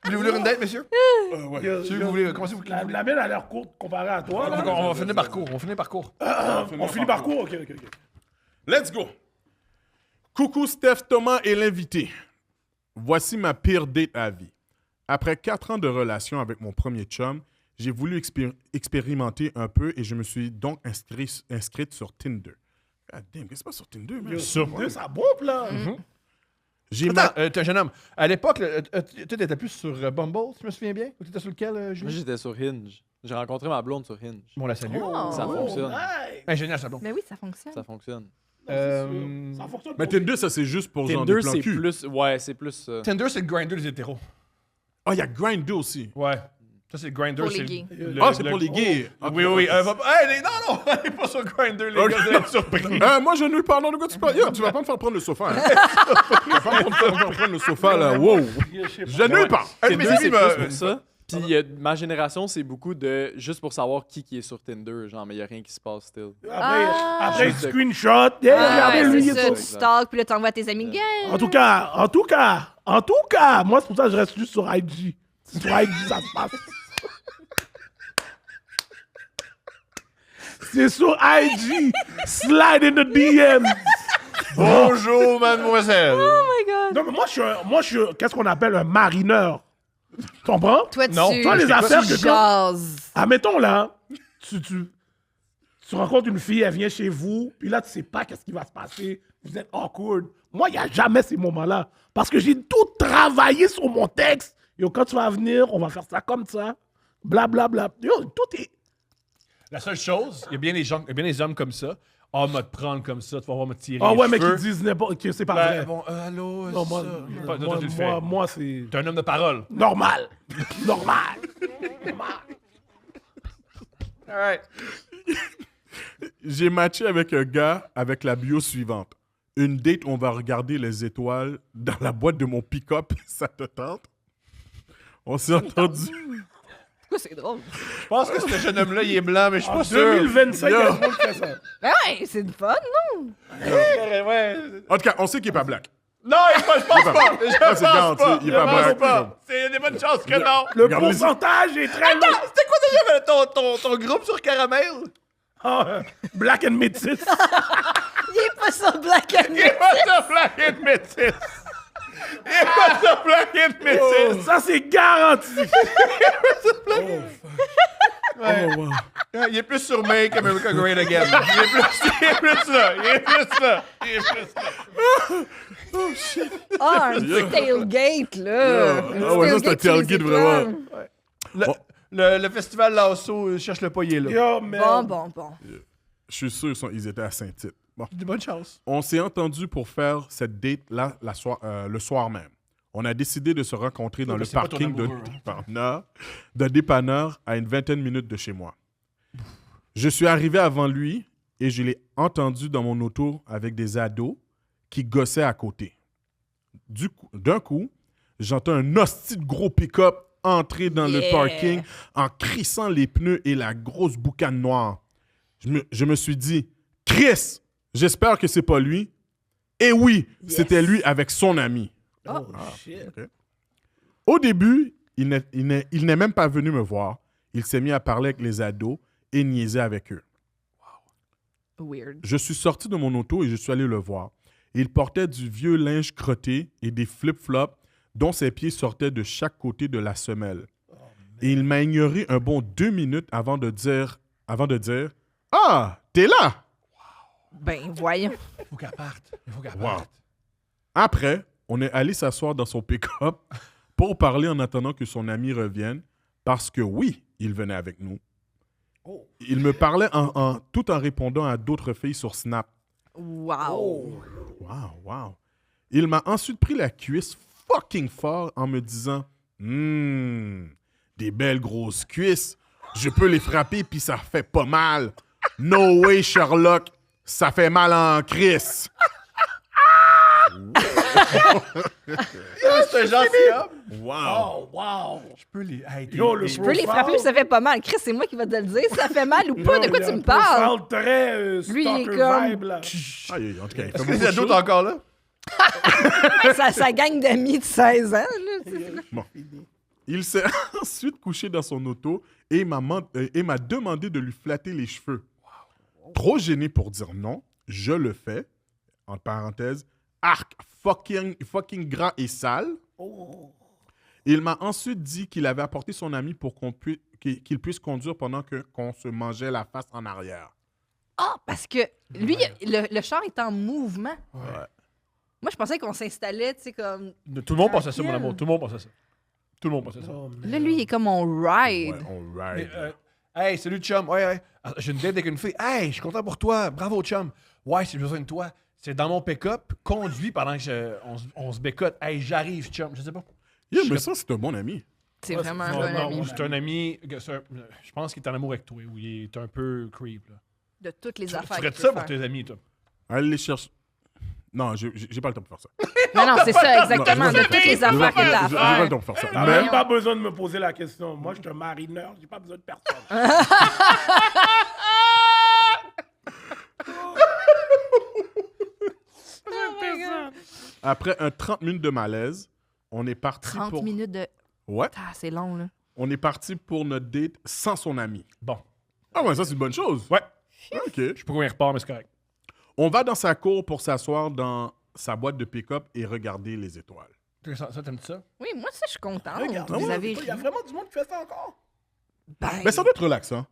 Vous voulez une date, monsieur? Si vous voulez, comment ça vous La mienne a l'air courte comparée à toi, là. On va finir par court. On finit par court. On finit par court? OK. Let's go. Coucou Steph, Thomas et l'invité. Voici ma pire date à vie. Après 4 ans de relation avec mon premier chum, j'ai voulu expérimenter un peu et je me suis donc inscrite sur Tinder. God damn, qu'est-ce qui se passe sur Tinder, man? Ça bombe, là. J'ai Attends, t'es un jeune homme. À l'époque, tu étais plus sur Bumble, si je me souviens bien? Ou t'étais sur lequel, Moi, Julie? j'étais sur Hinge. J'ai rencontré ma blonde sur Hinge. Bon, la salue. Oh. Ça fonctionne. Nice. Ingénieur, ça blonde. Mais oui, ça fonctionne. Ça fonctionne. Ça fonctionne Mais pour Tinder, ça, c'est juste pour genre Tinder, des plans c'est cul. plus... Ouais, c'est plus... Tinder, c'est le grinder des hétéros. Ah, il y a Grindr aussi. Ouais. Ça, c'est le grinder. Pour les c'est gays. Ah, c'est pour les gays. Oh. Oui, oui. Hey, non, allez pas sur Grindr, les gars, vous allez être surpris. Moi, je ne lui parle de quoi tu parles. Yo, tu vas pas me faire prendre le sofa. Hein. Tu vas pas me faire prendre le sofa, là. Wow. Je ne lui parle. Tinder, mais c'est me- plus pour ça. Puis ma génération, c'est beaucoup de... Juste pour savoir qui est sur Tinder, genre, mais il n'y a rien qui se passe still. Après, Juste de- screenshot. Yeah, regardez, Ouais, lui, il c'est est ça, sur... tu stalks, puis là, t'envoies à tes amis gays. En tout cas, moi, c'est pour ça que je reste juste sur IG. C'est sur IG, ça se passe. C'est sur IG. Slide in the DM. Bonjour, mademoiselle. Oh my God. Non, mais moi, je suis qu'est-ce qu'on appelle un marineur. Tu comprends? Toi, Non, tu... Toi, les affaires tu que quand... jases. Admettons, là, tu rencontres une fille, elle vient chez vous, puis là, tu sais pas qu'est-ce qui va se passer. Vous êtes awkward. Moi, il n'y a jamais ces moments-là. Parce que j'ai tout travaillé sur mon texte. Yo, quand tu vas venir, on va faire ça comme ça. Blablabla. Yo, tout est... La seule chose, il y a bien des hommes comme ça. Ah, me te prendre comme ça, tu vas voir me tirer Ah les ouais, mais cheveux. qui disent n'importe... que c'est pas Ben, vrai. bon, allô, Non, moi, ça. Toi, tu le fais. moi, c'est... T'es un homme de parole. Normal. Normal. All right. J'ai matché avec un gars avec la bio suivante. Une date, on va regarder les étoiles dans la boîte de mon pick-up. Ça te tente? On s'est entendu. Pourquoi c'est drôle? Je pense que ce jeune homme-là, il est blanc, mais je suis En pas sûr. 2025, il y a du monde qui fait ça. Ben ouais, c'est le fun, non? Ouais. En tout cas, on sait qu'il est pas black. Non, je pense pas. Je Ah, c'est pense garanti, pas. il est Je pas pense black. pas. Il y a des bonnes chances que non. Le Regarde les- pourcentage est très... Attends, c'était quoi déjà ton groupe sur Caramel? Ah, Black and Métis. Il est pas sur Black and Il est pas sur Black and Métis. Il est pas sur Black and Métis. Ça, c'est garanti. Il est plus sur Make America Great Again. Il est plus là. Il est plus là. Ah, un petit tailgate, là. Ah ouais, ça, c'est un tailgate, vraiment. Le festival Lasso, cherche-le pas, il est là. Yo, man. Bon. Je suis sûr qu'ils étaient à Saint-Tite. Bon. De bonnes chances. On s'est entendu pour faire cette date-là le soir même. On a décidé de se rencontrer dans mais le c'est pas ton parking amoureux, d'un dépanneur à une vingtaine de minutes de chez moi. Je suis arrivé avant lui et je l'ai entendu dans mon auto avec des ados qui gossaient à côté. D'un coup, j'entends un hostie de gros pick-up entrer dans le Yeah. parking en crissant les pneus et la grosse boucane noire. Je me suis dit, Chris, j'espère que c'est pas lui. Et oui, c'était lui avec son ami. Oh, shit. Ok. Au début, il n'est même pas venu me voir. Il s'est mis à parler avec les ados et niaiser avec eux. weird. Je suis sorti de mon auto et je suis allé le voir. Il portait du vieux linge crotté et des flip-flops dont ses pieds sortaient de chaque côté de la semelle. Et il m'a ignoré un bon 2 minutes avant de dire « Ah, t'es là! Ben, voyons. Il faut qu'elle parte. Il faut qu'elle Wow. parte. » Après, on est allé s'asseoir dans son pick-up pour parler en attendant que son ami revienne, parce que oui, il venait avec nous. Il me parlait tout en répondant à d'autres filles sur Snap. Wow. Wow. Il m'a ensuite pris la cuisse fucking fort en me disant « des belles grosses cuisses. Je peux les frapper puis ça fait pas mal. No way, Sherlock. Ça fait mal en Chris. » C'est gentil, Wow. Wow! Je peux les. Hey, Yo, le Je peux les frapper, ça fait pas mal. Chris, c'est moi qui va te le dire. Ça fait mal ou pas? De quoi tu me parles? Très Lui, il est stalker comme- vibe, là. Aïe, en tout cas, il fait Est-ce que beaucoup les de adultes choses. encore là? Ça gagne d'amis de 16 ans. Là. Bon. Il s'est ensuite couché dans son auto et m'a demandé de lui flatter les cheveux. Trop gêné pour dire non, je le fais. Entre parenthèses, arc fucking gras et sale. Il m'a ensuite dit qu'il avait apporté son ami pour qu'il puisse conduire pendant qu'on se mangeait la face en arrière. Ah, parce que lui, le char est en mouvement. Moi, je pensais qu'on s'installait, tu sais, comme... Tout le monde pense à ça, mon Tranquille. amour. Tout le monde pense à ça. Tout le monde pense à ça. Oh, Là, lui, il est comme on ride. Ouais, on Mais, ride. hey, salut chum. Ouais. Ah, j'ai une date avec une fille. Hey, je suis content pour toi. Bravo chum. Ouais, j'ai besoin de toi. C'est dans mon pick-up, conduit pendant que on se bécote. Hey, j'arrive chum. Je sais pas. Yeah, mais ça, c'est un bon ami. C'est Ouais, vraiment non, un bon non, ami. c'est un ami. Je pense qu'il est en amour avec toi ou il est un peu creep. Là. De toutes les Tu affaires ferais qu'il ça peut pour faire. tes amis, toi. Allez les chercher. Non, j'ai pas le temps pour faire ça. Non, c'est ça, exactement. Non, De toutes les affaires qu'il a à J'ai pas le faire. temps pour faire ça. T'as Mais- même pas besoin de me poser la question. Moi, je suis un marineur, j'ai pas besoin de personne. Après un 30 minutes de malaise, on est parti 30 pour... minutes de... Ouais, Ah, c'est long, là. on est parti pour notre date sans son ami. Bon. Ah ouais, ça, c'est une bonne chose. Ouais. OK. Je sais pas comment il repart, mais c'est correct. On va dans sa cour pour s'asseoir dans sa boîte de pick-up et regarder les étoiles. Ça, t'aimes ça? Oui, moi, ça, je suis contente. Regarde, Vous avez il y a ri. vraiment du monde qui fait ça encore. Mais ça doit être relaxant.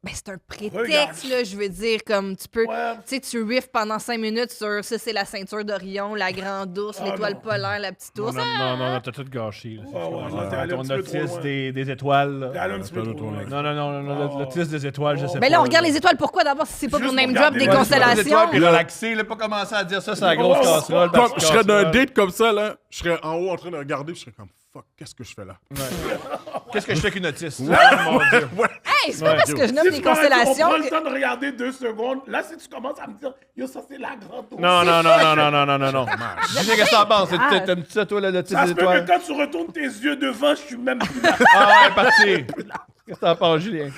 Ben, c'est un prétexte, Regarde. là, je veux dire, comme tu peux... Ouais. Tu sais, tu riffes pendant 5 minutes sur ça, c'est la ceinture d'Orion, la grande ours, Ah, l'étoile non. polaire, la petite Non, ours. non, t'as tout gâché. Là. ouais, t'es allé un Ton petit peu trop notice loin. des étoiles. là. T'es allé un petit peu c'est trop un loin. autre Non, Oh. le notice des étoiles, je sais pas. Mais là, on regarde les étoiles. Pourquoi d'abord si c'est pas Juste pour name pour drop regarder des les étoiles, constellations? Puis relaxer, là, pas commencer à dire ça, c'est la grosse Ouais, ouais, casserole. Comme parce je serais d'un casserole. date comme ça, là, je serais en haut en train de regarder, puis je serais comme, fuck, qu'est-ce que je fais là? Qu'est-ce que je fais qu'une notice? Oh, mon Dieu. Hey, c'est pas parce que je nomme Si des tu m'aurais dit, constellations on prend le que... temps de regarder 2 secondes. Là, si tu commences à me dire, yo, ça, c'est la grande ours. Non. Dis-moi qu'est-ce que t'en penses? Ah. T'aimes-tu ça, toi, le notice Ça des se peut que étoiles? quand tu retournes tes yeux devant, je suis même plus là. Ah ouais, parti. Qu'est-ce que t'en penses, Julien? Moi,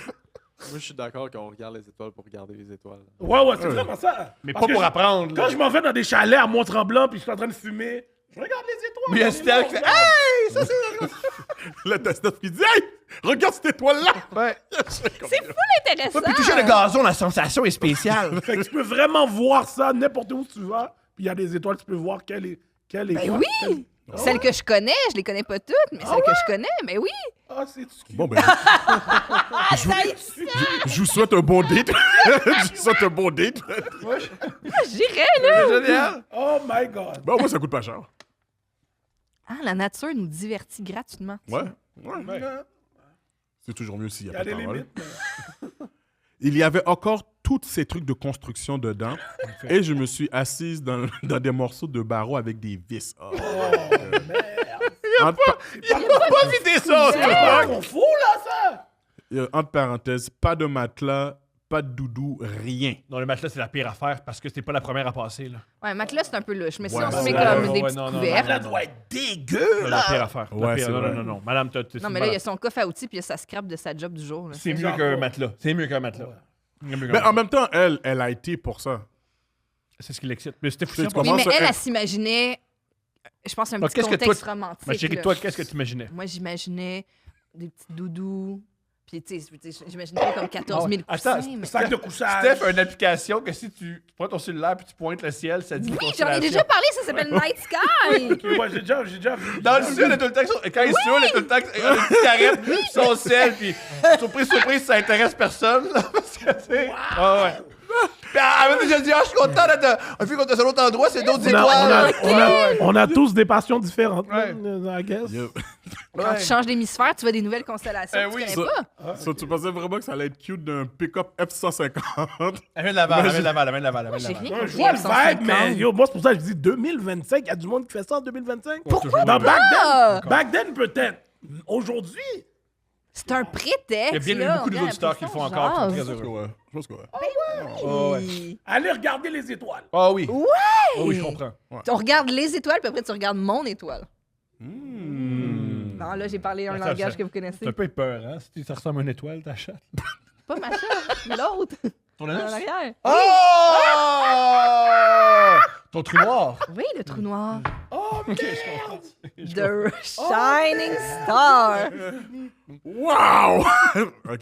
je suis d'accord qu'on regarde les étoiles pour regarder les étoiles. Ouais, c'est vraiment ça. Mais Parce pas que pour apprendre. là. Quand je m'en vais dans des chalets à Mont-Tremblant, puis je suis en train de fumer, je regarde les étoiles. Mais il y a Steph qui fait Hey! Ça, c'est. Là, t'as Steph qui dit, hey, regarde cette étoile-là! Ouais. C'est full intéressant. Puis toucher le gazon, la sensation est spéciale. Fait que tu peux vraiment voir ça n'importe où tu vas. Puis il y a des étoiles, tu peux voir quelle est. Ben oui! Celles que je connais, je les connais pas toutes, mais celles que je connais, mais oui! Ah, c'est cute. Bon, ben, je vous souhaite un bon date. Je vous souhaite un bon date. J'irais, là! Génial. Oh my God. Bon, moi, ça coûte pas cher. Ah, la nature nous divertit gratuitement. Ouais. C'est toujours mieux s'il n'y Il a y a pas des de parole. limites. mais- Il y avait encore tous ces trucs de construction dedans et je me suis assise dans des morceaux de barreau avec des vis. Oh, entre, Pas vider ça, C'est pas trop fou, là, ça. entre parenthèses, pas de matelas, pas de doudou, rien. Non, le matelas, c'est la pire affaire parce que c'était pas la première à passer. Là. Ouais, matelas, c'est un peu louche, mais si Ouais, on se ouais, met ouais, comme ouais, des ouais, petites non, couvertes... Ça doit être dégueu, La là. pire affaire. La Ouais, pire. c'est Non, vrai. non. Madame, Non, mais là, il y a son coffre à outils, puis il y a sa scrap de sa job du jour. Là. C'est mieux qu'un matelas. C'est mieux qu'un matelas. Mais en même temps, elle a été pour ça. C'est ce qui l'excite. Mais c'était fou. Tu sais, ça, Oui, comment mais ça, elle elle- s'imaginait, je pense, un Donc, petit qu'est-ce que contexte toi- romantique. Ma chérie, là. toi, qu'est-ce que tu imaginais? Moi, j'imaginais des petits doudous, Puis, tu sais, j'imagine pas comme 14 000 Attends, coussins. Mais... Sac de couchage. Steph a une application que si tu prends ton cellulaire puis tu pointes le ciel, ça dit les Oui, j'en ai constellations. déjà parlé, ça s'appelle Night Sky. Ouais, j'ai déjà vu. Dans le sud, il est tout le temps quand il est sur, il est tout le temps il a une petite carrette, puis son sel, puis surprise, ça intéresse personne. Là, parce que, tu sais. Ah ouais. Puis elle m'a déjà dit, je suis content d'être un film contre un autre endroit, c'est d'autres étoiles. On a tous des passions différentes, Ouais. I guess. Yo. Quand tu changes d'hémisphère, tu vois des nouvelles constellations. Oui, tu connais pas. Ça, tu pensais vraiment que ça allait être cute d'un pick-up F-150? Elle vient de Laval, elle vient de Laval, elle vient de Laval. J'ai rien Je compris vois le avec vibe, mais 150. yo, moi, c'est pour ça que je dis 2025. Il y a du monde qui fait ça en 2025. Pourquoi Non, pas? back then, peut-être. Aujourd'hui, C'est un prétexte. Il y a bien là, beaucoup regarde, auditeurs qui le font jase. encore, qui sont très Je heureux. pense que ouais. Oui. allez regarder les étoiles. Ah oui. Ouais! Ah oui, je comprends. On regarde les étoiles, puis après, tu regardes mon étoile. Non, là, j'ai parlé un Attends, langage ça- que vous connaissez. C'est un peu peur, hein? Si ça ressemble à une étoile, ta chatte. Pas ma chatte, l'autre. Ton En anus? arrière. Oh! Ton trou noir. Oui, le trou noir. Oh, ok, je comprends. The Shining Star. Wow! OK.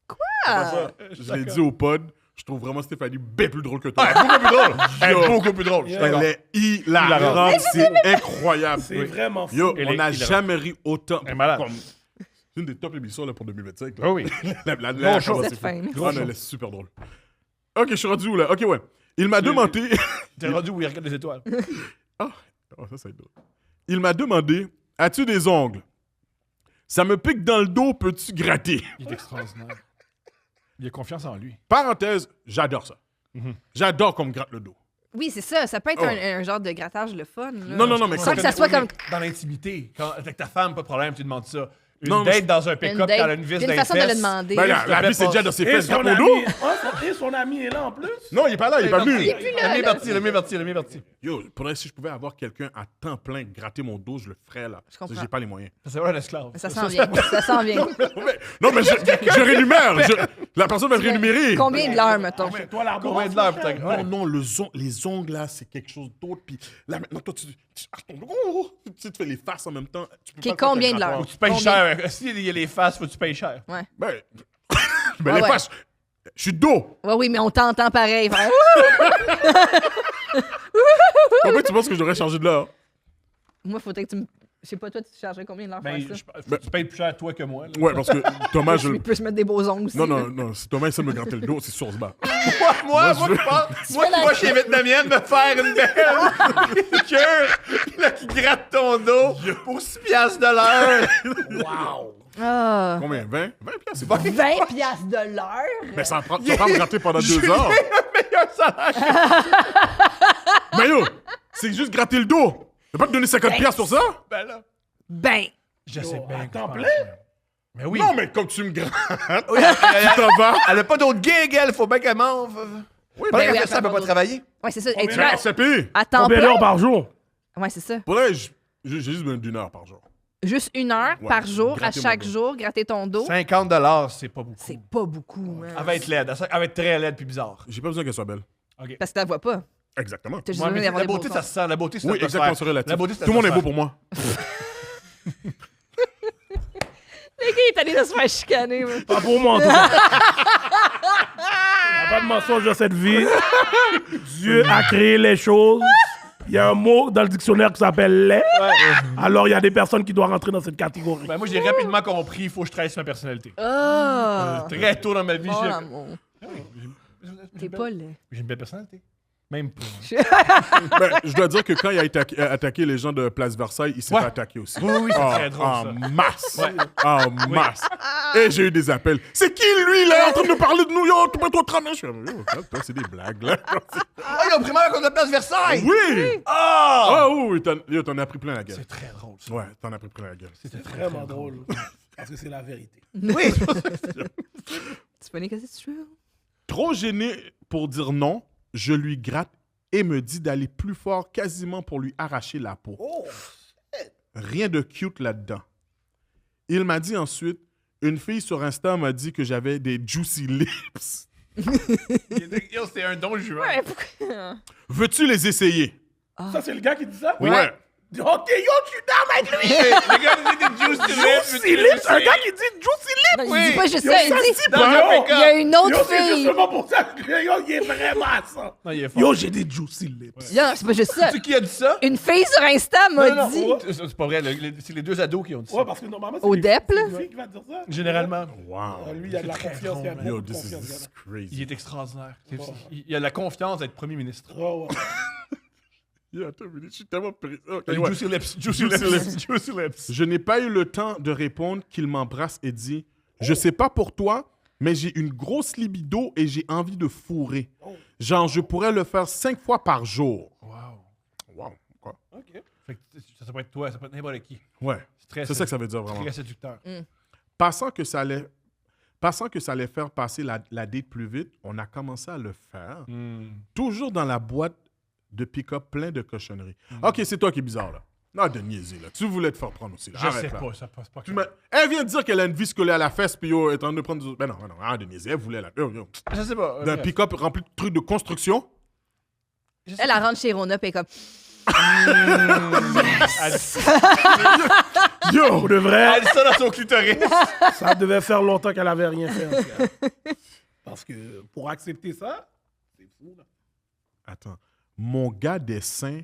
Quoi? Je l'ai dit au pod, je trouve vraiment Stéphanie bien plus drôle que toi. Ah, beaucoup plus drôle. Elle Yo. est beaucoup plus drôle. Je suis d'accord. Elle est hilarante, c'est incroyable. C'est vraiment fou. Yo, Elle on est n'a hilarante. jamais ri autant. Elle est malade. C'est une des top émissions là, pour 2025. là. Ah oui. La show. c'est Vous êtes fin, fou. merci. Ah, non, elle est super drôle. OK, je suis rendu où, là? OK, ouais. Il m'a demandé... T'es rendu où il regarde les étoiles. Oh, ça, c'est drôle. Il m'a demandé, as-tu des ongles? Ça me pique dans le dos, peux-tu gratter? Il est extraordinaire. Il a confiance en lui. Parenthèse, j'adore ça. J'adore qu'on me gratte le dos. Oui, c'est ça. Ça peut être Oh. un genre de grattage le fun. Là. Non, non, non, mais Sans que ça soit comme... Dans l'intimité. Avec ta femme, pas de problème, tu demandes ça. Une Non, mais date dans un Une pick-up date. quand elle a une vis Puis dans une les façon de le fesses. demander. Ben, S'il la te vie, c'est plaît, déjà dans ses Et fesses, son gratte mon dos. ami, et son ami est là en plus. Non, il est pas là, il est pas venu. Le mieux est parti, le mieux est parti, le mieux est parti. Yo, pour si je pouvais avoir quelqu'un à temps plein gratter mon dos, je le ferais, là. Je comprends. J'ai pas les moyens. C'est vrai, un esclave. Ça s'en vient. Ça s'en vient. Non, mais je rémunère. La personne va me rémunérer. Combien de l'heure, mettons? C'est toi l'arbre. Combien de l'heure, putain? Non, non, les ongles, là, c'est quelque chose d'autre. Puis là, maintenant, toi, tu arraches ton dos. Tu sais, tu fais les faces en même temps. Tu peux Qui pas le faire combien avec de un l'heure? Faut que tu payes Combien? cher. S'il y a les faces, faut que tu payes cher. Ouais. Ben, Ouais, les ouais. faces, je suis dos. Ouais, oui, mais on t'entend pareil. Frère. Combien tu penses que je devrais changer de l'heure? Moi, faudrait que tu me... Je sais pas, toi, tu chargerais combien de l'heure Ben, faire ça? faut que tu payes plus cher toi que moi. là. Ouais, parce que Thomas, je... Il peut se mettre des beaux ongles aussi. Non, non, non, si Thomas essaie de me gratter le dos, c'est sûr, se bat. Moi qui pense, moi qui vais chez les Vietnamiennes me faire une belle cure là, qui gratte ton dos pour 6 piastres de l'heure. Wow. Ah. Combien? 20? 20 piastres, c'est bon. 20 piastres de l'heure? Mais ça prend, tu vas pas me gratter pendant 2 heures. Meilleur salaire. Mais yo, c'est juste gratter le dos. Je vais pas te donner 50 piastres pour ça? Ben là. Ben, Je sais bien. à temps que je plein? pense, mais oui. Non, mais comme tu me grattes, Oui, tu t'en vas. elle a pas d'autre gig, elle. Faut bien qu'elle mange. Oui, Pendant oui, qu'elle fait elle ça, elle peut fait pas pas travailler. ouais, c'est ça. Es-tu Mais là c'est payé. à temps Combien plein? d'heures par jour? Ouais, c'est ça. Pour là, j'ai juste besoin d'1 heure par jour. Juste 1 heure Ouais, par jour, à gratter mon chaque dos. jour, gratter ton dos. 50 $, c'est pas beaucoup. C'est pas beaucoup, hein. Elle va être laide. Elle va être très laide puis bizarre. J'ai pas besoin qu'elle soit belle. Parce que tu la vois pas. Exactement. T'as juste Ouais, besoin mais d'avoir la des beauté, beaux ça se sent. La beauté, c'est Oui, exactement, c'est relatif. La beauté, c'est Tout le monde est beau atmosphère. pour moi. Le gars, il est allé de se faire chicaner. moi. Pas pour moi, en tout cas. Il n'y a pas de mensonge dans cette vie. Dieu a créé les choses. Il y a un mot dans le dictionnaire qui s'appelle lait. Alors, il y a des personnes qui doivent rentrer dans cette catégorie. Ben, moi, j'ai rapidement compris, il faut que je travaille sur ma personnalité. Ah! Très tôt dans ma vie, Oh, j'ai... l'amour. T'es pas laid. J'ai une belle personnalité. Même pas. Ben, je dois dire que quand il a attaqué les gens de Place Versailles, il s'est Ouais. fait attaquer aussi. Oui, oui, c'est très drôle, En ça. masse. Ouais. En masse. Et j'ai eu des appels. C'est qui, lui, là, en train de nous parler de New York? Toi, je suis comme, yo, toi, c'est des blagues, là. Ah, ils ont pris mal contre la place Versailles! Oui! Ah! Ah oui, t'en as pris plein la gueule. C'est très drôle, ça. Ouais, t'en as pris plein la gueule. C'était très Vraiment drôle. Parce que c'est la vérité. Oui! Tu connais qu'est-ce que tu veux? Trop gêné pour dire non, je lui gratte et me dit d'aller plus fort, quasiment pour lui arracher la peau. Rien de cute là-dedans. Il m'a dit ensuite, une fille sur Insta m'a dit que j'avais des juicy lips. Yo, c'était un don juin. Ouais, pourquoi? Veux-tu les essayer? Ça, c'est le gars qui dit ça? Ouais. Ok, yo, tu down avec lui! Le gars dit des juicy lips. Juicy lips! Un gars qui dit juicy lips! Il dit pas juste ça, il dit Dans un Yo, il y a une autre Yo, c'est fille. justement pour ça que yo, il est vraiment à ça. Non, il est fort. Yo, j'ai des juicy lips. Non, c'est pas juste ça. Tu sais qui a dit ça? Une fille sur Insta m'a dit. C'est pas vrai, c'est les deux ados qui ont dit ça. Ouais, parce que normalement, c'est Au les DEP, filles- là? c'est les filles qui vont dire ça. Généralement. Wow. Lui, il a de la très confiance, il a drôle. Yo, beaucoup de this confiance. is Il crazy. est extraordinaire. Il a la confiance d'être premier ministre. Oh, ouais. Yo, attends une minute, je suis tellement pris. Ok, Les ouais. Juicy lips. Juicy Juicy lips. Juicy lips. Je n'ai pas eu le temps de répondre qu'il m'embrasse et dit Je sais pas pour toi, mais j'ai une grosse libido et j'ai envie de fourrer. Genre, je pourrais le faire 5 fois par jour. Wow. Wow. Quoi? OK. Fait que ça peut être toi, ça peut être n'importe qui. Ouais. Très C'est ça que ça veut dire vraiment. Très séducteur. Pensant que ça allait faire passer la date plus vite, on a commencé à le faire. Toujours dans la boîte de pick-up plein de cochonneries. OK, c'est toi qui es bizarre, là. Non, de niaiser, là. Tu voulais te faire prendre aussi, là. Je Arrête, sais là. pas, ça passe pas. Elle vient de dire qu'elle a une vis collée à la fesse, puis yo, elle est en train de prendre du... Ben non, arrête de niaiser. Elle voulait la... Yo. Je sais pas. D'un pick-up rempli de trucs de construction. Elle rentre chez Rona et comme Yo! Pour de vrai, Elle dit ça dans son clitoris. ça devait faire longtemps qu'elle avait rien fait. en tout cas. Parce que pour accepter ça, c'est fou. Là. Attends. Mon gars des seins,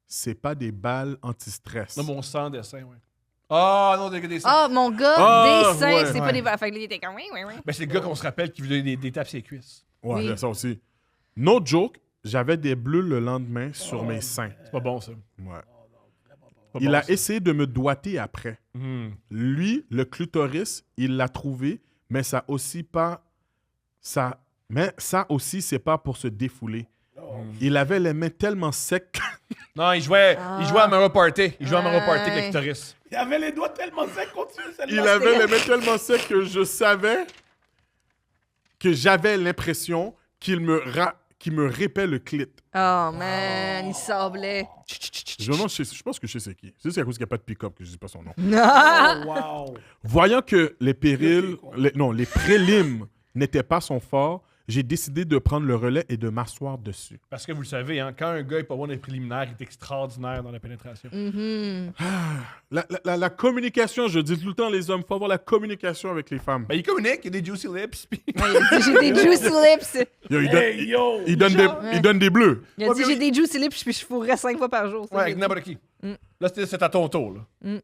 c'est pas des balles anti-stress. Non, mon sang dessin, ouais. Ah, non, des seins. Ah, mon gars, Ah, des seins, ouais. c'est Ouais. pas des. Fait que là, il était comme oui. Ben, c'est le gars qu'on se rappelle qui voulait des tapes sur les cuisses. Ouais, Oui. il y a ça aussi. No joke, j'avais des bleus le lendemain sur mes seins. C'est pas bon, ça. Ouais. Pas Il bon, a ça. essayé de me doigter après. Lui, le clitoris, il l'a trouvé, mais ça aussi pas... Ça... Mais ça aussi, c'est pas pour se défouler. Il avait les mains tellement secs. Non, il jouait à Mario Party. Il jouait à Mario Party avec Ouais. le clitoris. Il avait les doigts tellement secs, continue Il celle-là. avait les mains tellement secs que je savais que j'avais l'impression qu'il me répait le clit. Oh man, il sablait. Je pense que je sais c'est qui. C'est juste à cause qu'il n'y a pas de pick-up que je dis pas son nom. Oh, wow. Voyant que les périls, les prélims n'étaient pas son fort, j'ai décidé de prendre le relais et de m'asseoir dessus. Parce que vous le savez, hein, quand un gars est pas bon dans les préliminaires, il est extraordinaire dans la pénétration. La communication, je dis tout le temps, les hommes, il faut avoir la communication avec les femmes. Ben, il communique, il y a des juicy lips. Puis... Il a dit j'ai des juicy lips. Yo, Hey, yo! il donne des bleus. Il a dit j'ai des juicy lips puis je fourrais 5 fois par jour. Ça, Ouais, il avec a dit. n'importe qui. Là, c'est à ton tour. Là.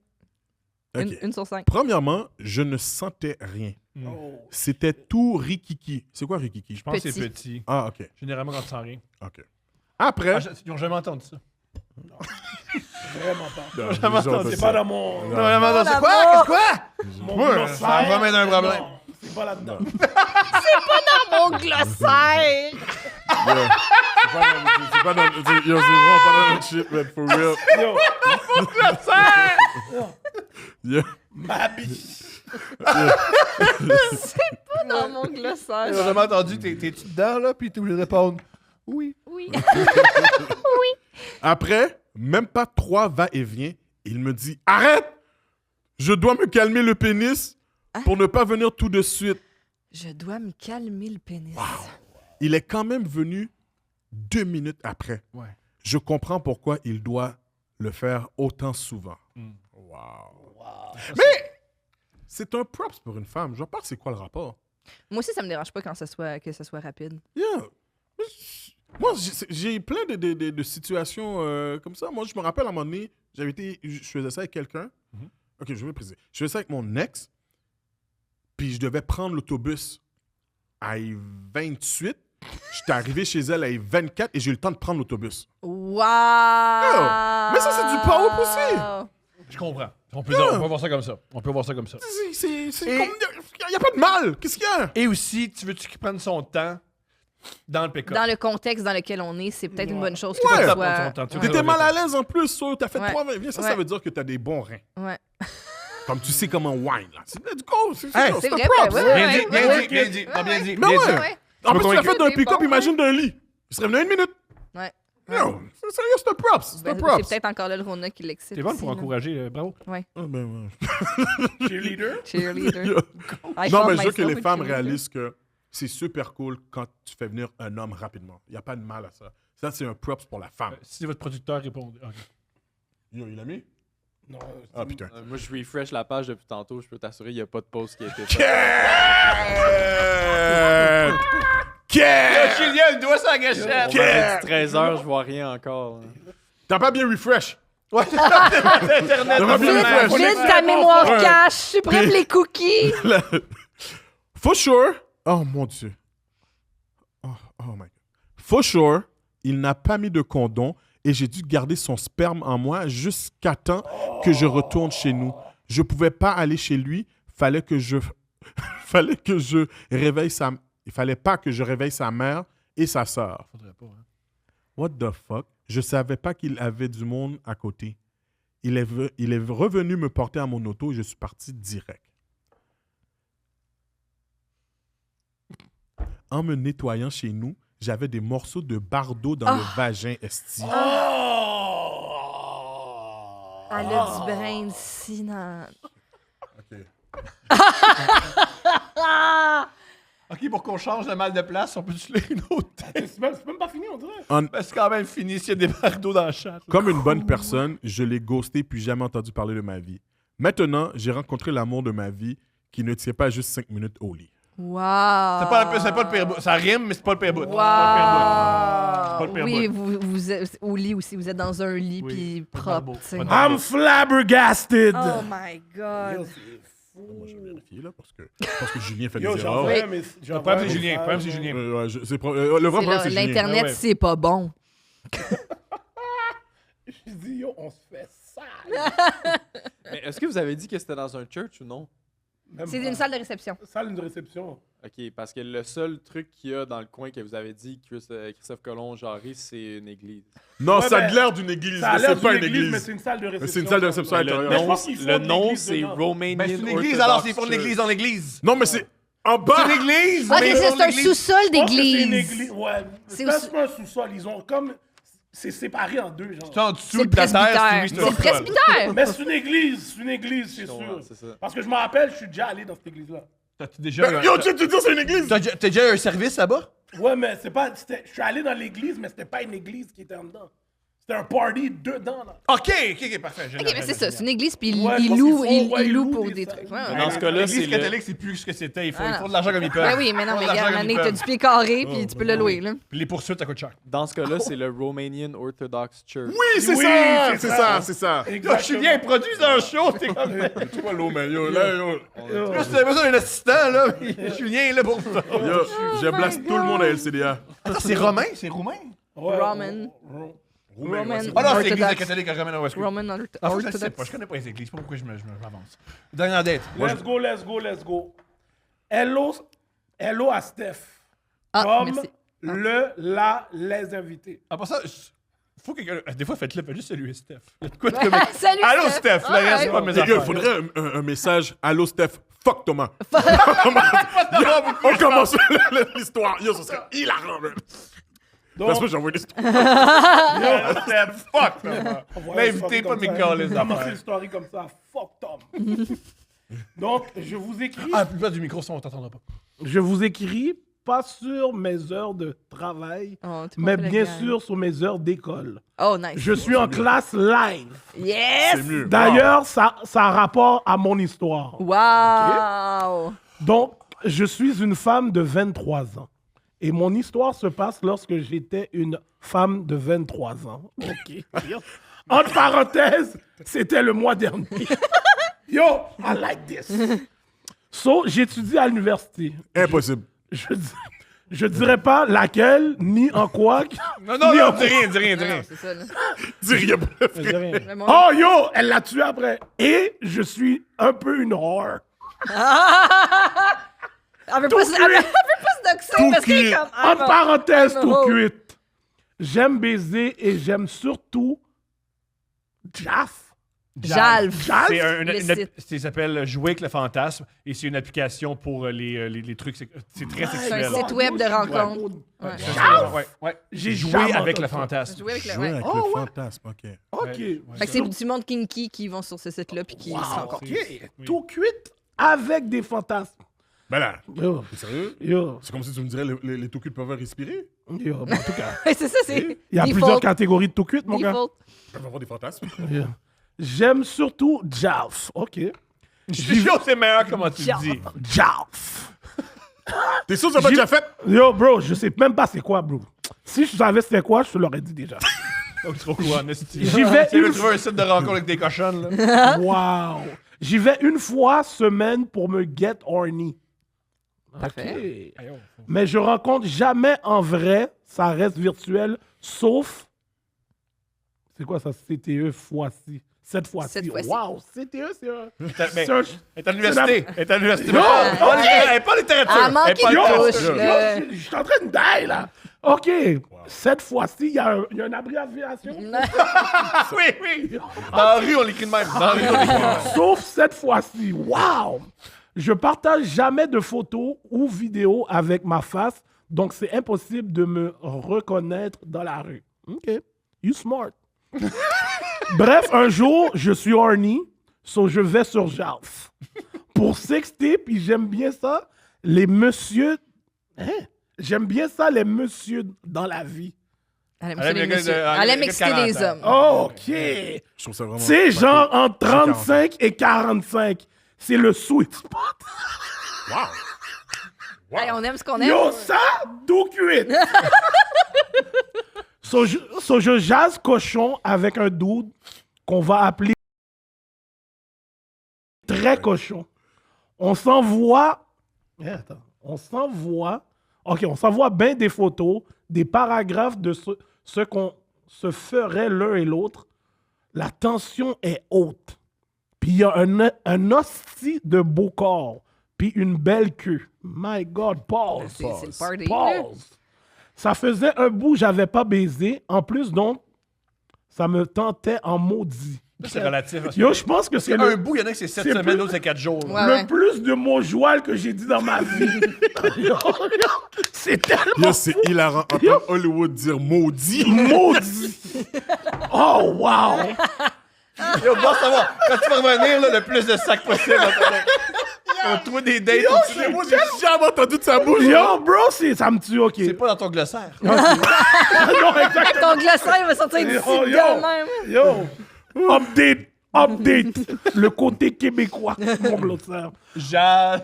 Ok. Une sur 5. Premièrement, je ne sentais rien. Oh. C'était tout rikiki. C'est quoi rikiki? Je pense que c'est Petit. petit. Ah, OK. Généralement, quand tu sens rien. OK. Après... Ils n'ont jamais entendu ça. Vraiment pas. Non, jamais les autres, entendu. C'est pas dans mon... Ils ont jamais entendu ça. d'amour. Quoi? mon Ouais, glossaire. ça va mettre un problème. Non, c'est pas là-dedans. Mon glossaire. C'est pas dans... Yo, c'est vraiment pas dans notre shit, man, for real. Yo, Yo. ma biche. Dans mon glossaire. Ils ont jamais entendu. T'es-tu dedans, là? Puis t'es obligé de répondre. Oui. Oui. Après, même pas 3 va-et-vient, il me dit « Arrête! Je dois me calmer le pénis pour ne pas venir tout de suite. Je dois me calmer le pénis. » Il est quand même venu 2 minutes après. Ouais. Je comprends pourquoi il doit le faire autant souvent. Wow. Mais c'est un props pour une femme. Je vois pas c'est quoi le rapport. Moi aussi, ça me dérange pas quand que ça soit rapide. Yeah. Moi, j'ai plein de situations comme ça. Moi, je me rappelle à un moment donné, je faisais ça avec quelqu'un. OK, je vais préciser. Je faisais ça avec mon ex, puis je devais prendre l'autobus à 28. J'étais arrivé chez elle à 24 et j'ai eu le temps de prendre l'autobus. Wow! Mais ça, c'est du power aussi. Je comprends. On peut voir ça comme ça. On peut voir ça comme ça. C'est comme... Il n'y a pas de mal. Qu'est-ce qu'il y a? Et aussi, tu veux-tu qu'il prenne son temps dans le pick-up? Dans le contexte dans lequel on est, c'est peut-être une bonne chose que Ouais. ça Prendre son soit... temps. Tu veux T'étais dire, mal à l'aise en plus. T'as fait Ouais. 3 viens, ça Ouais. veut dire que t'as des bons reins. Ouais. Comme tu sais comment wine, là. Let's go. C'est Hey, ça, c'est un vrai, props. ouais, ouais, Bien ouais, dit, bien ouais, dit, bien dit. T'as bien dit. Mais bien ouais. dit. Ouais. En plus, tu l'as convaincu. fait d'un C'est pick-up, bon, imagine d'un lit. Il serait venu à 1 minute. Ouais. Non, c'est sérieux, c'est un props. C'est un Ben, props. c'est peut-être encore là le Rona qui l'excite. C'est bon aussi, pour là. encourager. Bravo. Ah, ben, ouais. Cheerleader. Cheerleader. I Non, call mais je veux que myself les a femmes cheerleader. réalisent que c'est super cool quand tu fais venir un homme rapidement. Il n'y a pas de mal à ça. Ça, c'est un props pour la femme. Si votre producteur répond. OK. Yo, il l'a mis? Non, Ah, putain. Moi, je refresh la page depuis tantôt. Je peux t'assurer, il n'y a pas de pause qui a été faite. Julien, le doigt sur la gâchette! On m'avait dit 13h, je vois rien encore. T'as pas bien refresh. Internet, T'as pas bien refresh. Vide ta mémoire Ouais. cache, supprime les cookies. For sure. Oh mon Dieu. Oh my God. For sure, il n'a pas mis de condom et j'ai dû garder son sperme en moi jusqu'à temps que je retourne chez nous. Je pouvais pas aller chez lui. Fallait que je réveille sa. Il fallait pas que je réveille sa mère et sa sœur. Faudrait pas, hein. What the fuck? Je savais pas qu'il avait du monde à côté. Il est revenu me porter à mon auto et je suis parti direct. En me nettoyant chez nous, j'avais des morceaux de bardeau dans le vagin esti. Elle a du brain sinant. OK, pour qu'on change le mal de place, on peut-tu lire une autre texte? C'est même pas fini, on dirait. Ben, c'est quand même fini s'il y a des bardeaux dans le chat. Comme une bonne personne, je l'ai ghosté puis jamais entendu parler de ma vie. Maintenant, j'ai rencontré l'amour de ma vie qui ne tient pas juste 5 minutes au lit. Wow. C'est pas le pire bout. Ça rime, mais c'est pas le pire bout. Wow. C'est pas le pire bout. Oui, vous êtes au lit aussi. Vous êtes dans un lit Oui, puis pas de propre. barbeau, tu sais. pas de I'm flabbergasted. Oh my God. Moi, je vais vérifier là parce que Julien fait Yo, des j'en erreurs. fais, mais Le problème, c'est Julien. Le problème, c'est Julien. Ouais, le vrai problème, c'est Julien. L'Internet, Ah ouais. c'est pas bon. Je dis, yo, on se fait ça. Mais est-ce que vous avez dit que c'était dans un church ou non? C'est une salle de réception. Salle de réception. OK, parce que le seul truc qu'il y a dans le coin que vous avez dit, Christophe Colomb-Jarry, c'est une église. Non, Ouais, ça a mais l'air d'une église, Ça a mais l'air c'est pas d'une une église, mais église. c'est une salle de réception. C'est une salle de réception à Le l'intérieur. Mais je nom, pense qu'ils font le de nom, l'église c'est dedans. Romanian Ben, c'est une église, Orthodox alors c'est pour une Church. église dans l'église. Non, mais c'est en bas. C'est une église, Ok, mais c'est un l'église. sous-sol Je pense que c'est une d'église. église. Ouais. C'est C'est aussi- pas un sous-sol. Ils ont comme. C'est séparé en deux, genre. C'est en C'est dessous le de la terre, presbytère. oui, C'est c'est le un sol. presbytère. Mais c'est une église, c'est Ouais, sûr. c'est ça. Parce que je me rappelle, je suis déjà allé dans cette église-là. T'as-tu déjà Yo, tu te dis c'est une église. T'as déjà eu un service là-bas? Ouais, mais c'est pas. Je suis allé dans l'église, mais c'était pas une église qui était en dedans. C'était un party dedans, là. OK, parfait. Ok, mais c'est ça, c'est une église, puis Ouais, je ils pense louent, qu'ils font- ouais, ils louent ils pour louent des des trucs. salles. Ouais, ouais. Dans ce cas-là, c'est L'église le... catholique, c'est plus ce que c'était. Ils font Ah. de l'argent comme ils peuvent. Ben oui, mais non, Ils mais font de l'argent regarde, comme ils Mané, t'as peuvent. du pied carré, puis tu peux le louer, là. Puis les poursuites, ça coûte cher. Dans ce cas-là, c'est le Romanian Orthodox Church. Oui, c'est Oui, ça, c'est c'est ça. ça, c'est ça. Là, Julien, il produit un show. T'es comme. Tu vois l'eau, mais yo, là, yo. Là, si t'avais besoin d'un assistant, là, Julien est là pour ça. Yo, je blesse tout le monde à LCDA. Attends, c'est romain? C'est roumain? Ouais, Roman. Roman. Ah non, c'est l'église Orthodoxe. catholique à Romain West. Roman Ah, faut que je sais Orthodox. pas, je connais pas les églises. C'est pas pourquoi je m'avance. Dernière date. Let's go. Hello à Steph. Ah, Comme merci. les invités. À part ça, faut que. Des fois, faites-le, faites juste saluer Steph. Il y a de quoi de Salut, Allô, Steph. Steph. Le reste, c'est pas mes Les gars, il affaires. faudrait un message. Allô, Steph. Fuck Thomas. On commence l'histoire. Yo, ça serait hilarant, man. Parce que j'envoie des histoires. Steph, fuck. L'invité, pas de mes calls, les Commencer affaires. l'histoire comme ça. Fuck Tom. Donc, je vous écris. Ah, plus bas du micro, ça, on t'entendra pas. Je vous écris pas sur mes heures de travail, Oh, tu mais m'as fait bien la gueule. sûr sur mes heures d'école. Oh, nice. Je suis en classe live. Yes! C'est mieux. D'ailleurs, ça a rapport à mon histoire. Wow! Donc, je suis une femme de 23 ans. Et mon histoire se passe lorsque j'étais une femme de 23 ans. OK. Entre parenthèses, c'était le mois dernier. Yo, I like this. So, j'étudie à l'université. Impossible. Je dirais pas laquelle, ni en quoi. Non, non, ni non, en dis rien, dis rien, dis Non, rien. c'est ça, là. Dis rien. Je dis rien. Le monde- Oh yo, elle l'a tué après. Et je suis un peu une whore. Elle veut pas se doxer parce qu'elle est comme... ah, Entre parenthèses, I'm a tout hoe. cuite. J'aime baiser et j'aime surtout Jaff. Jalf. C'est Le site. ça s'appelle Jouer avec le fantasme et c'est une application pour les trucs. C'est très C'est sexuel. un site web de rencontre. Ouais. Ouais. J'ai Jouer jamais avec entendu le ça. fantasme. Jouer avec le... Jouer ouais. avec Oh, le ouais. fantasme, ok. OK. Fait que c'est du monde kinky qui vont sur ce site-là puis qui se rencontrent. OK. Tout cuite avec des fantasmes. Ben là, Yo, t'es sérieux? yo, C'est comme si tu me dirais les tout culs peuvent respirer. yo. En tout cas, Ouais, c'est ça, c'est... il y a default. plusieurs catégories de tout cuite, mon gars. Default. Ils peuvent avoir des fantasmes. Yo. J'aime surtout Jalf. OK. Yo, c'est meilleur comment tu le dis. Jalf. T'es sûr que ça pas déjà fait? Yo, bro, je sais même pas c'est quoi, bro. Si je savais c'était quoi, je te l'aurais dit déjà. Donc, tu vas quoi, Nesty? J'y vais Tu veux une trouver un site de rencontre avec des cochonnes, là? Wow. J'y vais une fois semaine pour me get horny. Parfait. OK. Mais je rencontre jamais en vrai, ça reste virtuel, sauf... C'est quoi ça, CTE fois-ci? Cette fois-ci. Cette fois-ci. Wow, CTE, c'est un... Mais, c'est un- elle est à l'université. Elle est à l'université. Yo, Elle est pas en littérature. Ah, Elle est manqué pas en de littérature. touche, Yo, là. je suis en train de die, là. OK. Cette fois-ci, il y a une abréviation. Oui, oui. Dans la rue, on l'écrit de même. Dans la rue, on l'écrit de même. Sauf cette fois-ci. Wow! Je partage jamais de photos ou vidéos avec ma face, donc c'est impossible de me reconnaître dans la rue. OK. You smart. Bref, un jour, je suis horny, so je vais sur Jalf. Pour sexter, puis j'aime bien ça, les messieurs... Hein? J'aime bien ça, les messieurs dans la vie. Elle aime Elle ça, aime les les gars messieurs. de- Elle aime les exciter gars de les 40 hommes. ans. OK. Je trouve ça vraiment... C'est genre entre 35 et 45. C'est le sweet spot. Hey, on aime ce qu'on aime. Yo, ça, d'où cuite. So, je jase cochon avec un dude qu'on va appeler très cochon. On s'envoie... Attends. On s'envoie bien des photos, des paragraphes de ce qu'on se ferait l'un et l'autre. La tension est haute. Puis il y a un hostie de beau corps. Puis une belle queue. My God, pause. C'est le party, Pause. Ça faisait un bout, j'avais pas baisé. En plus, donc, ça me tentait en maudit. C'est relatif. parce que- Yo, je pense que c'est Un le, bout, il y en a que c'est 7 c'est semaines, plus- d'autres c'est 4 jours. Ouais, le ouais. plus de mots joual que j'ai dit dans ma vie. Yo, c'est tellement Yo, c'est hilarant. Entendre Hollywood dire maudit. maudit. Oh, wow. Yo, bon savoir, quand tu vas revenir, là, le plus de sacs possible. On trouve des dates. où tu- Moi, j'ai jamais entendu de sa bouche. Yo, bro, ça me tue, OK. C'est pas dans ton glossaire. Non, exactement. Ton glossaire va sortir d'ici Yo, de même. Yo, update. Le côté québécois, mon glossaire. Jazz.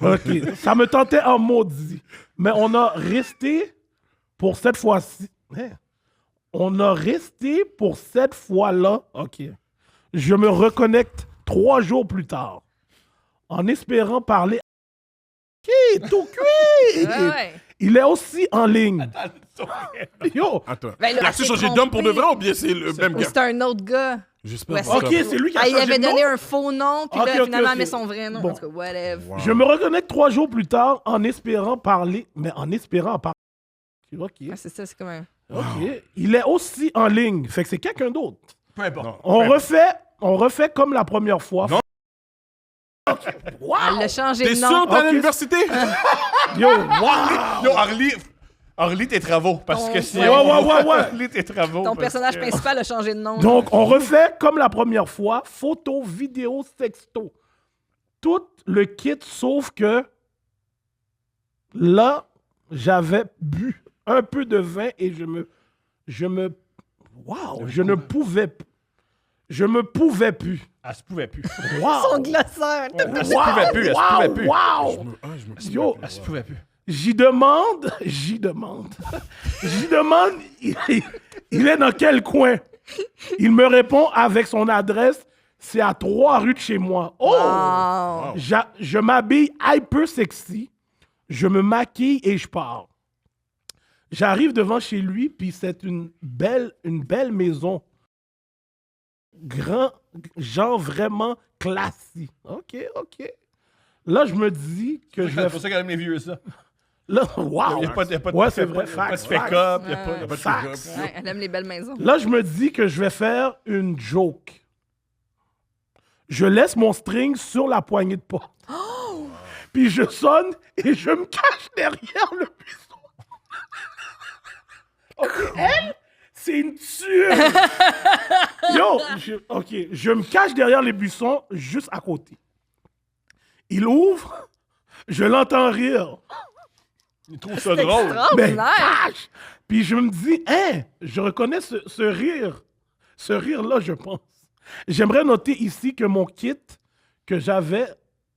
OK, ça me tentait en maudit. Mais on a resté pour cette fois-ci. Hein? On a resté pour cette fois-là. OK. Je me reconnecte 3 jours plus tard. En espérant parler. OK, tout cuit. Ouais, ouais. Il est aussi en ligne. Yo. Attends. Ben là, Il a-tu elle s'est changé d'homme pour de trompée. vrai ou bien c'est le même gars? C'est un autre gars. J'espère. Ouais, pas OK, ça. c'est lui qui a Ah, il changé avait de nom. donné un faux nom, puis Ok, là, ok, finalement, ok. elle met son vrai nom. Bon. En tout cas, whatever. Wow. Je me reconnecte 3 jours plus tard en espérant parler. Mais en espérant parler. OK. Ah, c'est ça, c'est comme un... OK. Il est aussi en ligne. Fait que c'est quelqu'un d'autre. Peu importe. On refait comme la première fois. Non. Wow! Elle a changé T'es de sûr nom. que t'es à Ok. l'université? Yo, wow! Yo, Harley, tes travaux. Parce que si. Ouais. Harley, tes travaux. Ton parce personnage que- principal a changé de nom. Donc, on refait comme la première fois. Photo, vidéo, sexto. Tout le kit, sauf que là, j'avais bu un peu de vin et je ne pouvais plus. Je me pouvais plus. Elle se pouvait plus. Wow! Son glossaire. Elle se pouvait plus. Elle se pouvait plus. Wow! Yo, Elle se pouvait plus. j'y demande, il est dans quel coin? Il me répond avec son adresse, c'est à 3 rues de chez moi. Oh! Wow. Je m'habille hyper sexy, je me maquille et je pars. J'arrive devant chez lui, puis c'est une belle maison. Genre vraiment classique. OK. Là, je me dis que je vais... C'est pour ça qu'elle aime les vieux, ça. Là, wow! Il n'y a pas de. Ouais, c'est vrai. Il n'y a pas de Facts, fake-up. Il n'y a Ouais. pas de Facts. Ouais, elle aime les belles maisons. Là, je me dis que je vais faire une joke. Je laisse mon string sur la poignée de porte. Puis je sonne et je me cache derrière le buisson. OK, elle, c'est une tueuse. Yo, je me cache derrière les buissons juste à côté. Il ouvre, je l'entends rire. Il trouve ça drôle. Mais Extraordinaire. cache. Puis je me dis, hein, je reconnais ce rire. Ce rire-là, je pense. J'aimerais noter ici que mon kit que j'avais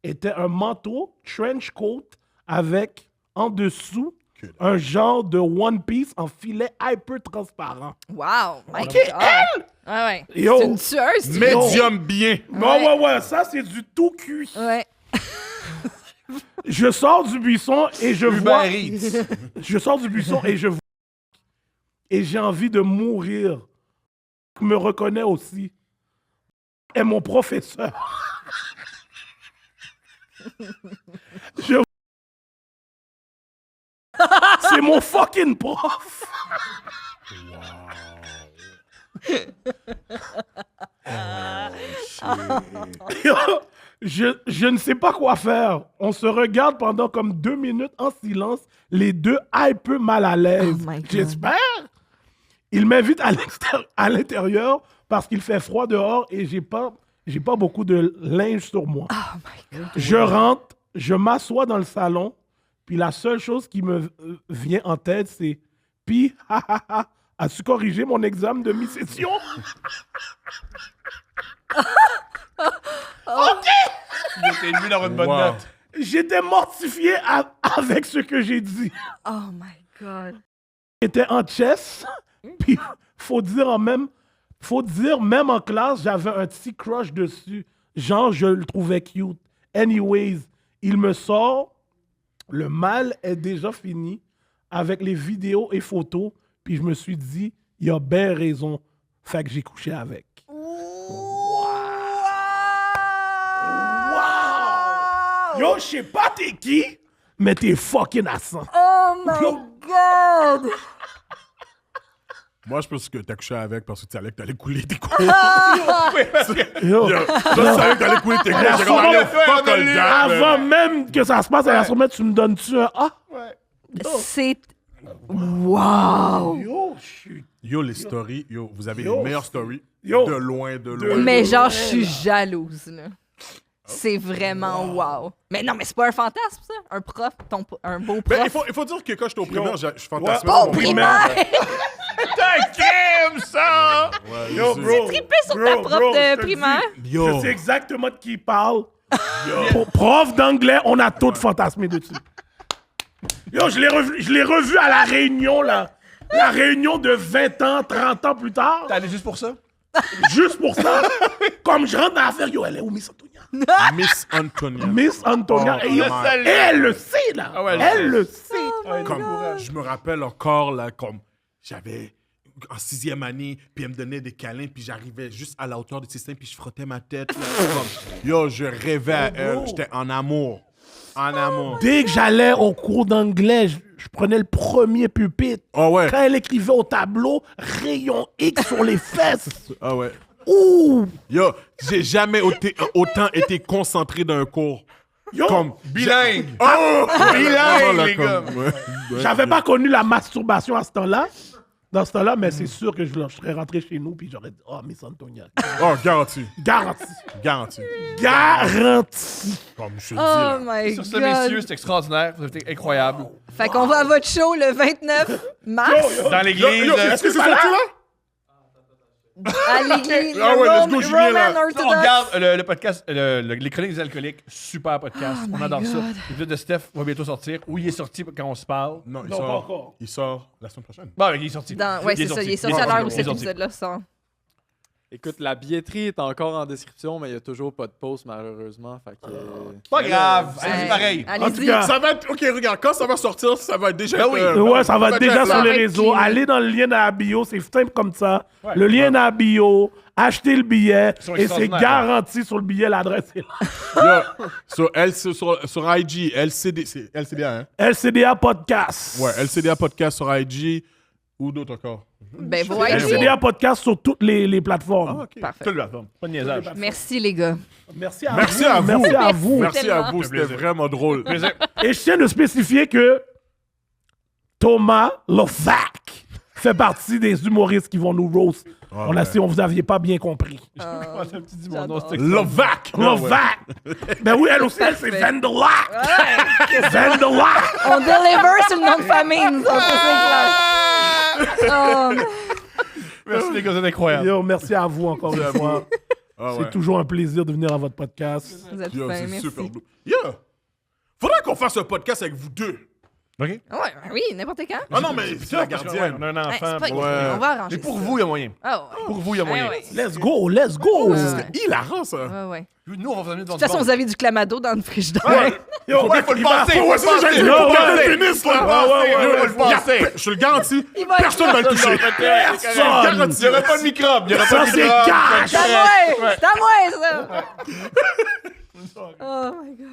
était un manteau trench coat avec en dessous un genre de One Piece en filet hyper transparent. Wow! My OK, God. elle! Ouais. Yo. C'est une tueuse, tu Médium bien. Ouais, ça c'est du tout cuit. Ouais. Je sors du buisson et je Uber vois... Eats. Je sors du buisson et je vois... Et j'ai envie de mourir. Me reconnaît aussi. Est mon professeur. Je... C'est mon fucking prof. Yo, je ne sais pas quoi faire. On se regarde pendant comme 2 minutes en silence, les deux un peu mal à l'aise. Oh my God. J'espère. Il m'invite à l'intérieur parce qu'il fait froid dehors et j'ai pas beaucoup de linge sur moi. Oh my God. Je rentre, je m'assois dans le salon, puis la seule chose qui me vient en tête, c'est « Puis, as-tu corrigé mon examen de mi-session? » T'es mis dans une bonne Wow. note. J'étais mortifié avec ce que j'ai dit. Oh my God. J'étais en chess, puis faut dire même en classe, j'avais un petit crush dessus. Genre, je le trouvais cute. Anyways, il me sort, le mal est déjà fini avec les vidéos et photos, puis je me suis dit, il a bien raison. Fait que j'ai couché avec. Yo, je sais pas t'es qui, mais t'es fucking assant. Oh my God! Moi, je pense que t'as couché avec parce que tu savais que t'allais couler tes cours. Yo. Yo, je savais que t'allais couler tes cours. J'ai comme, allez, fuck all that, Avant man. même que ça se passe, elle va sûrement, tu me donnes-tu un A? C'est... Wow! Yo, je suis... Yo, les stories, yo, vous avez Yo. les meilleures stories. Yo. De loin, de loin. Mais genre, je suis jalouse, là. C'est vraiment wow. Mais non, mais c'est pas un fantasme, ça? Un prof, un beau prof. Ben, il faut dire que quand j'étais au primaire, je fantasmais. Ouais. sur mon primaire. T'as crème, ça! Ouais, Yo, je sais. bro. Trippé sur ta Bro, prof bro, de je te primaire? dis, Yo. Je sais exactement de qui il parle. Prof d'anglais, on a tout fantasmé dessus. Yo, je l'ai revu à la réunion, là. La réunion de 20 ans, 30 ans plus tard. T'es allé juste pour ça? Juste pour ça. Comme je rentre dans l'affaire, yo, elle est où, Miss Antonia? Miss Antonia. Miss Antonia. Oh, et, yo, my. et elle le sait, là. Ah ouais, elle le sait. Comme, je me rappelle encore, là, comme j'avais en 6e année, puis elle me donnait des câlins, puis j'arrivais juste à la hauteur de ses seins, puis je frottais ma tête. Là, comme, yo, je rêvais à elle. J'étais en amour. En amour. Dès que j'allais au cours d'anglais, je prenais le premier pupitre. Ah ouais. Quand elle écrivait au tableau, rayon X sur les fesses. Ah ouais. Ouh! Yo, j'ai jamais autant été concentré d'un cours. Yo! Comme Bilingue! Oh! Bilingue, les gars! J'avais pas connu la masturbation à ce temps-là. Dans ce temps-là, mais c'est sûr que je serais rentré chez nous puis j'aurais dit « Oh, Miss Antonia. Oh, garanti. » Garanti. Garanti. Garanti. Comme je te dis. Oh là. my Sur ce, God! messieurs, c'est extraordinaire. Vous avez été incroyable. Fait qu'on va à votre show le 29 mars Dans l'église. Yo, est-ce que c'est sorti là? à l'église Ah ouais, let's go, Roman Julien, là. Orthodox. On regarde le podcast, les chroniques des alcooliques, super podcast. On adore ça. L'épisode de Steph va bientôt sortir. Où il est sorti quand on se parle. Non, Non, pas encore. il sort la semaine prochaine. Bon, il est sorti. Ouais, c'est ça. Il est sorti à l'heure où cet épisode-là sort. Écoute, la billetterie est encore en description, mais il n'y a toujours pas de post, malheureusement. Fait que, Pas grave, c'est Ouais. pareil. En tout Allez-y. cas, Ça va être. Ok, regarde, quand ça va sortir, ça va être déjà. Ben oui. ouais, ça va être déjà être sur là. les va être réseaux. clean. Allez dans le lien dans la bio, c'est simple comme ça. Le lien dans la bio, achetez le billet Ils sont et c'est extraordinaires. garanti sur le billet, l'adresse est là. Sur IG, LCD, c'est LCDA, hein? LCDA Podcast. Ouais, LCDA Podcast sur IG. Ou d'autres encore? Ben, vous voyez. LCDA Podcast sur toutes les plateformes. Ah, ok. Parfait. Tout le plateforme. Pas de niaisage. Merci, les gars. Merci à Merci vous. à vous. Merci à vous. Merci à Tellement. vous, c'était plaisir. vraiment drôle. Plaisir. Et je tiens de spécifier que Thomas Lovac fait partie des humoristes qui vont nous roast. On a si on vous aviez pas bien compris. Comment ça, tu dis mon nom, J'adore. c'est Lovac! Lovac! Ben oui, elle aussi, elle, c'est Vandelac! Vandelac! On deliver sur le nom de famille, nous autres, c'est clair. Oh, Merci les gars, c'est incroyable. Yo, merci à vous encore une fois. Ah C'est ouais. toujours un plaisir de venir à votre podcast. Vous êtes Yo, fin, c'est merci. super beau. Yeah! Faudrait qu'on fasse un podcast avec vous deux. OK? Ouais, ben oui, n'importe quand. Ah non, mais c'est la gardienne. On a un Hey, enfant. c'est pas puis- grave, on va Mais arranger pour ça. vous, il y a moyen. Ah ouais. Pour vous, il y a moyen. Ouais. Let's go, let's go! Ouais. C'est hilarant, ça. Ouais, ouais. Nous, on va venir devant De toute façon, vous avez du clamato dans le frigidaire. Yo, Faut le passer. Ouais, c'est ça, j'ai dit, Ouais, faut ouais, pas ouais. le finisse, là. Faut le passer. Je te le garantis, Il va- personne va le toucher. Personne! Il n'y aura pas de microbe. Il n'y aura Ça, pas de c'est microbe. cash! C'est à moi! C'est à moi, ça! Oh my God.